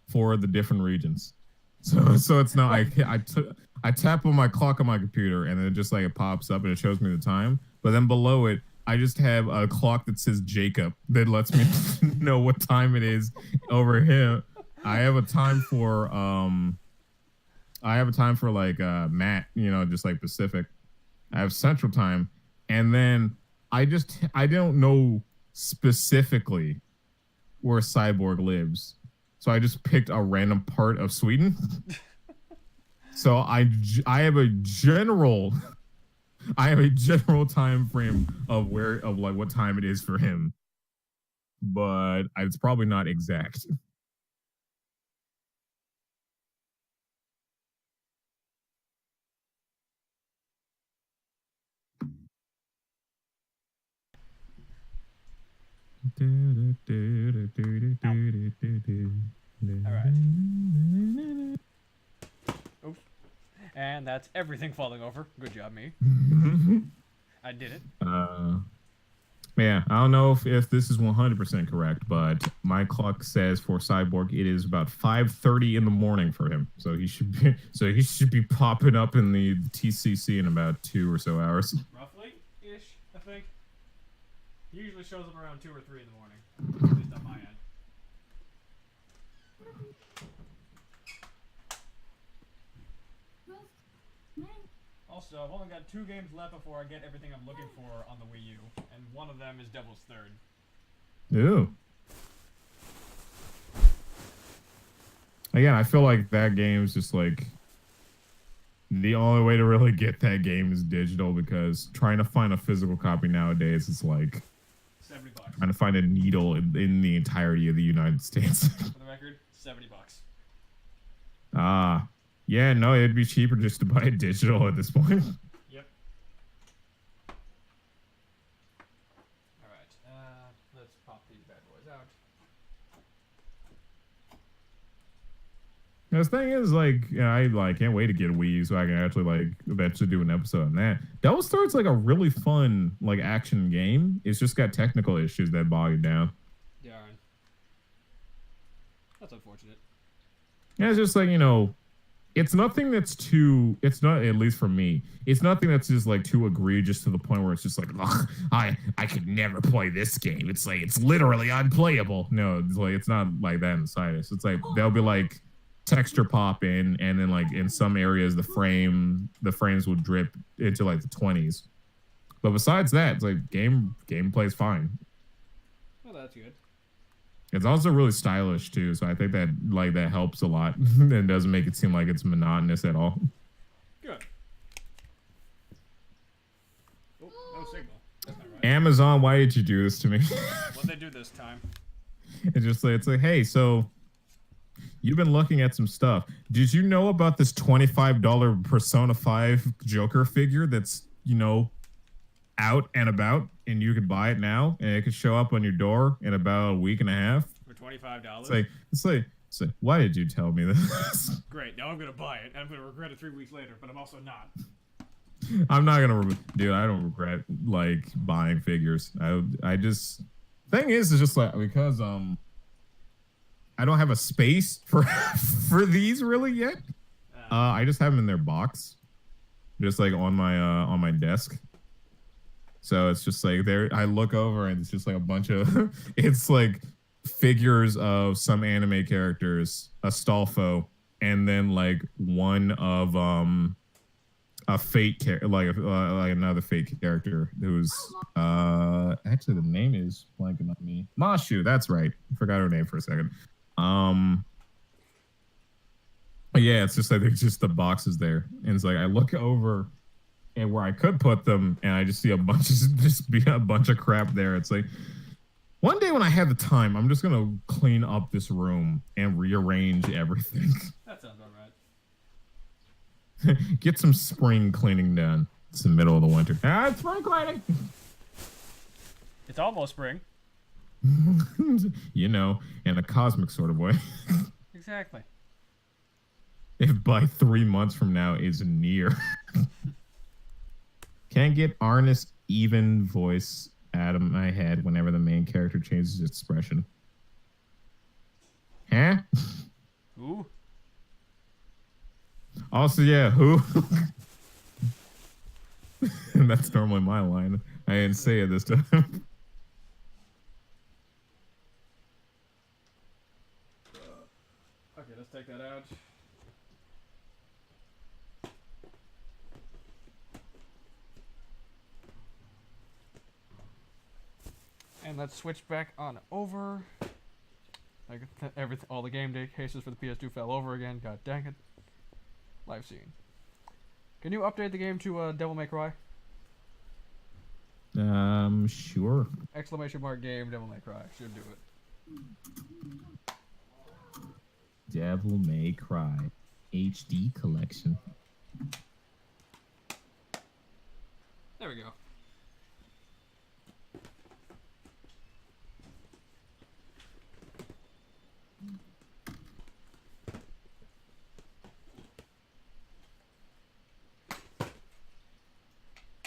for the different regions. So it's not I tap on my clock on my computer and then it just like it pops up and it shows me the time. But then below it, I just have a clock that says Jacob that lets me know what time it is over here. I have a time for like Matt, you know, just like Pacific. I have Central Time, and then I don't know specifically where Cyborg lives, so I just picked a random part of Sweden. So I have a general time frame of like what time it is for him, but it's probably not exact. Oops. And that's everything falling over. Good job, me. I did it. Yeah, I don't know if this is 100% correct, but my clock says for Cyborg it is about 5:30 in the morning for him. So he should be popping up in the TCC in about 2 or so hours. Roughly ish, I think. He usually shows up around 2 or 3 in the morning. At least on my end. Also, I've only got 2 games left before I get everything I'm looking for on the Wii U, and one of them is Devil's Third. Ooh. Again, I feel like that game is just like the only way to really get that game is digital, because trying to find a physical copy nowadays is like $70. trying to find a needle in the entirety of the United States. For the record, $70. Ah. Yeah, no, it'd be cheaper just to buy it digital at this point. Yep. Alright, let's pop these bad boys out. The thing is, like, I can't wait to get a Wii U so I can actually like eventually do an episode on that. Devil's Third's like a really fun like action game. It's just got technical issues that bog it down. Darn. That's unfortunate. Yeah, it's just like, you know, it's nothing that's too, it's not, at least for me, it's nothing that's just like too egregious to the point where it's just like, ugh, I could never play this game. It's like, it's literally unplayable. No, it's like, it's not like that inside us. It's like, they'll be like texture pop in, and then like in some areas, the frames will drip into like the 20s. But besides that, it's like gameplay's fine. Well, that's good. It's also really stylish too, so I think that like that helps a lot and doesn't make it seem like it's monotonous at all. Good. Oh, no signal. That's not right. Amazon, why did you do this to me? What'd they do this time? It's like, hey, so you've been looking at some stuff. Did you know about this $25 Persona 5 Joker figure that's, you know, out and about, and you could buy it now, and it could show up on your door in about a week and a half? For $25? It's like, why did you tell me this? Great, now I'm gonna buy it, and I'm gonna regret it 3 weeks later, but I'm also not. I'm not gonna, dude. I don't regret like buying figures. I just, thing is just like, because I don't have a space for for these really yet. I just have them in their box, just like on my desk. So it's just like there. I look over and it's just like a bunch of, it's like figures of some anime characters, Astolfo, and then like one of a fate like another fate character who's actually the name is blanking on me. Mashu, that's right. I forgot her name for a second. Yeah, it's just like there's just the boxes there, and it's like I look over and where I could put them, and I just see a bunch of crap there. It's like, one day when I have the time, I'm just gonna clean up this room and rearrange everything. That sounds about right. Get some spring cleaning done. It's the middle of the winter. It's spring cleaning. It's almost spring. You know, in a cosmic sort of way. Exactly. If by 3 months from now is near. Can't get Arnis even voice out of my head whenever the main character changes expression. Huh? Ooh. Also, yeah, who? That's normally my line. I didn't say it this time. Okay, let's take that out. And let's switch back on over. Like everything, all the game day cases for the PS2 fell over again. God dang it. Live scene. Can you update the game to Devil May Cry? Sure. Exclamation mark game Devil May Cry. Should do it. Devil May Cry HD collection. There we go.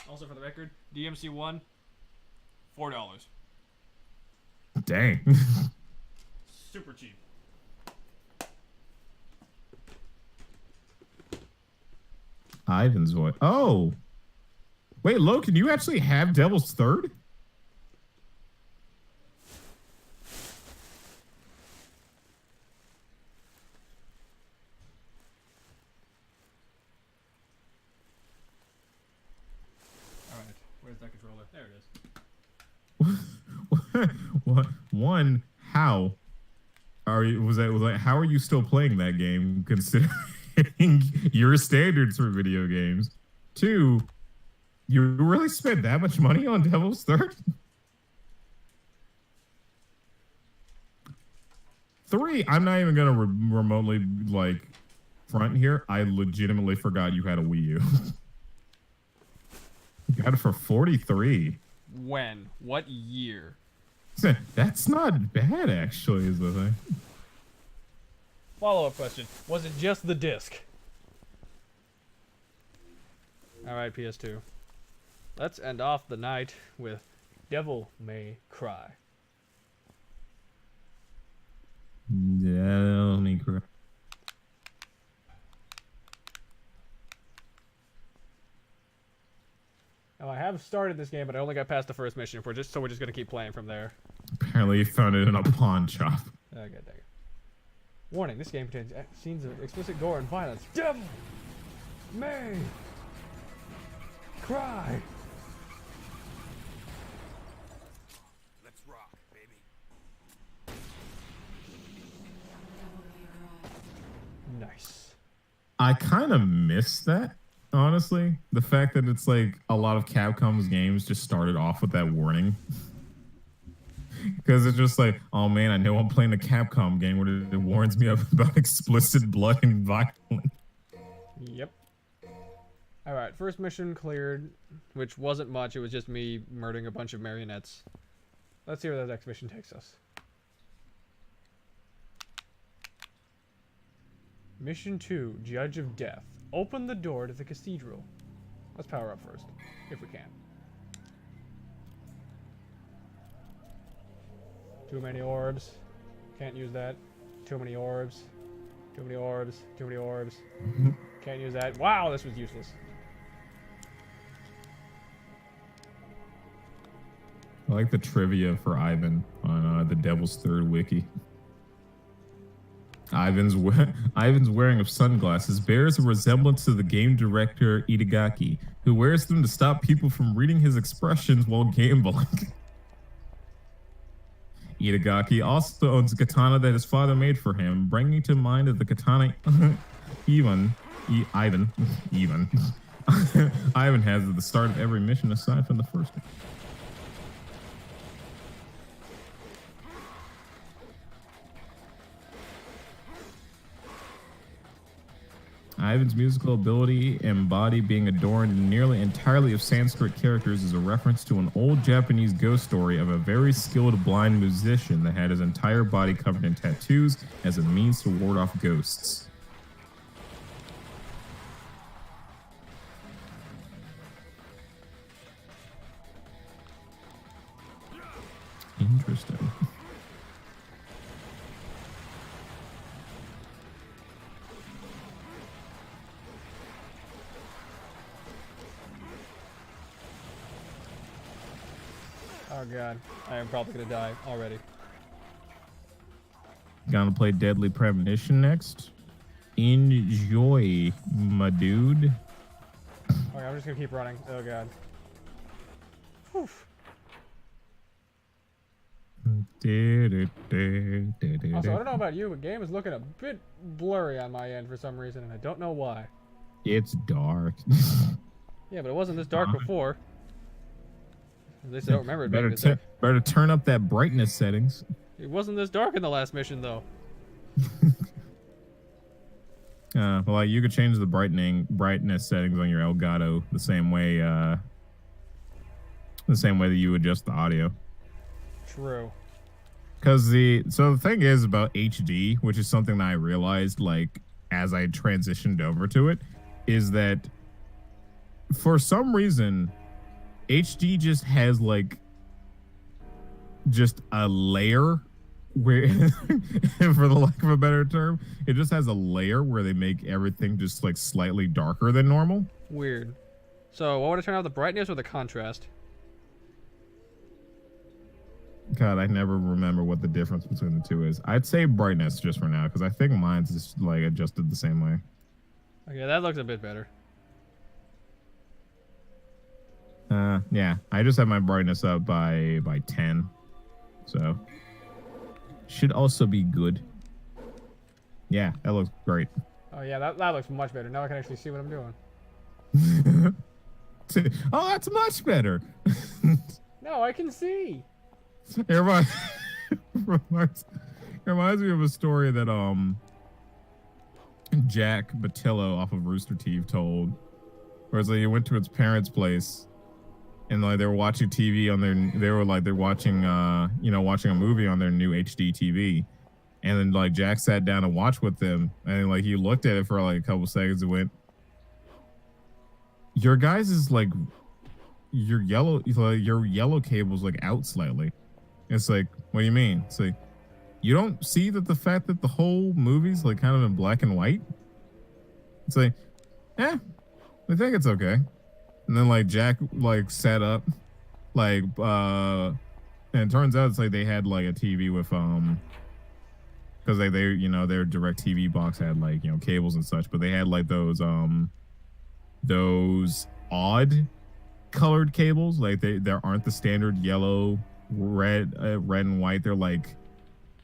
Also, for the record, DMC 1, $4. Dang. Super cheap. Ivan's voice. Oh. Wait, Logan, you actually have Devil's Third? Alright, where's that controller? There it is. What? One, how are you? Was that how are you still playing that game considering your standards for video games? Two, you really spent that much money on Devil's Third? Three, I'm not even gonna remotely like front here. I legitimately forgot you had a Wii U. You got it for 43. When? What year? That's not bad, actually, is the thing. Follow-up question. Was it just the disc? Alright, PS2. Let's end off the night with Devil May Cry. Devil May Cry. have started this game, but I only got past the first mission. We're just gonna keep playing from there. Apparently you found it in a pawn shop. Okay, dang it. Warning: this game contains scenes of explicit gore and violence. Devil may cry. Let's rock, baby. Nice. I kind of miss that, honestly. The fact that it's like a lot of Capcom's games just started off with that warning. Because it's just like, oh man, I know I'm playing a Capcom game where it warns me about explicit blood and violence. Yep. Alright, first mission cleared, which wasn't much. It was just me murdering a bunch of marionettes. Let's see where the next mission takes us. Mission 2, Judge of Death. Open the door to the cathedral. Let's power up first, if we can. Too many orbs. Can't use that. Too many orbs. Too many orbs. Too many orbs. Can't use that. Wow, this was useless. I like the trivia for Ivan on the Devil's Third wiki. Ivan's wearing of sunglasses bears a resemblance to the game director Itagaki, who wears them to stop people from reading his expressions while gambling. Itagaki also owns a katana that his father made for him, bringing to mind that the katana Ivan has at the start of every mission aside from the first one. Ivan's musical ability and body being adorned nearly entirely of Sanskrit characters is a reference to an old Japanese ghost story of a very skilled blind musician that had his entire body covered in tattoos as a means to ward off ghosts. Interesting. Oh god, I am probably gonna die already. Gonna play Deadly Premonition next. Enjoy, my dude. Okay, I'm just gonna keep running. Oh god. Whew. Also, I don't know about you, but game is looking a bit blurry on my end for some reason, and I don't know why. It's dark. Yeah, but it wasn't this dark before. At least I don't remember it being this dark. Better turn up that brightness settings. It wasn't this dark in the last mission, though. Well, you could change the brightness settings on your Elgato the same way that you adjust the audio. True. Because the thing is about HD, which is something that I realized like as I transitioned over to it, is that for some reason HD just has like just a layer where for the lack of a better term, it just has a layer where they make everything just like slightly darker than normal. Weird. So, what would I turn out, the brightness or the contrast? God, I never remember what the difference between the two is. I'd say brightness just for now, because I think mine's just like adjusted the same way. Okay, that looks a bit better. Yeah, I just have my brightness up by 10, so should also be good. Yeah, that looks great. Oh yeah, that looks much better. Now I can actually see what I'm doing. Oh, that's much better. No, I can see. It reminds me of a story that Jack Batillo off of Rooster Teeth told, where it's like he went to his parents' place and like they were watching TV on they're watching watching a movie on their new HD TV, and then like Jack sat down to watch with them, and like he looked at it for like a couple seconds and went, "Your guys is like your yellow cable's like out slightly." It's like, what do you mean? It's like, you don't see that the fact that the whole movie's like kind of in black and white? It's like, I think it's okay. And then like Jack like set up like and it turns out it's like they had like a TV with because they you know their direct TV box had like, you know, cables and such, but they had like those odd colored cables. Like there aren't the standard yellow, red and white. They're like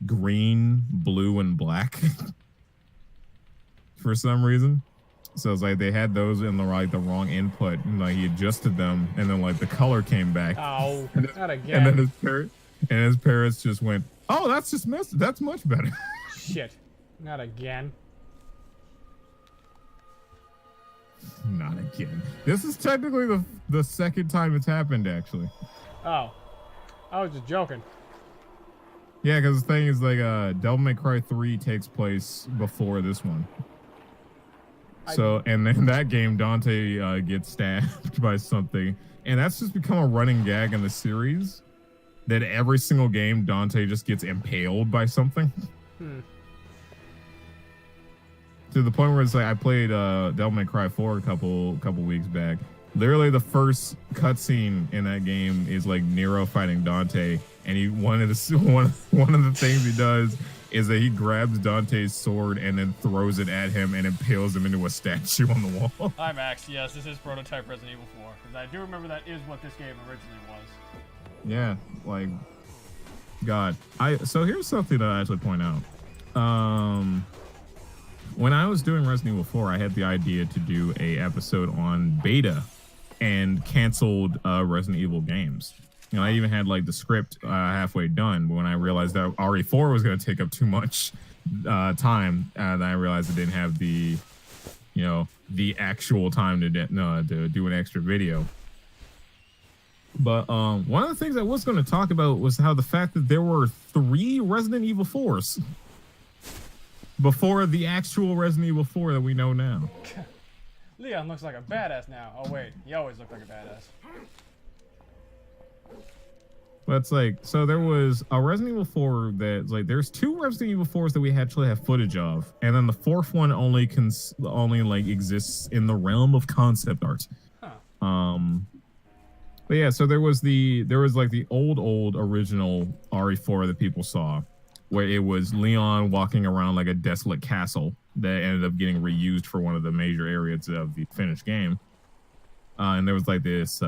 green, blue, and black for some reason. So it's like they had those in the wrong input, and like he adjusted them, and then like the color came back. Ow, not again. And then his parents just went, "Oh, that's just that's much better." Shit, not again. Not again. This is technically the second time it's happened, actually. Oh, I was just joking. Yeah, because the thing is like Devil May Cry 3 takes place before this one. So, and in that game, Dante gets stabbed by something, and that's just become a running gag in the series. That every single game, Dante just gets impaled by something. To the point where it's like I played Devil May Cry 4 a couple weeks back. Literally, the first cutscene in that game is like Nero fighting Dante, and one of the things he does is that he grabs Dante's sword and then throws it at him and impales him into a statue on the wall. Hi, Max. Yes, this is prototype Resident Evil 4. Because I do remember that is what this game originally was. Yeah, like, God. So here's something that I actually point out. When I was doing Resident Evil 4, I had the idea to do a episode on beta and canceled Resident Evil games. You know, I even had like the script halfway done, but when I realized that RE4 was going to take up too much time, then I realized I didn't have the, you know, the actual time to do an extra video. But one of the things I was going to talk about was how the fact that there were 3 Resident Evil 4s before the actual Resident Evil 4 that we know now. Leon looks like a badass now. Oh wait, he always looked like a badass. But it's like, so there was a Resident Evil 4 that's like, there's 2 Resident Evil 4s that we actually have footage of, and then the 4th one only like exists in the realm of concept art. Huh. But yeah, so there was like the old original RE4 that people saw, where it was Leon walking around like a desolate castle that ended up getting reused for one of the major areas of the finished game. And there was like this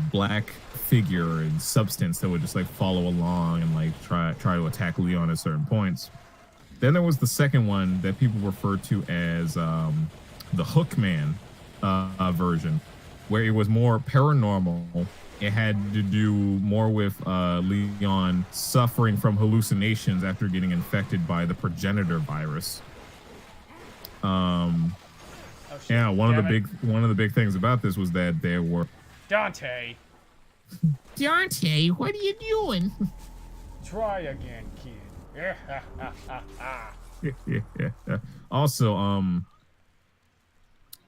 black figure and substance that would just like follow along and like try to attack Leon at certain points. Then there was the second one that people refer to as the Hookman version, where it was more paranormal. It had to do more with Leon suffering from hallucinations after getting infected by the progenitor virus. Yeah, one of the big things about this was that there were Dante, what are you doing? try again, kid. Yeah. Also,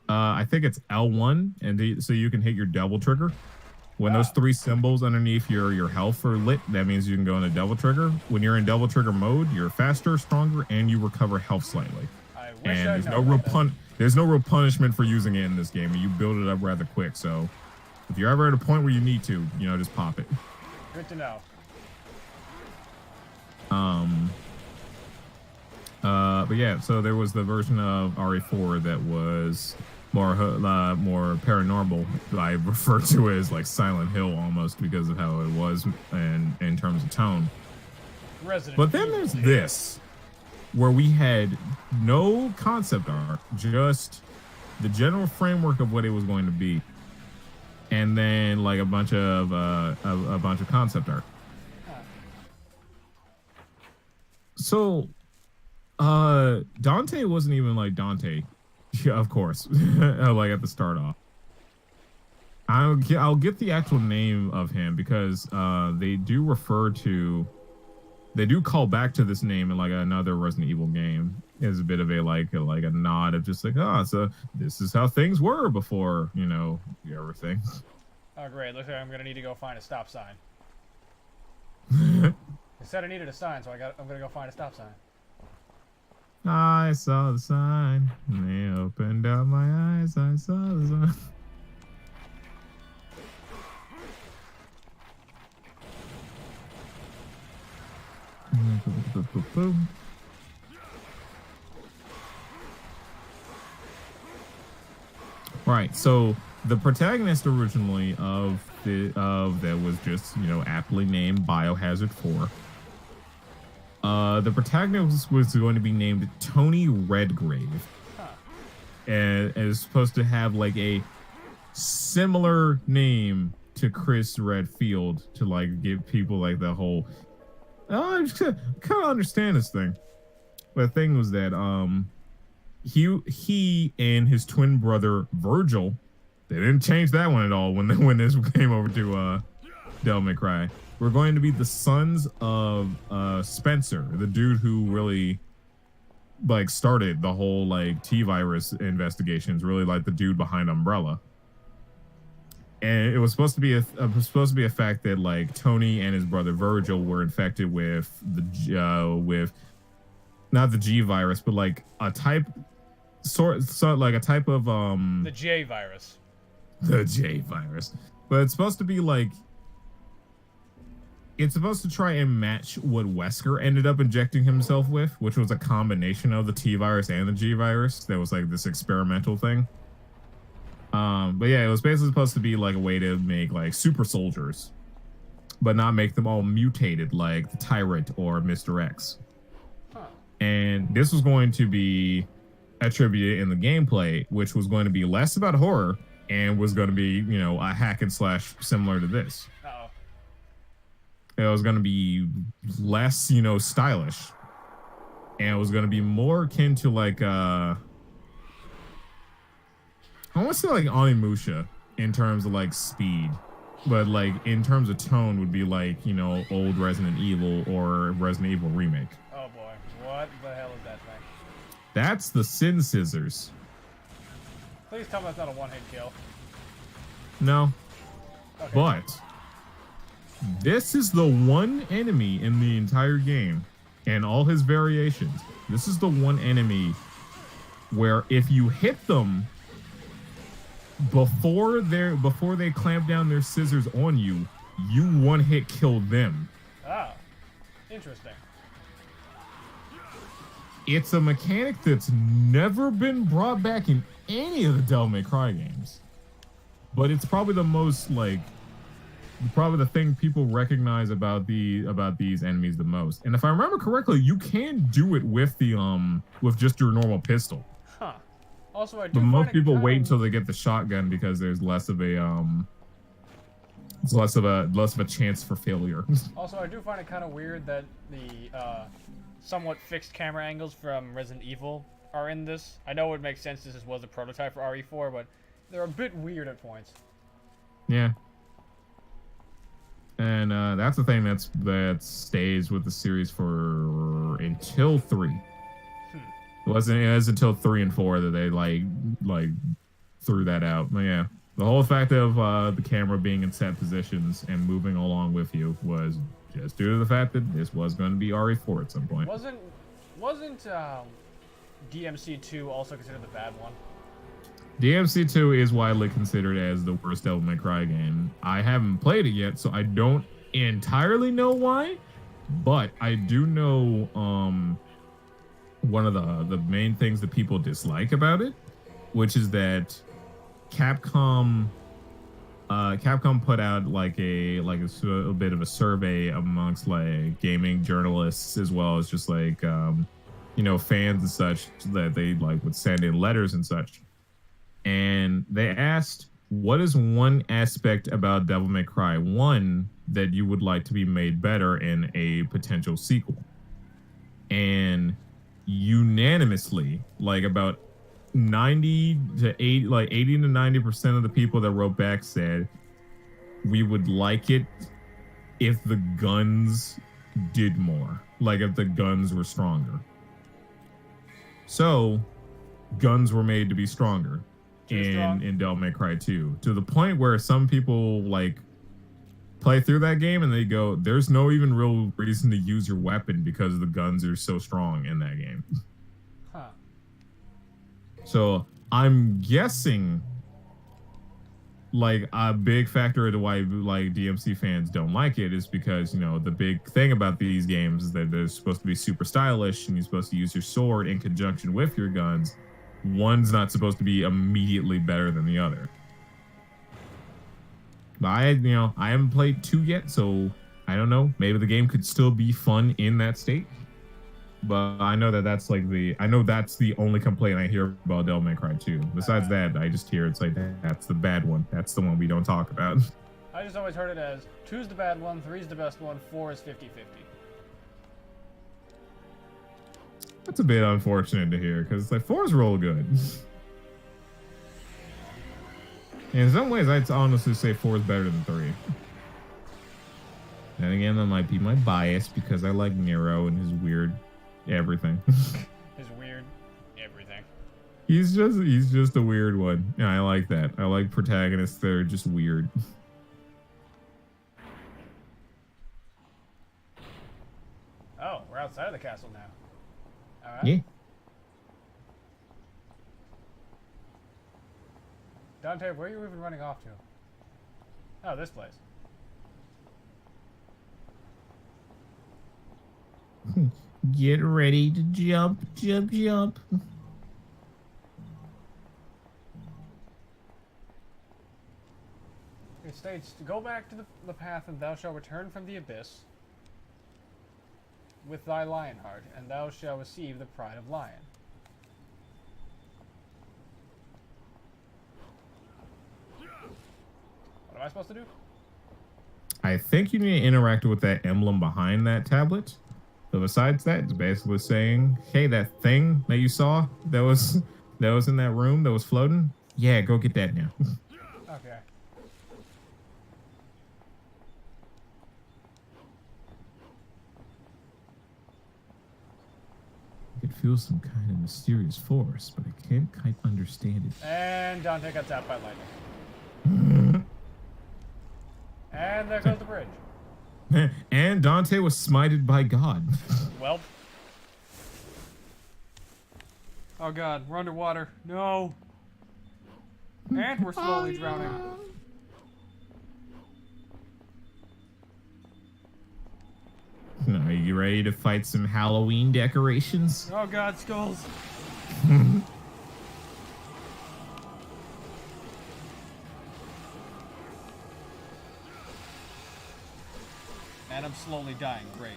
I think it's L1, and so you can hit your double trigger. When those 3 symbols underneath your health are lit, that means you can go into double trigger. When you're in double trigger mode, you're faster, stronger, and you recover health slightly. I wish And I'd there's known there's no real punishment for using it in this game. You build it up rather quick. So if you're ever at a point where you need to, you know, just pop it. Good to know. But yeah, so there was the version of RE4 that was more paranormal. I refer to it as like Silent Hill almost because of how it was in terms of tone. But then there's this, where we had no concept art, just the general framework of what it was going to be, and then like a bunch of concept art. So, Dante wasn't even like Dante, of course, like at the start off. I'll get the actual name of him because they do call back to this name in like another Resident Evil game as a bit of a nod of just like, so this is how things were before, you know, everything. Oh great, looks like I'm gonna need to go find a stop sign. They said I needed a sign, so I'm gonna go find a stop sign. I saw the sign, and they opened up my eyes, I saw the sign. Right. So the protagonist originally of that was just, you know, aptly named Biohazard 4. The protagonist was going to be named Tony Redgrave. And is supposed to have like a similar name to Chris Redfield to like give people like the whole I just kind of understand this thing. But the thing was that he and his twin brother Virgil, they didn't change that one at all when this came over to Devil May Cry. We're going to be the sons of Spencer, the dude who really like started the whole like T-virus investigations, really like the dude behind Umbrella. And it was supposed to be a fact that like Tony and his brother Virgil were infected with with not the G virus, but like a type like a type of The J virus. the J virus. But it's supposed to be like it's supposed to try and match what Wesker ended up injecting himself with, which was a combination of the T virus and the G virus. That was like this experimental thing. But yeah, it was basically supposed to be like a way to make like super soldiers, but not make them all mutated like the Tyrant or Mr. X. And this was going to be attributed in the gameplay, which was going to be less about horror and was going to be, you know, a hack and slash similar to this. Uh-oh. It was going to be less, you know, stylish. And it was going to be more akin to like, I want to say like Onimusha in terms of like speed. But like in terms of tone would be like, you know, old Resident Evil or Resident Evil Remake. Oh boy. What the hell is that thing? That's the Sin Scissors. Please tell me that's not a one-hit kill. No. Okay. But this is the one enemy in the entire game and all his variations. This is the one enemy where if you hit them before they clamp down their scissors on you, you one-hit kill them. Ah. Interesting. It's a mechanic that's never been brought back in any of the Devil May Cry games. But it's probably the most like probably the thing people recognize about these enemies the most. And if I remember correctly, you can do it with the with just your normal pistol. Huh. Also, I do But find most it people kind wait of- until they get the shotgun because there's less of a it's less of a chance for failure. Also, I do find it kind of weird that the somewhat fixed camera angles from Resident Evil are in this. I know it makes sense this was a prototype for RE4, but they're a bit weird at points. Yeah. And that's the thing that stays with the series for until 3. It was until 3 and 4 that they like threw that out. But yeah, the whole fact of the camera being in set positions and moving along with you was just due to the fact that this was going to be RE4 at some point. Wasn't DMC2 also considered the bad one? DMC2 is widely considered as the worst Devil May Cry game. I haven't played it yet, so I don't entirely know why, but I do know one of the main things that people dislike about it, which is that Capcom put out like a bit of a survey amongst like gaming journalists as well as just like you know, fans and such, that they like would send in letters and such. And they asked, what is one aspect about Devil May Cry 1 that you would like to be made better in a potential sequel? And unanimously, like about 80 to 90% of the people that wrote back said, we would like it if the guns did more. Like if the guns were stronger. So, guns were made to be stronger in Devil May Cry 2, to the point where some people like play through that game and they go, there's no even real reason to use your weapon because the guns are so strong in that game. Huh. So I'm guessing like a big factor to why like DMC fans don't like it is because, you know, the big thing about these games is that they're supposed to be super stylish and you're supposed to use your sword in conjunction with your guns. One's not supposed to be immediately better than the other. But I haven't played 2 yet, so I don't know. Maybe the game could still be fun in that state. But I know that's the only complaint I hear about Devil May Cry 2. Besides that, I just hear it's like that's the bad one. That's the one we don't talk about. I just always heard it as 2's the bad one, 3's the best one, 4 is 50-50. That's a bit unfortunate to hear because like 4 is real good. In some ways, I'd honestly say 4 is better than 3. And again, that might be my bias because I like Nero and his weird everything. His weird everything. He's just a weird one. Yeah, I like that. I like protagonists that are just weird. Oh, we're outside of the castle now. Alright. Yeah. Dante, where are you even running off to? Oh, this place. Get ready to jump, jump, jump. It states, go back to the path and thou shalt return from the abyss with thy lion heart, and thou shalt receive the pride of lion. What am I supposed to do? I think you need to interact with that emblem behind that tablet. But besides that, it's basically saying, hey, that thing that you saw that was in that room that was floating, yeah, go get that now. Okay. I could feel some kind of mysterious force, but I can't quite understand it. And Dante got zapped by lightning. And there goes the bridge. And Dante was smited by God. Well, Oh god, we're underwater. No. And we're slowly drowning. Are you ready to fight some Halloween decorations? Oh god, skulls. And I'm slowly dying. Great.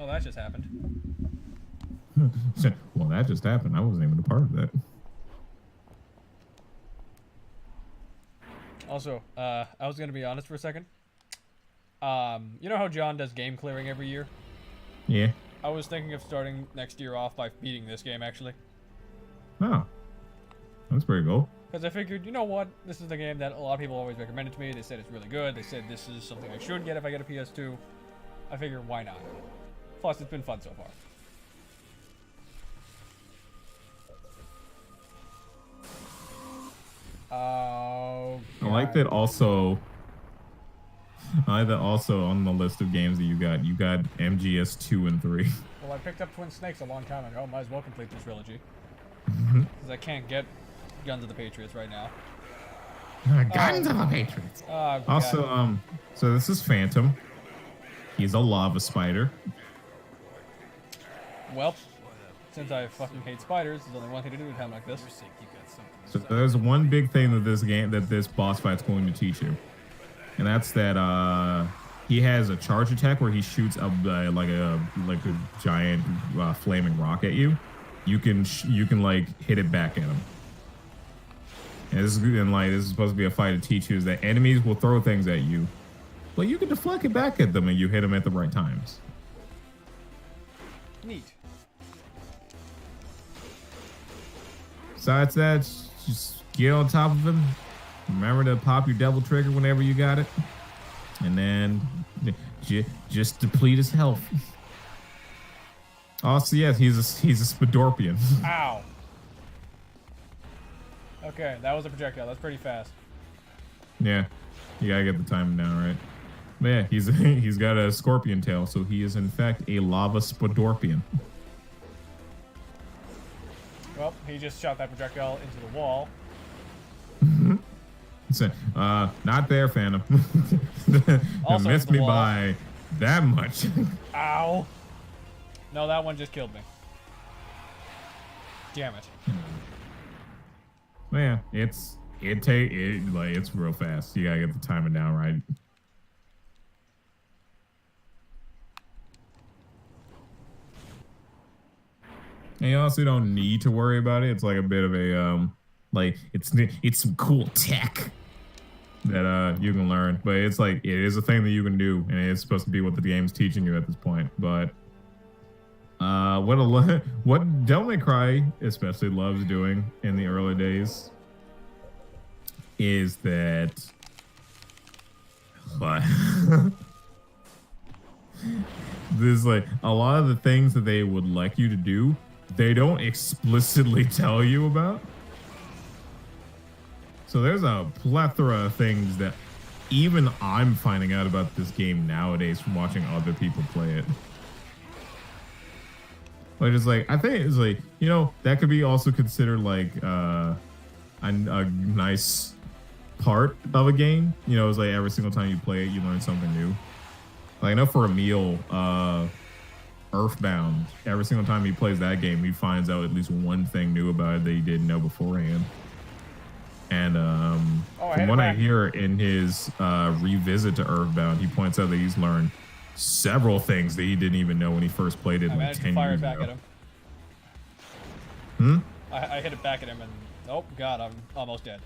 Oh, that just happened. Well, that just happened. I wasn't even a part of that. Also, I was gonna be honest for a second. You know how John does game clearing every year? Yeah. I was thinking of starting next year off by beating this game, actually. Oh. That's pretty cool. Because I figured, you know what? This is the game that a lot of people always recommended to me. They said it's really good. They said this is something I should get if I get a PS2. I figured, why not? Plus, it's been fun so far. Oh, I like that also. I like that also on the list of games that you got MGS 2 and 3. well, I picked up Twin Snakes a long time ago. Might as well complete this trilogy. Because I can't get Guns of the Patriots right now. Guns of the Patriots. Oh, Also, God. so this is Phantom. He's a lava spider. Well, since I fucking hate spiders, there's only one thing to do with a time like this. So there's one big thing that this boss fight's going to teach you, and that's that he has a charge attack where he shoots like a giant flaming rock at you. You can like hit it back at him. And this is supposed to be a fight to teach you is that enemies will throw things at you, but you can deflect it back at them and you hit them at the right times. Neat. Besides that, just get on top of him. Remember to pop your devil trigger whenever you got it, and then just deplete his health. Also, yes, he's a Spidorpian. Ow. Okay, that was a projectile. That's pretty fast. Yeah, you gotta get the timing down right. Yeah, he's got a scorpion tail, so he is in fact a lava spodorpion. Well, he just shot that projectile into the wall. So, not there, Phantom. Also Missed the me wall. by that much. Ow! No, that one just killed me. Damn it. Man, it's real fast. You gotta get the timing down right. And you honestly don't need to worry about it. It's like a bit of a like it's some cool tech that you can learn, but it's like it is a thing that you can do, and it's supposed to be what the game's teaching you at this point. But what Devil May Cry especially loves doing in the early days is that there's like a lot of the things that they would like you to do, they don't explicitly tell you about. So there's a plethora of things that even I'm finding out about this game nowadays from watching other people play it. But it's like, I think it's like, you know, that could be also considered like a nice part of a game. You know, it's like every single time you play it, you learn something new. Like I know for Emil, Earthbound, every single time he plays that game, he finds out at least one thing new about it that he didn't know beforehand. And from what I hear in his revisit to Earthbound, he points out that he's learned several things that he didn't even know when he first played it. I managed to fire it back at him. I hit it back at him and oh god, I'm almost dead.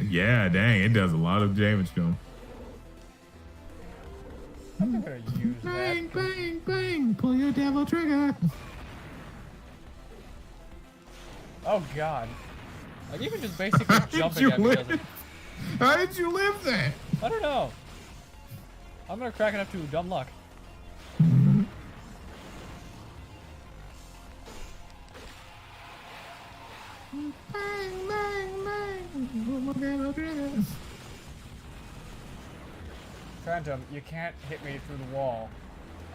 Yeah, dang, it does a lot of damage to him. I'm not gonna use Bang, that. bang, bang, pull your devil trigger. Oh god. Like even just basically jumping at me doesn't. How did you live that? I don't know. I'm gonna crack it up to dumb luck. Bang, bang, bang, pull my devil trigger. Phantom, you can't hit me through the wall.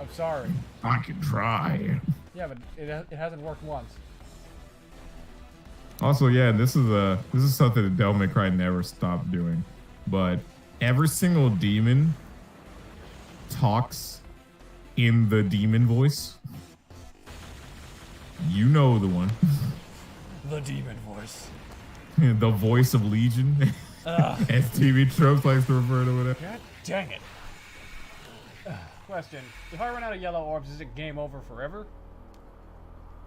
I'm sorry. I can try. Yeah, but it hasn't worked once. Also, yeah, this is something that Devil May Cry never stopped doing. But every single demon talks in the demon voice. You know the one. The demon voice. The voice of Legion. As TV Tropes likes to refer to it. God dang it. Question. If I run out of yellow orbs, is it game over forever?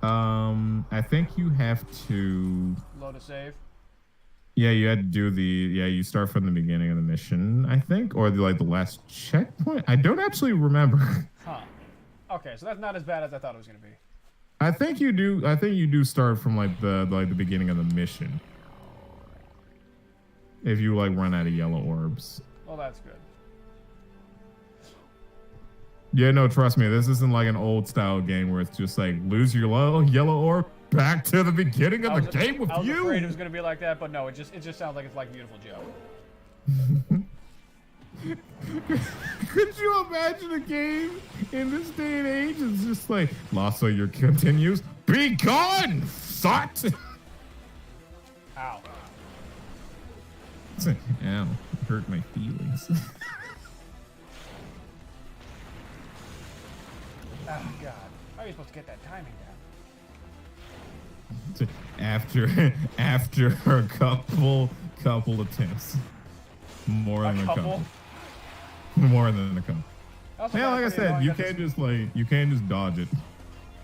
I think you have to. Load a save. Yeah, you had to do you start from the beginning of the mission, I think, or the last checkpoint. I don't actually remember. Huh. Okay, so that's not as bad as I thought it was gonna be. I think you do start from the beginning of the mission. If you run out of yellow orbs. Well, that's good. Yeah, no, trust me, this isn't like an old style game where it's just like lose your yellow orb, back to the beginning of the game with I was you. afraid it was gonna be like that, but no, it just sounds like it's like Beautiful Joe. Could you imagine a game in this day and age? It's just like loss of your continues. Be gone, sot. Ow. Ow, hurt my feelings. Oh god. How are you supposed to get that timing down? After a couple attempts, more than a couple. More than a couple. Yeah, like I said, you can't just dodge it.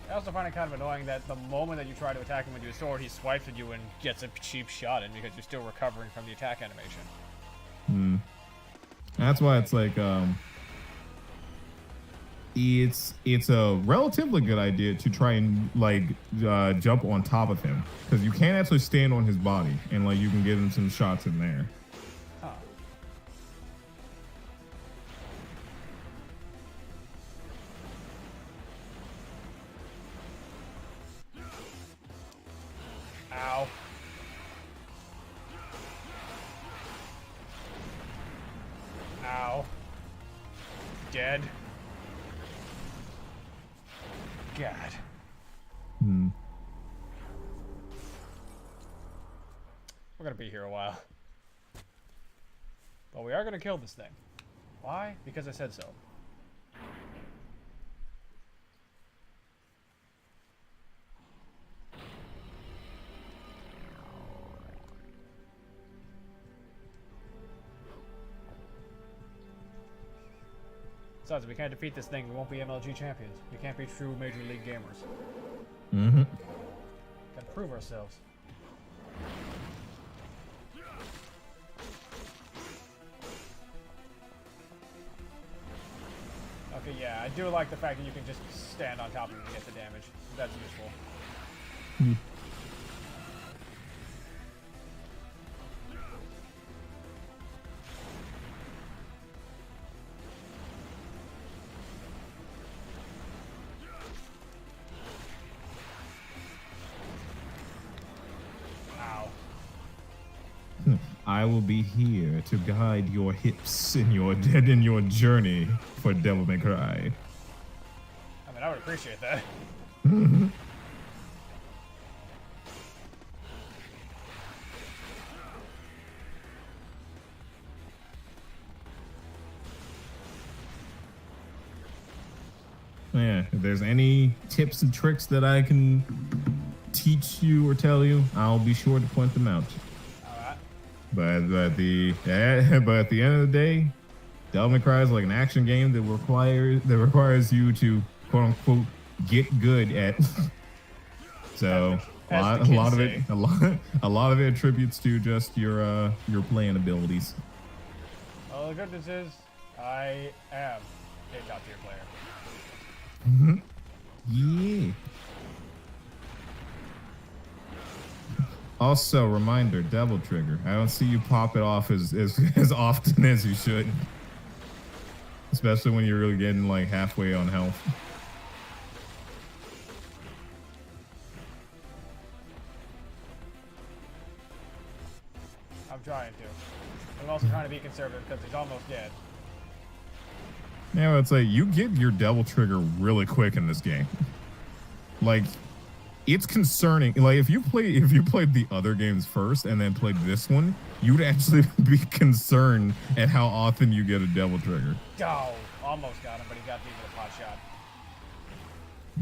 I also find it kind of annoying that the moment that you try to attack him with your sword, he swipes at you and gets a cheap shot in because you're still recovering from the attack animation. That's why it's like it's a relatively good idea to try and jump on top of him, because you can't actually stand on his body, and you can get him some shots in there. Huh. Ow. Ow. dead. God. Hmm. We're gonna be here a while. But we are gonna kill this thing. Why? Because I said so. Besides, if we can't defeat this thing, we won't be MLG champions. We can't be true Major League gamers. Mm-hmm. Gotta prove ourselves. Okay, yeah, I do like the fact that you can just stand on top of it and get the damage. That's useful. Ow. I will be here to guide your hips in your journey for Devil May Cry. I mean, I would appreciate that. Yeah, if there's any tips and tricks that I can teach you or tell you, I'll be sure to point them out. Alright. But at the end of the day, Devil May Cry is like an action game that requires you to quote unquote get good at. So As the a lot of kids it attributes to just your playing abilities. Well, the good news is, I am a top tier player. Yeah. Also, reminder, Devil Trigger. I don't see you pop it off as often as you should. Especially when you're really getting like halfway on health. I'm trying to. I'm also trying to be conservative because he's almost dead. Yeah, well, it's like you get your Devil Trigger really quick in this game. Like, it's concerning. Like, if you played the other games first and then played this one, you'd actually be concerned at how often you get a Devil Trigger. Oh, almost got him, but he got beat with a pot shot.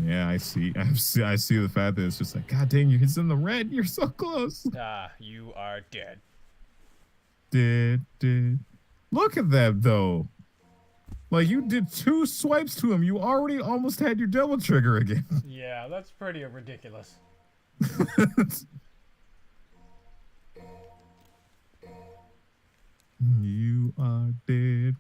Yeah, I see the fact that it's just like, God dang, he's in the red. You're so close. Ah, you are dead. Dead. Look at that, though. Like, you did 2 swipes to him. You already almost had your Devil Trigger again. Yeah, that's pretty ridiculous. You are dead.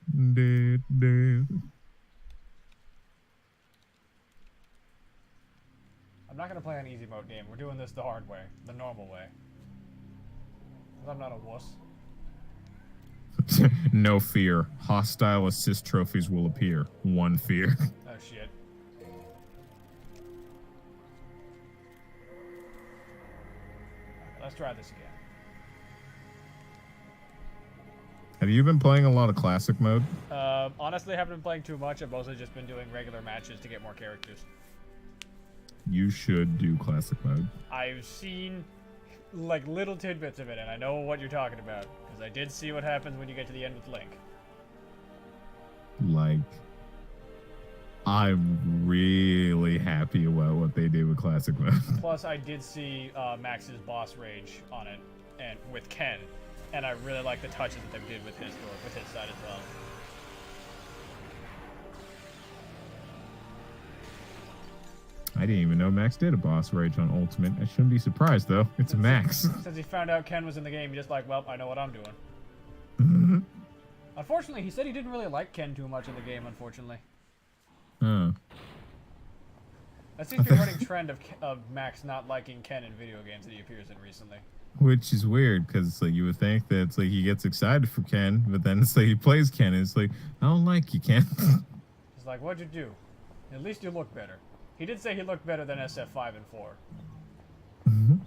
I'm not gonna play an easy mode game. We're doing this the hard way, the normal way. 'Cause I'm not a wuss. No fear. Hostile assist trophies will appear. One fear. Oh shit. Let's try this again. Have you been playing a lot of classic mode? Honestly, I haven't been playing too much. I've mostly just been doing regular matches to get more characters. You should do classic mode. I've seen like little tidbits of it, and I know what you're talking about because I did see what happens when you get to the end with Link. Like, I'm really happy about what they did with classic mode. Plus, I did see Max's boss rage on it, and with Ken, and I really like the touches that they did with his side as well. I didn't even know Max did a boss rage on Ultimate. I shouldn't be surprised though. It's Max. Since he found out Ken was in the game, he's just like, well, I know what I'm doing. Unfortunately, he said he didn't really like Ken too much in the game, unfortunately. Huh. That seems to be a running trend of Max not liking Ken in video games that he appears in recently. Which is weird, because it's like you would think that it's like he gets excited for Ken, but then it's like he plays Ken, and it's like, I don't like you, Ken. He's like, what'd you do? At least you look better. He did say he looked better than SF5 and 4. Well,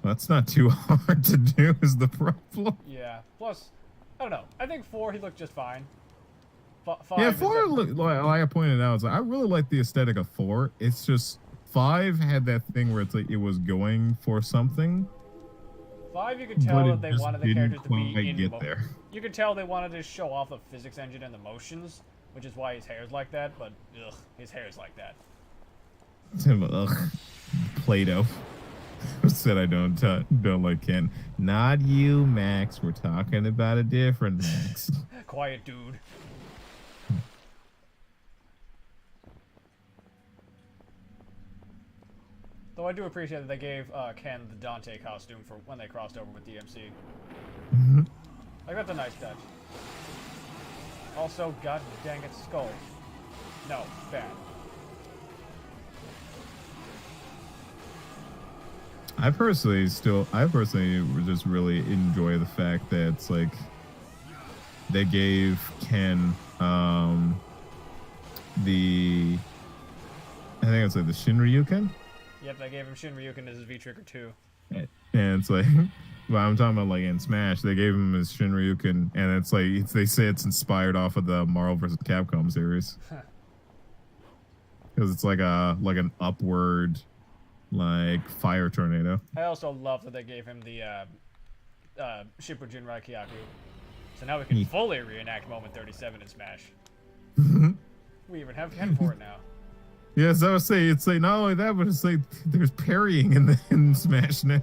that's not too hard to do, is the problem. Yeah. Plus, I don't know. I think 4 he looked just fine. Five Yeah, is 4, a- like I pointed out, it's like, I really like the aesthetic of 4. It's just 5 had that thing where it's like it was going for something, 5, you could tell but that it they just wanted the didn't characters to be quite in get there. You could tell they wanted to show off the physics engine and the motions, which is why his hair's like that, but ugh, his hair's like that. Ugh. Play-Doh. Said I don't like Ken. Not you, Max. We're talking about a different Max. Quiet dude. Though I do appreciate that they gave Ken the Dante costume for when they crossed over with DMC. Like, that's a nice touch. Also, god dang it, skulls. No, bad. I personally just really enjoy the fact that it's like they gave Ken the I think it's like the Shinryuken. Yep, they gave him Shinryuken as his V-Trigger too. And it's like, well, I'm talking about like in Smash, they gave him his Shinryuken, and it's like they say it's inspired off of the Marvel vs. Capcom series, because it's like an upward, like fire tornado. I also love that they gave him the Shippuden Raikyaku. So now we can fully reenact Moment 37 in Smash. We even have Ken for it now. Yes, I would say it's like not only that, but it's like there's parrying in Smash now.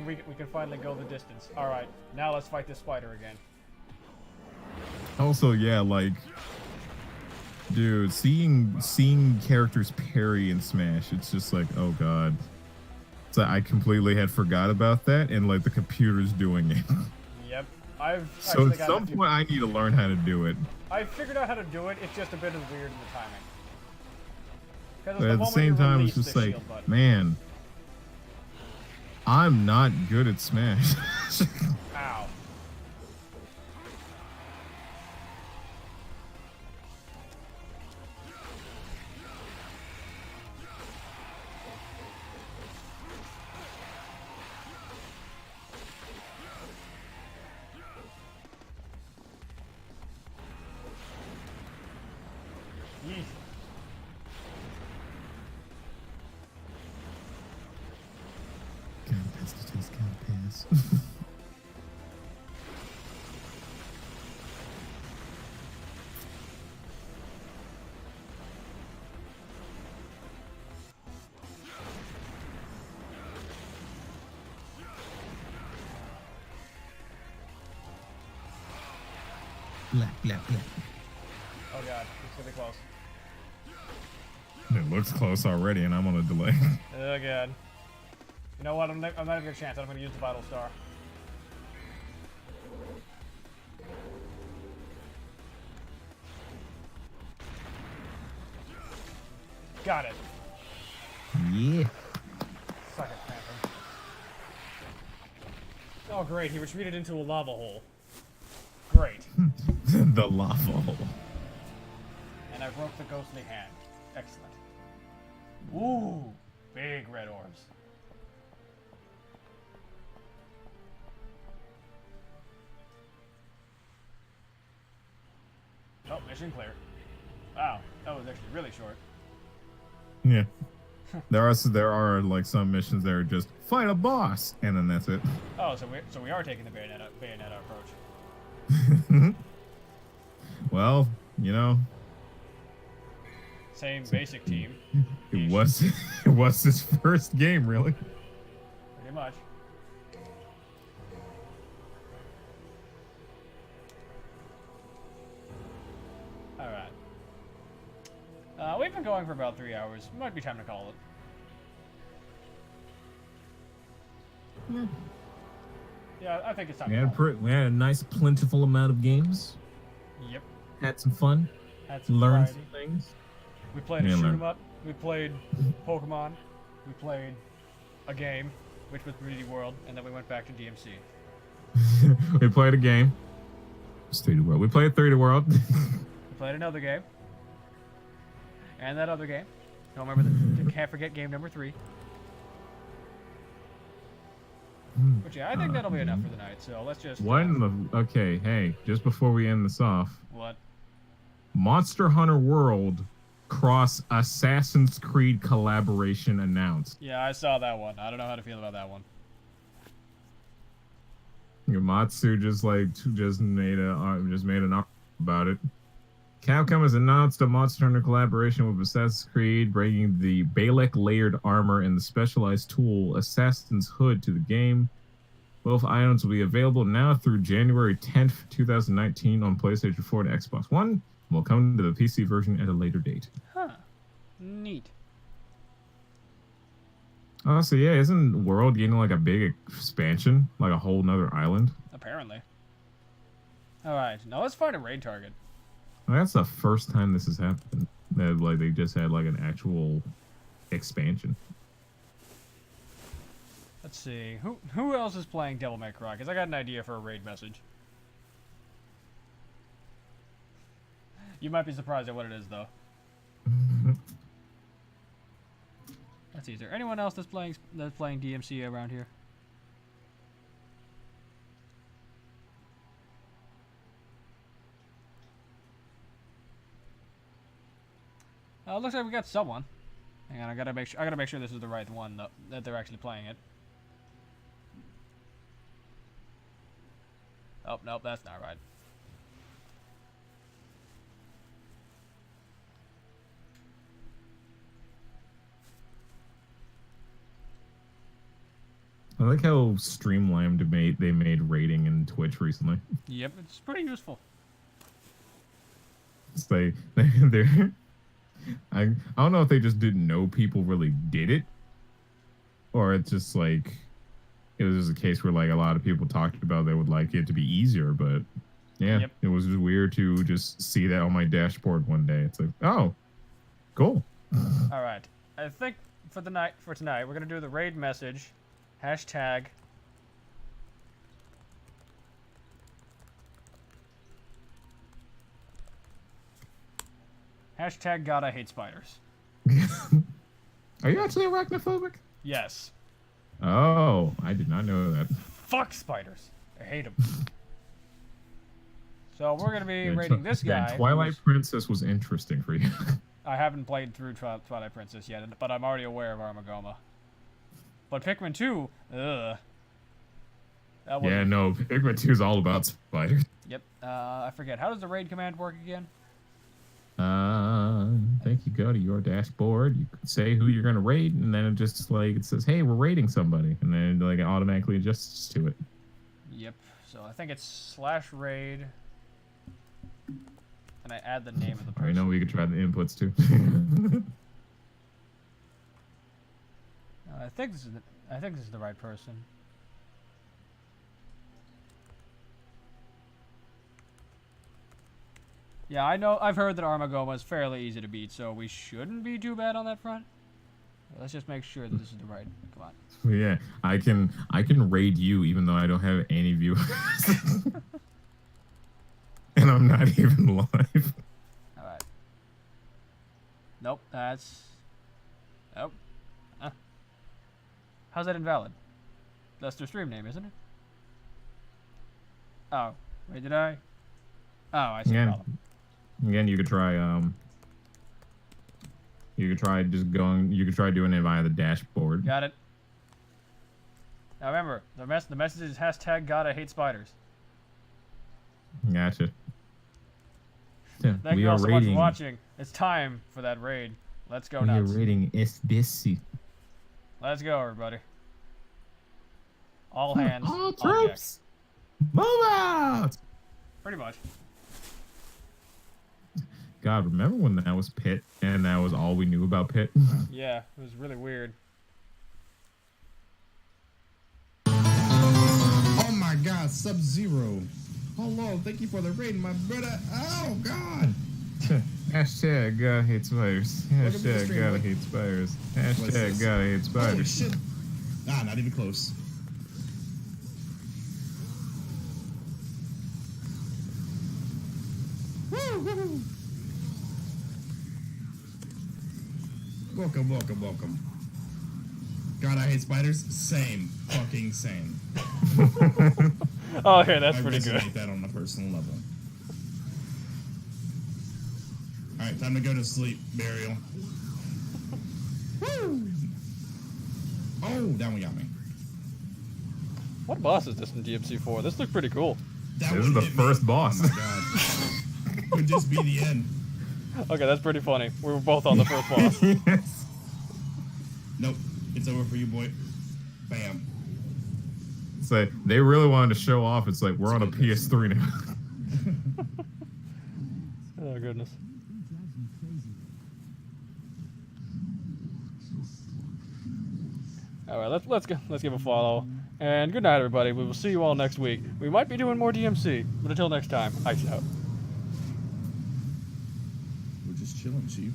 We can finally go the distance. Alright, now let's fight this spider again. Also, yeah, like, dude, seeing characters parry in Smash, it's just like, oh god. So I completely had forgot about that, and like the computer's doing it. Yep, I've So actually at got some point, I need to learn how to do it. I figured out how to do it. It's just a bit of weird in the timing. 'Cause But at the moment same you time, release it's just the like, shield button. man, I'm not good at Smash. Ow. Yeesh. Gotta pass the test, gotta pass. Black. Oh god, it's gonna be close. It looks close already, and I'm on a delay. Oh god. You know what? I'm not even gonna chance. I'm gonna use the Vital Star. Got it. Yeah. Suck it, Phantom. Oh great, he retreated into a lava hole. Great. The lava hole. And I broke the ghostly hand. Excellent. Ooh, big red orbs. Oh, mission clear. Wow, that was actually really short. Yeah. There are like some missions that are just fight a boss, and then that's it. Oh, so we are taking the Bayonetta approach. Well, you know, Same basic team, it was his first game, really. pretty much. All right. We've been going for about 3 hours. Might be time to call it. Yeah, I think it's time. We to had, call it. we had a nice, plentiful amount of games. Yep. Had some fun. Had some Learned variety. some things. We played a Yeah, shoot 'em learned. up. We played Pokemon. We played a game, which was 3D World, and then we went back to DMC. We played a game. It's 3D World. We played 3D World. We played another game. And that other game. Don't remember can't forget game number 3. But yeah, I think that'll be enough for the night. So let's just What in the? Okay, hey, just before we end this off, what? Monster Hunter World cross Assassin's Creed collaboration announced. Yeah, I saw that one. I don't know how to feel about that one. Matsu just made an article about it. Capcom has announced a Monster Hunter collaboration with Assassin's Creed, bringing the Balek layered armor and the specialized tool Assassin's Hood to the game. Both items will be available now through January 10th, 2019 on PlayStation 4 and Xbox One, and will come to the PC version at a later date. Huh. Neat. Oh, so yeah, isn't World getting like a big expansion? Like a whole nother island? Apparently. Alright, now let's find a raid target. Well, that's the first time this has happened. That like they just had like an actual expansion. Let's see. Who else is playing Devil May Cry? Because I got an idea for a raid message. You might be surprised at what it is, though. Let's see. Is there anyone else that's playing DMC around here? Looks like we got someone. Hang on, I gotta make sure this is the right one though, that they're actually playing it. Oh, nope, that's not right. I like how streamlined they made rating in Twitch recently. Yep, it's pretty useful. It's like they're I don't know if they just didn't know people really did it, or it's just like it was just a case where like a lot of people talked about they would like it to be easier, but yeah, Yep. It was just weird to just see that on my dashboard one day. It's like, oh, cool. All right, I think for tonight we're gonna do the raid message, hashtag. Hashtag God, I hate spiders. Are you actually arachnophobic? Yes. Oh, I did not know that. Fuck spiders. I hate them. So we're gonna be Yeah, rating this yeah, guy. Twilight who's- Princess was interesting for you. I haven't played through Twilight Princess yet, but I'm already aware of Armagoma. But Pikmin 2, ugh. That Yeah, no, Pikmin 2 is all about spiders. Yep. I forget. How does the raid command work again? I think you go to your dashboard, you can say who you're gonna raid, and then it just like it says, "Hey, we're raiding somebody," and then like it automatically adjusts to it. Yep. So I think it's /raid, and I add the name of the I person. know we could try the inputs too. I think this is the right person. Yeah, I know. I've heard that Armagoma is fairly easy to beat, so we shouldn't be too bad on that front. Let's just make sure that this is the right. Come on. Yeah, I can raid you even though I don't have any viewers, and I'm not even live. All right. Nope. That's. Nope. How's that invalid? That's their stream name, isn't it? Oh, wait, did I? Oh, I see. the Yeah. problem. Again, you could try you could try doing it via the dashboard. Got it. Now remember, the message is hashtag God I hate spiders. Gotcha. Yeah, Thank you all so much for watching. It's time for that raid. Let's go We are nuts. raiding SBC. Let's go, everybody. All hands. All on deck. troops, move out! Pretty much. God, remember when that was Pit and that was all we knew about Pit? Yeah, it was really weird. Oh my god, Sub-Zero. Hello, thank you for the raid, my brother. Oh god. Hashtag God hates spiders. Welcome to the Hashtag stream, God what? hates spiders. this? Hashtag God hates Holy spiders. shit. Ah, not even close. Woo-hoo. Welcome, welcome, welcome. God, I hate spiders. Same. Fucking same. Oh, okay, that's I pretty good. resonate that on a personal level. Alright, time to go to sleep, Burial. Woo! Oh, that one got me. What boss is this in DMC4? This looks pretty cool. That This is one the hit me. first boss. Oh my god. Could just be the end. Okay, that's pretty funny. We were both on the first boss. Yes. Nope. It's over for you, boy. Bam. It's like they really wanted to show off. It's like we're on a PS3 now. Oh goodness. All right, let's give a follow. And good night, everybody. We will see you all next week. We might be doing more DMC, but until next time, ice out. We're just chilling, Chief.